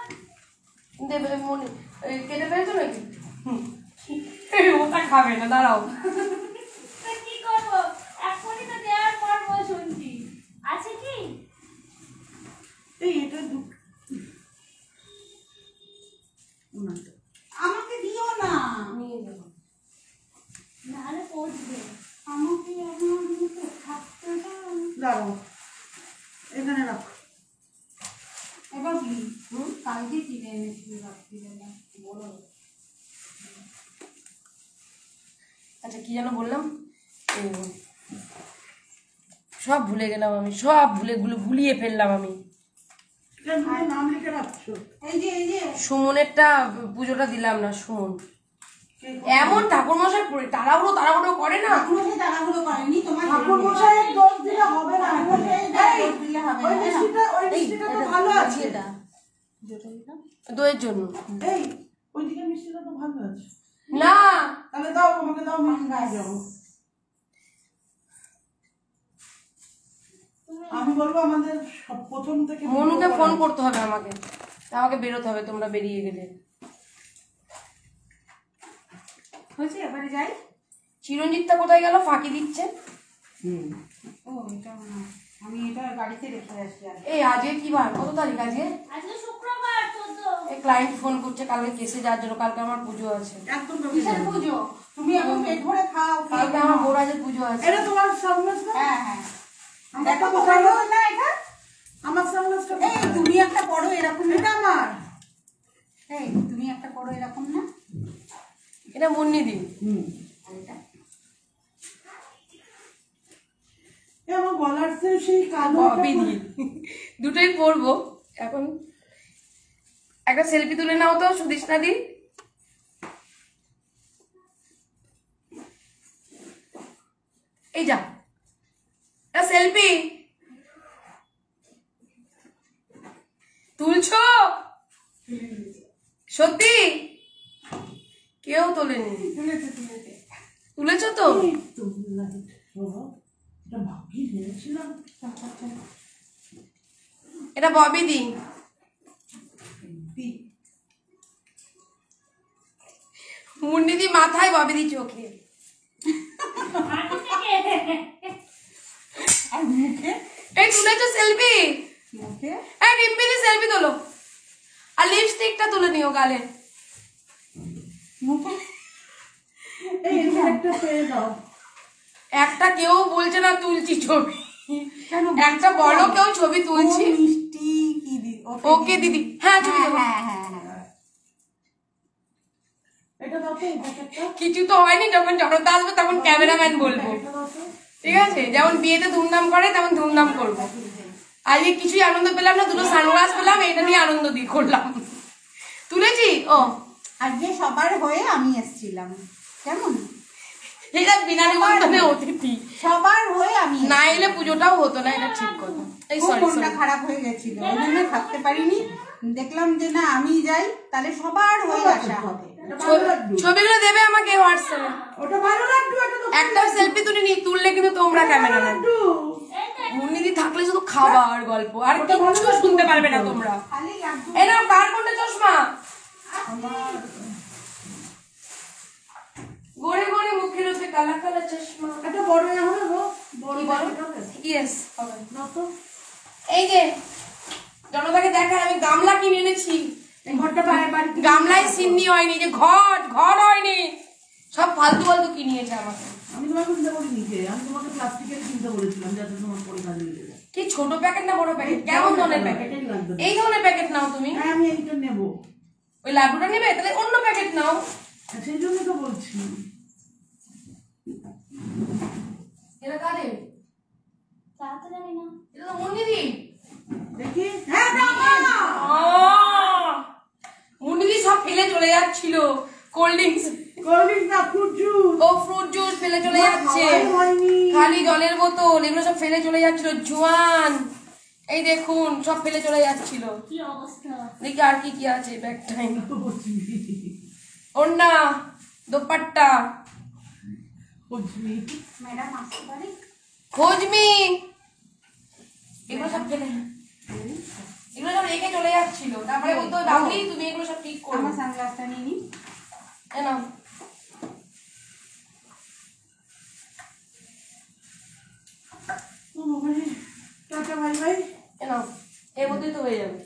দেবে মনে কেটে ফেলছো নাকি? এই ওটা খাবে না, দাঁড়াও। তো কি করবো? এখনই তো দেওয়ার পর বল শুনছি। আছে কি? এই এটা না আমাকে দিও না নিয়ে যাবো। নাহলে পড়বে। আমাকে আমার মতো থাকতে দাও দাঁড়াও এখানে রাখো এবার কি কালকে কিনে এনেছিল রাত্রিবেলা বলো আচ্ছা কি যেন বললাম? ও, সব ভুলে গেলাম আমি, সব গুলিয়ে ফেললাম আমি। কেন তুমি নাম লিখে রাখছো এই যে সুমনেরটা পুজোটা দিলাম না। সুমন এমন ঠাকুর মশাই তাড়াহুড়ো করে না। ঠাকুর মশাই তাড়াহুড়ো করেনি তোমার ঠাকুর মশাইয়ের দোষ দিলে হবে না এই, দিলে হবে ওই না মিষ্টিটা তো ভালো আছে দইয়ের জন্য। এই ওইদিকে মিষ্টিটা তো ভালো আছে না তাহলে দাও, আমাকে দাও, আমি গায়ে যাবো। আমি বলবো আমাদের প্রথম থেকে মনুকে ফোন করতে হবে আমাকে, আমাকে বেরোতে হবে, তোমরা বেরিয়ে গেলে। হয়েছে, এবারে যাই। চিরঞ্জিতটা কোথায় গেল? ফাঁকি দিচ্ছে। ও এটা মনে হয়। আমি এটা গাড়িতে রেখে আসি। আর এই আজকে কি বার? কত তারিখ আজকে? আজকে শুক্রবার 14। এই ক্লায়েন্ট ফোন করছে কালকে কেসে যাওয়ার জন্য, কালকে আমার পুজো আছে। একদম কিসের পুজো? তুমি এখন পেট ভরে খাও। কালকে আমার বোরাজের পুজো আছে। এটা তোমার সামনেটা? হ্যাঁ হ্যাঁ। এটা দেখো কোথায় কোথায় গো? না এটা? আমার সামনেটা এই তুমি একটা পড়ো এরকম। এটা আমার। এই তুমি একটা পড়ো এরকম না? এটা মুন্নিদি। আর এটা আমার গলার সেই কালো বিধি দুটোই পরবো এখন। একটা সেলফি তুলে নাও তো সুদিষ্ণা দি। এই যা একটা সেলফি তুলছো? সত্যি কেউ তোলেনি? তুলেছো তো? এটা ববি দি। মুন্নিদি মাথায়, ববি দি চোখে। আর মুখে এই তুলেছো সেলফি? মুখে এই রিম্পি দি সেলফি তোলো, আর লিপস্টিকটা তুলে নিও গালে। মুখে এই একটা পেয়ে দাও। একটা কেউ বলছে না তুলছি ছবি, একটা বলো কেউ ছবি তুলছি। মিষ্টি কি দি? ওকে দিদি, হ্যাঁ ছবি তোলো। হ্যাঁ হ্যাঁ হ্যাঁ। এটা দাও তো, এই প্যাকেটটা। কিছু তো হয়নি, যখন জড়তা আসবে তখন ক্যামেরাম্যান বলবো, এটা দাও তো। ঠিক আছে? যেমন বিয়েতে ধুমধাম করে তেমন ধুমধাম করবো। আজকে কিছুই আনন্দ পেলাম না, দুটো সানগ্লাস পেলাম, এটা নিয়ে আনন্দ দিয়ে করলাম। তুলেছি ও আজকে সবার হয়ে আমি এসেছিলাম। কেমন? এটা বিনা নিমন্ত্রণে অতিথি, সবার হয়ে আমি না এলে পুজোটাও হতো না, এটা ঠিক কথা। এই খুব সরি মনটা খারাপ হয়ে গেছিল, ওই জন্য থাকতে পারিনি। দেখলাম যে না আমি যাই, তাহলে সবার হয়ে আসা হবে। এটা ভালো লাড্ডু। ছবিগুলো দেবে আমাকে হোয়াটসঅ্যাপে। ওটা ভালো লাড্ডু, এটা তো একটা সেলফি তুলিনি, তুললে কিন্তু তোমরা ক্যামেরা নেন। লাড্ডু। মুন্নিদি থাকলে শুধু খাবার গল্প, আর কিছু শুনতে পারবে না তোমরা। খালি একদম এই নাও, কার কোনটা চশমা? গড়ে গড়ে মুখের উপরে কালা কালা চশমা। এটা বড় হবে গো, বড় কি বলো? প্যাকেট হবে। ইয়েস হবে। নাও তো। এই যে জনতাকে দেখার আমি গামলা কিনে এনেছি। এই ঘরটা বাড়িতে গামলায় সিন্নি হয়নি, যে ঘট হয়নি, সব ফালতু ফালতু কিনিয়েছে আমাকে। আমি তোমাকে কিনতে বলিনি যে, আমি তোমাকে প্লাস্টিকের কিনতে বলেছিলাম যাতে তোমার পরে কাজে লেগে যায়। কি ছোট প্যাকেট না বড় প্যাকেট? কেমন ধরনের প্যাকেট? এটাই লাগবে। এই ধরনের প্যাকেট নাও তুমি। হ্যাঁ, আমি এইটা নেবো। ওই লাড্ডুটা নেবে? তাহলে অন্য প্যাকেট নাও। সেই জন্যই তো বলছি। এটা কাদের? তা তো জানি না। এটা তো মুন্নিদি। দেখি। হ্যাঁ, এটা আমার। মুন্নিদি সব ফেলে চলে যাচ্ছিল। কোল্ড ড্রিঙ্কস, কোল্ড ড্রিঙ্কস না, ফ্রুট জুস। ও ফ্রুট জুস ফেলে চলে যাচ্ছে, খাওয়াই হয়নি। খালি জলের বোতল, এগুলো সব ফেলে চলে যাচ্ছিল। জোয়ান, এই দেখুন সব ফেলে চলে যাচ্ছিল। কি অবস্থা? দেখি আর কি কি আছে ব্যাগটাই। ওন্না, দোপাট্টা, ম্যাডাম আসতে পারি? খোঁজমি, এগুলো সব ফেলে, এগুলো সব রেখে চলে যাচ্ছিল। তারপরে বলতো রাহুলি তুমি এগুলো সব ঠিক করো। আমার সানগ্লাসটা নিয়ে নি। এ নাও। Ta-ta, bye bye. এ নাও, এর মধ্যেই তো হয়ে যাবে।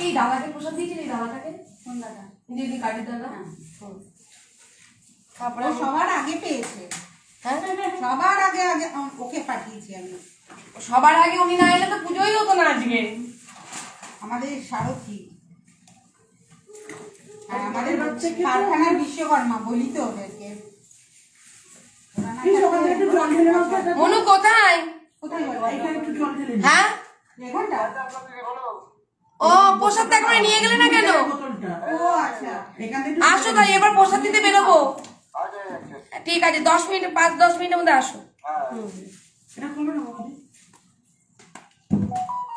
এই দাদাকে প্রসাদ দিয়েছিল, এই দাদাটাকে, কোন দাদা? দিদি গাড়ির দাদা। তারপরে ও সবার আগে পেয়েছে, হ্যাঁ, সবার আগে আগে ওকে পাঠিয়েছি আমি। সবার আগে উনি না এলে তো পুজোই হতো না আজকে। আমাদের সারথি আর আমাদের কারখানার বিশ্বকর্মা, বলি তো ওদেরকে। এই সকালে একটু জল ঢেলে নাও তো এটা। মনু কোথায়? কোথায় বলো? এইখানে একটু জল ঢেলে নাও। হ্যাঁ, এখানটা? ও প্রসাদটা করে নিয়ে গেলে না কেন? বোতলটা। ও আচ্ছা। এখান থেকে আসো তাই, এবার প্রসাদ দিতে বেরোবো। ঠিক আছে, 10 মিনিট, 5-10 মিনিটের মধ্যে আসো। এটা খোলো না বাবা।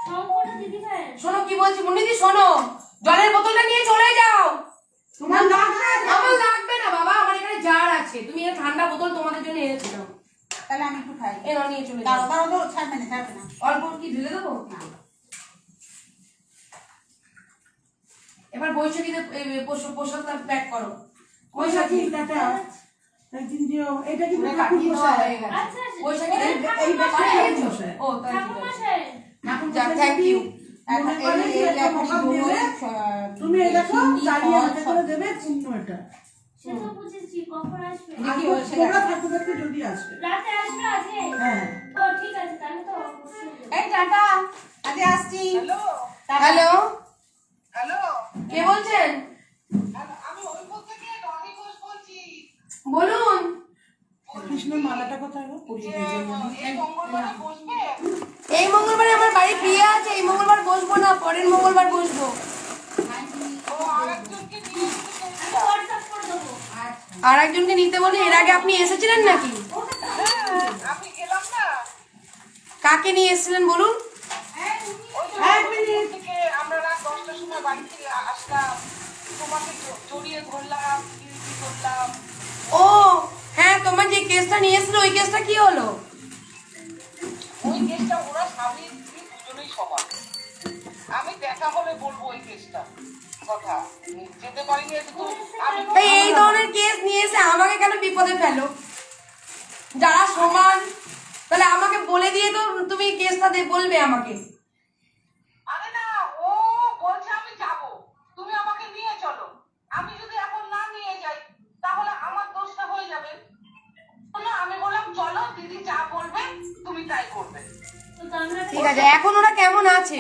শঙ্করটা দিদি ভাই। শোনো কি বলছি মুন্নিদি, শোনো। জলের বোতলটা নিয়ে চলে যাও। তোমার লাগবে? আমার লাগবে না বাবা, আমার এখানে জার আছে। তুমি এর ঠান্ডা বোতল তোমাদের জন্য এনেছিলাম। তাহলে আমি একটু খাই। এ নাও নিয়ে চলে যাও। দাঁড়াও দাঁড়াও, ছাড়বে না ছাড়বে না। অল্প কি ঢেলে দেবো? এবার বৈশাখীতে পোশাকটা প্যাক করো। বৈশাখী টাটা। একদিন দিও। এটা কিন্তু পুরো ঠাকুর কাটিয়ে দেওয়া মশাই। হয়ে গেছে। আচ্ছা আচ্ছা। বৈশাখী এই ব্যাগটা ঠাকুর মশাই। ও তাই ঠাকুর মশাই। ঠাকুর যাক, মশাই thank you. মনে করে যে একটা মহান দেবে, তুমি এই দেখো দাঁড়িয়ে হাতে করে দেবে পূর্ণ এটা। সে তো বুঝেছি, কখন আসবে? আর তোমরা ঠাকুর দেখতে যদি আসবে। রাতে আসবে আজকে? হ্যাঁ। ও ঠিক আছে, তাহলে তো অবশ্যই যাবো। এই টাটা, আজকে আসছি। হ্যালো, হ্যালো, কে বলছেন? আমি ওইপুর থেকে রনি ঘোষ বলছি। বলুন। কৃষ্ণের মালাটা কোথায় গো? পরিয়ে দিয়ে যাই আমি। এই মঙ্গলবারে বসবে? এই মঙ্গলবারে আমার বাড়ি বিয়ে আছে, এই মঙ্গলবার বসবো না, পরের মঙ্গলবার বসবো। ও আরেকজনকে নিয়ে এসেছে। আমি হোয়াটসঅ্যাপ করে দেবো। আর একজনকে নিতে বলে এর আগে আপনি এসেছিলেন নাকি? হ্যাঁ, আমি গেলাম না। কাকে নিয়ে এসেছিলেন বলুন? এক মিনিট। থেকে আমরা রাত 10টার সময় বাড়ি থেকে আসলাম, তোমাকে জড়িয়ে ধরলাম, কি করলাম। ও হ্যাঁ, তোমার যে কেসটা নিয়ে এসেছিল ওই কেসটা কি হলো? ওই কেসটা ওরা স্বামী স্ত্রী দুজনেই সমান। আমি দেখা হলে বলবো ওই কেসটা কথা। যেতে পারিনি একটু। তাই এই ধরনের কেস নিয়ে এসে আমাকে কেন বিপদে ফেলো? যারা সমান, তাহলে আমাকে বলে দিয়ে তো তুমি কেসটা বলবে আমাকে। আরে না, ও বলছে আমি যাব, তুমি আমাকে নিয়ে চলো। আমি যদি এখন না নিয়ে যাই তাহলে আমার দোষটা হয়ে যাবে। না, আমি বললাম চলো, দিদি যা বলবে তুমি তাই করবে। তো আমরা ঠিক আছে, এখন ওরা কেমন আছে?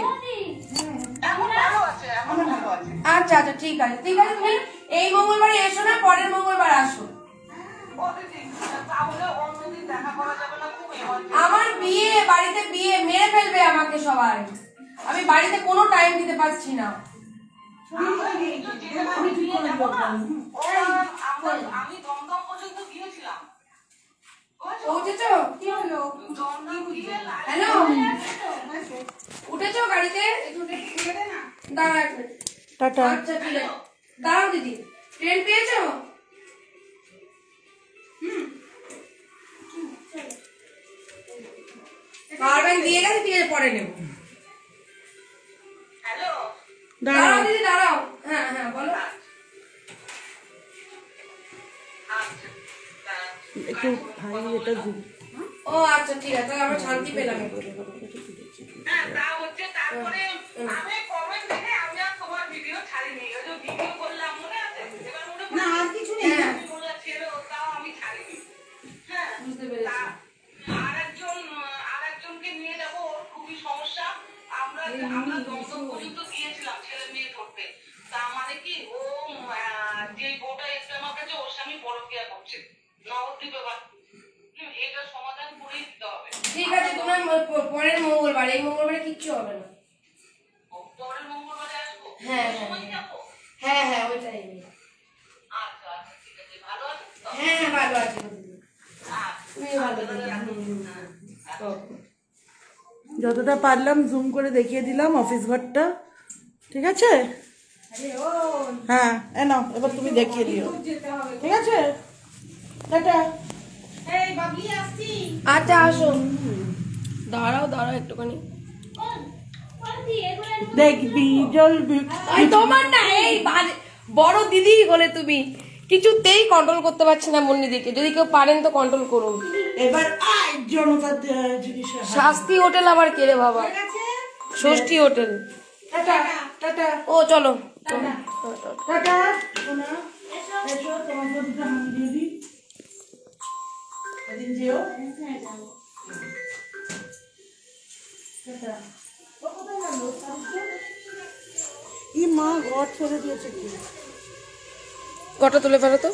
এখন ভালো আছে, এখন ভালো আছে। আচ্ছা আচ্ছা ঠিক আছে, ঠিক আছে। তুমি এই মঙ্গলবারে এসো না, পরের মঙ্গলবার আসো। ও দিদি, তাহলে অন্যদিন দেখা করা যাবে না? খুব emergency। আমার বিয়ে, বাড়িতে বিয়ে, মেরে ফেলবে আমাকে সবাই। আমি বাড়িতে কোনো টাইম দিতে পারছি না। আমি একটু যেতে পারি, নিয়ে যাবো না? আমি দমদম পর্যন্ত গিয়েছিলাম। পৌঁছেছো? কি হলো? দমদম গিয়ে হ্যালো, উঠেছো গাড়িতে? দাঁড়াও এক মিনিট। টাটা। আচ্ছা ঠিক আছে, দাঁড়াও দিদি। ট্রেন পেয়েছো? পাওয়ার ব্যাংক দিয়ে গেছে, ঠিক আছে পরে নেবো। হ্যালো, দাঁড়াও দাঁড়াও। দিদি দাঁড়াও। হ্যাঁ হ্যাঁ বলো। আচ্ছা। একটু ভাই এটা দিন। ও আচ্ছা ঠিক আছে, তাহলে আমরা শান্তি পেলাম একটু। হ্যাঁ, তা হচ্ছে। তারপরে আমি কমেন্ট দেখে আমি আর তোমার ভিডিও ছাড়িনি। ওই যে ভিডিও করলাম, মনে আছে? এবার মনে না, আর কিছু নেই। হ্যাঁ, তুমি বললে ছেড়ে, তাও আমি ছাড়িনি। হ্যাঁ, বুঝতে পেরেছি। আরেকজনকে নিয়ে যাবো, ওর খুবই সমস্যা। আমরা দমদম পর্যন্ত গিয়েছিলাম ছেলে মেয়ে ধরতে। তা মানে কি, ও যে বউটা এসে আমার কাছে, ওর স্বামী পরকিয়া করছে নবদ্বীপে। এটা সমাধান করেই দিতে হবে। ঠিক আছে, তোমার পরের মঙ্গলবার, এই মঙ্গলবারে কিচ্ছু হবে না। পরের মঙ্গলবারে আসবো। হ্যাঁ ওই হ্যাঁ সময় যাবো। হ্যাঁ হ্যাঁ ওই টাইমে। আচ্ছা আচ্ছা, ঠিক আছে। ভালো আছো তো? হ্যাঁ হ্যাঁ ভালো আছি দিদি। আচ্ছা। তুমিও ভালো থাকো। ওকে। যতটা পারলাম জুম করে দেখিয়ে দিলাম অফিস ঘরটা। ঠিক আছে? হ্যাঁ, এ নাও, এবার তুমি দেখিয়ে দিও। ঠিক আছে? টাটা। এই বাবলি আসছি। আচ্ছা আসো। দাঁড়াও দাঁড়াও একটুখানি। দেখবি জ্বলবি। এই তোমার না, এই বড় দিদি বলে তুমি কিছুতেই কন্ট্রোল করতে পারছি না মুন্নিদিকে। যদি কেউ পারেন তো কন্ট্রোল করুন। এবার আয় জনতার জিনিস। শাস্তি হোটেল আবার কে রে বাবা? ষষ্ঠী হোটেল। টাটা টাটা ও চলো। টাটা। সোনা, এসো, তোমার দুটো হাত দিয়ে দিই। এদিন যেও। টাটা। ও কোথায় গেল? ই মা, ঘর ছেড়ে দিয়েছে কি? কটা তুলে ফেলো তো।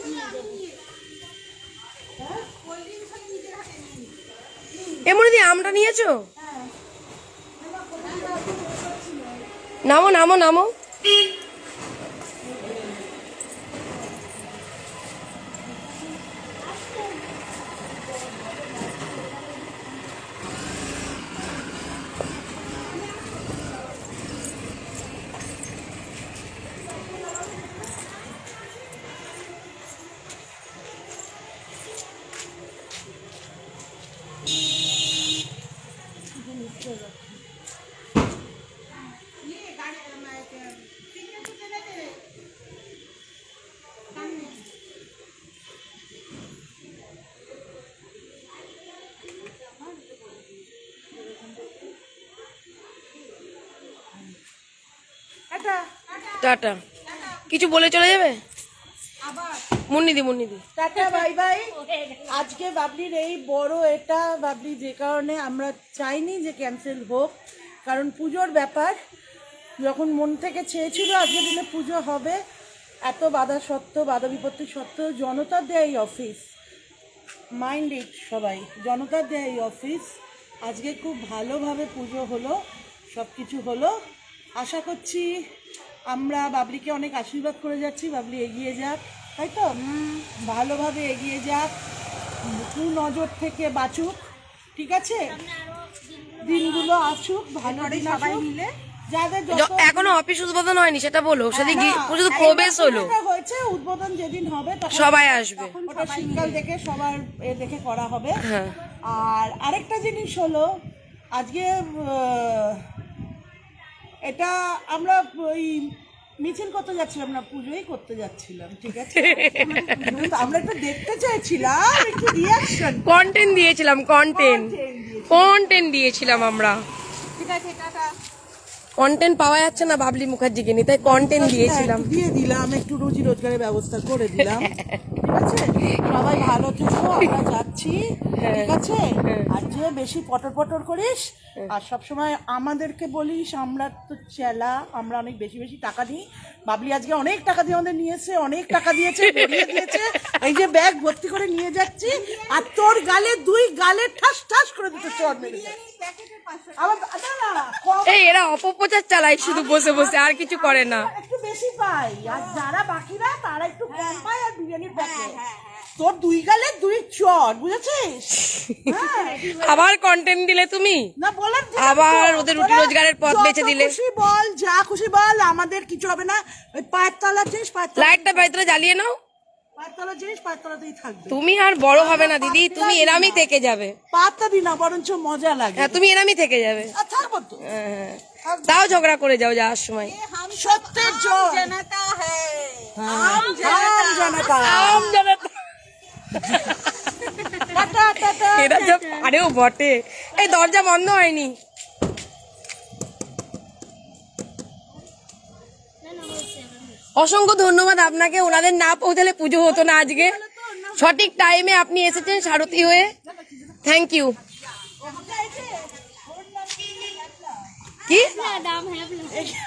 এমনি আমটা নিয়েছো? নামো নামো নামো। টাটা। কিছু বলে চলে যাবে মুন্নিদি? Tata bye by. আজকে বাবলির এই বড় এটা বাবলি যে কারণে আমরা চাইনি যে ক্যান্সেল হোক, কারণ পুজোর ব্যাপার, যখন মন থেকে চেয়েছিল আজকের দিনে পুজো হবে, এত বাধা সত্ত্বেও, বাধা বিপত্তি সত্ত্বেও জনতার দেয়া এই অফিস, মাইন্ড ইট সবাই, জনতার দেয়া এই অফিস আজকে খুব ভালোভাবে পুজো হলো, সব কিছু হলো। আশা করছি আমরা বাবলিকে অনেক আশীর্বাদ করে যাচ্ছি, বাবলি এগিয়ে যাক, তাই তো, ভালোভাবে এগিয়ে যাক, নজর থেকে বাঁচুক, ঠিক আছে, দিনগুলো আসুক, ভালো দিন সবাই মিলে। যাদের এখনো অফিস উদ্বোধন হয়নি সেটা বলো, সেদিকে পুজো প্রবেশ হলো, হয়েছে, উদ্বোধন যেদিন হবে সবাই আসবে, ওটা শীতকাল দেখে সবার দেখে করা হবে। আর আরেকটা জিনিস হলো, আজকে এটা আমরা ওই মিছিল করতে যাচ্ছিলাম না, পুজোই করতে যাচ্ছিলাম, ঠিক আছে, আমরা একটু দেখতে চাইছিলাম, একটু রিয়াকশন, কন্টেন্ট দিয়েছিলাম, কন্টেন্ট দিয়েছিলাম আমরা, ঠিক আছে, টাটা। কন্টেন্ট পাওয়া যাচ্ছে না বাবলি মুখার্জিকে নিয়ে, তাই কন্টেন্ট দিয়েছিলাম, দিয়ে দিলাম, একটু রুজি রোজগারের ব্যবস্থা করে দিলাম, ঠিক আছে, সবাই ভালো থেকো, আমরা যাচ্ছি, ঠিক আছে, আর যে বেশি পটর পটর করিস, আর সবসময় আমাদেরকে বলিস, আমরা তো চেলা, আমরা অনেক বেশি বেশি টাকা নিই, বাবলি আজকে অনেক টাকা দিয়ে আমাদের নিয়েছে, অনেক টাকা দিয়েছে, দিয়েছে, এই যে ব্যাগ ভর্তি করে নিয়ে যাচ্ছি, আর তোর গালে 2 গালে ঠাস ঠাস করে দিতে চড় মেরে যাচ্ছে। এই এরা অপপ্রচার চালায় শুধু বসে বসে, আর কিছু করে না, একটু বেশি পাই, আর যারা বাকিরা তারা একটু কম পায়, আর বিরিয়ানির প্যাকেট তোর 2 গালে 2 চড়, বুঝেছিস? আবার কন্টেন্ট দিলে তুমি, না বলার আবার ওদের রুটি রোজগারের পথ বেছে দিলে, খুশি বল, যা খুশি বল, আমাদের কিছু হবে না, ওই পায়ের তলা জিনিস, লাইটটা বাইরে জ্বালিয়ে নাও, পায়ের তলা জিনিস পায়ের তলাতেই থাকবে, তুমি আর বড় হবে না দিদি, তুমি এরামই থেকে যাবে, পাতা দি না, বরঞ্চ মজা লাগে, হ্যাঁ তুমি এরামই থেকে যাবে, থাকবো তো, তাও ঝগড়া করে যাও যাওয়ার সময়, সত্যের জোর জনতা হ্যাঁ, আম জনতা টাটা টাটা। এরা যা পারেও বটে। এই দরজা বন্ধ হয়নি, অসংখ্য ধন্যবাদ আপনাকে, ওনাদের না পৌঁছালে পুজো হতো না আজকে, সঠিক টাইমে আপনি এসেছেন সারথি হয়ে, থ্যাংক ইউ। কি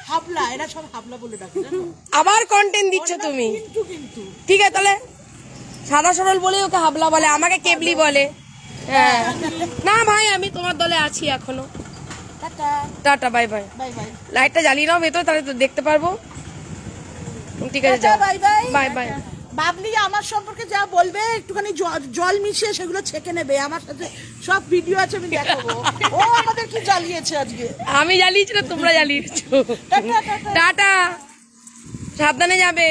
হাবলা, এরা সব হাবলা বলে ডাকে, আবার কন্টেন্ট দিচ্ছ তুমি, কিন্তু ঠিক আছে তাহলে, সাদা সরল বলে ওকে হাবলা বলে, আমাকে কেবলি বলে, হ্যাঁ না ভাই আমি তোমার দলে আছি এখনো, টাটা বাই বাই, লাইটটা জ্বালিয়ে নাও ভেতর, তাহলে তো দেখতে পারবো, ঠিক আছে যাও, bye bye bye bye. Babli আমার সম্পর্কে যা বলবে একটুখানি জল মিশিয়ে সেগুলো ছেঁকে নেবে, আমার সাথে সব ভিডিও আছে, আমি দেখাবো ও আমাদের কি জ্বালিয়েছে আজকে, আমি জ্বালিয়েছি না তোমরা জ্বালিয়েছো, টাটা, সাবধানে যাবে।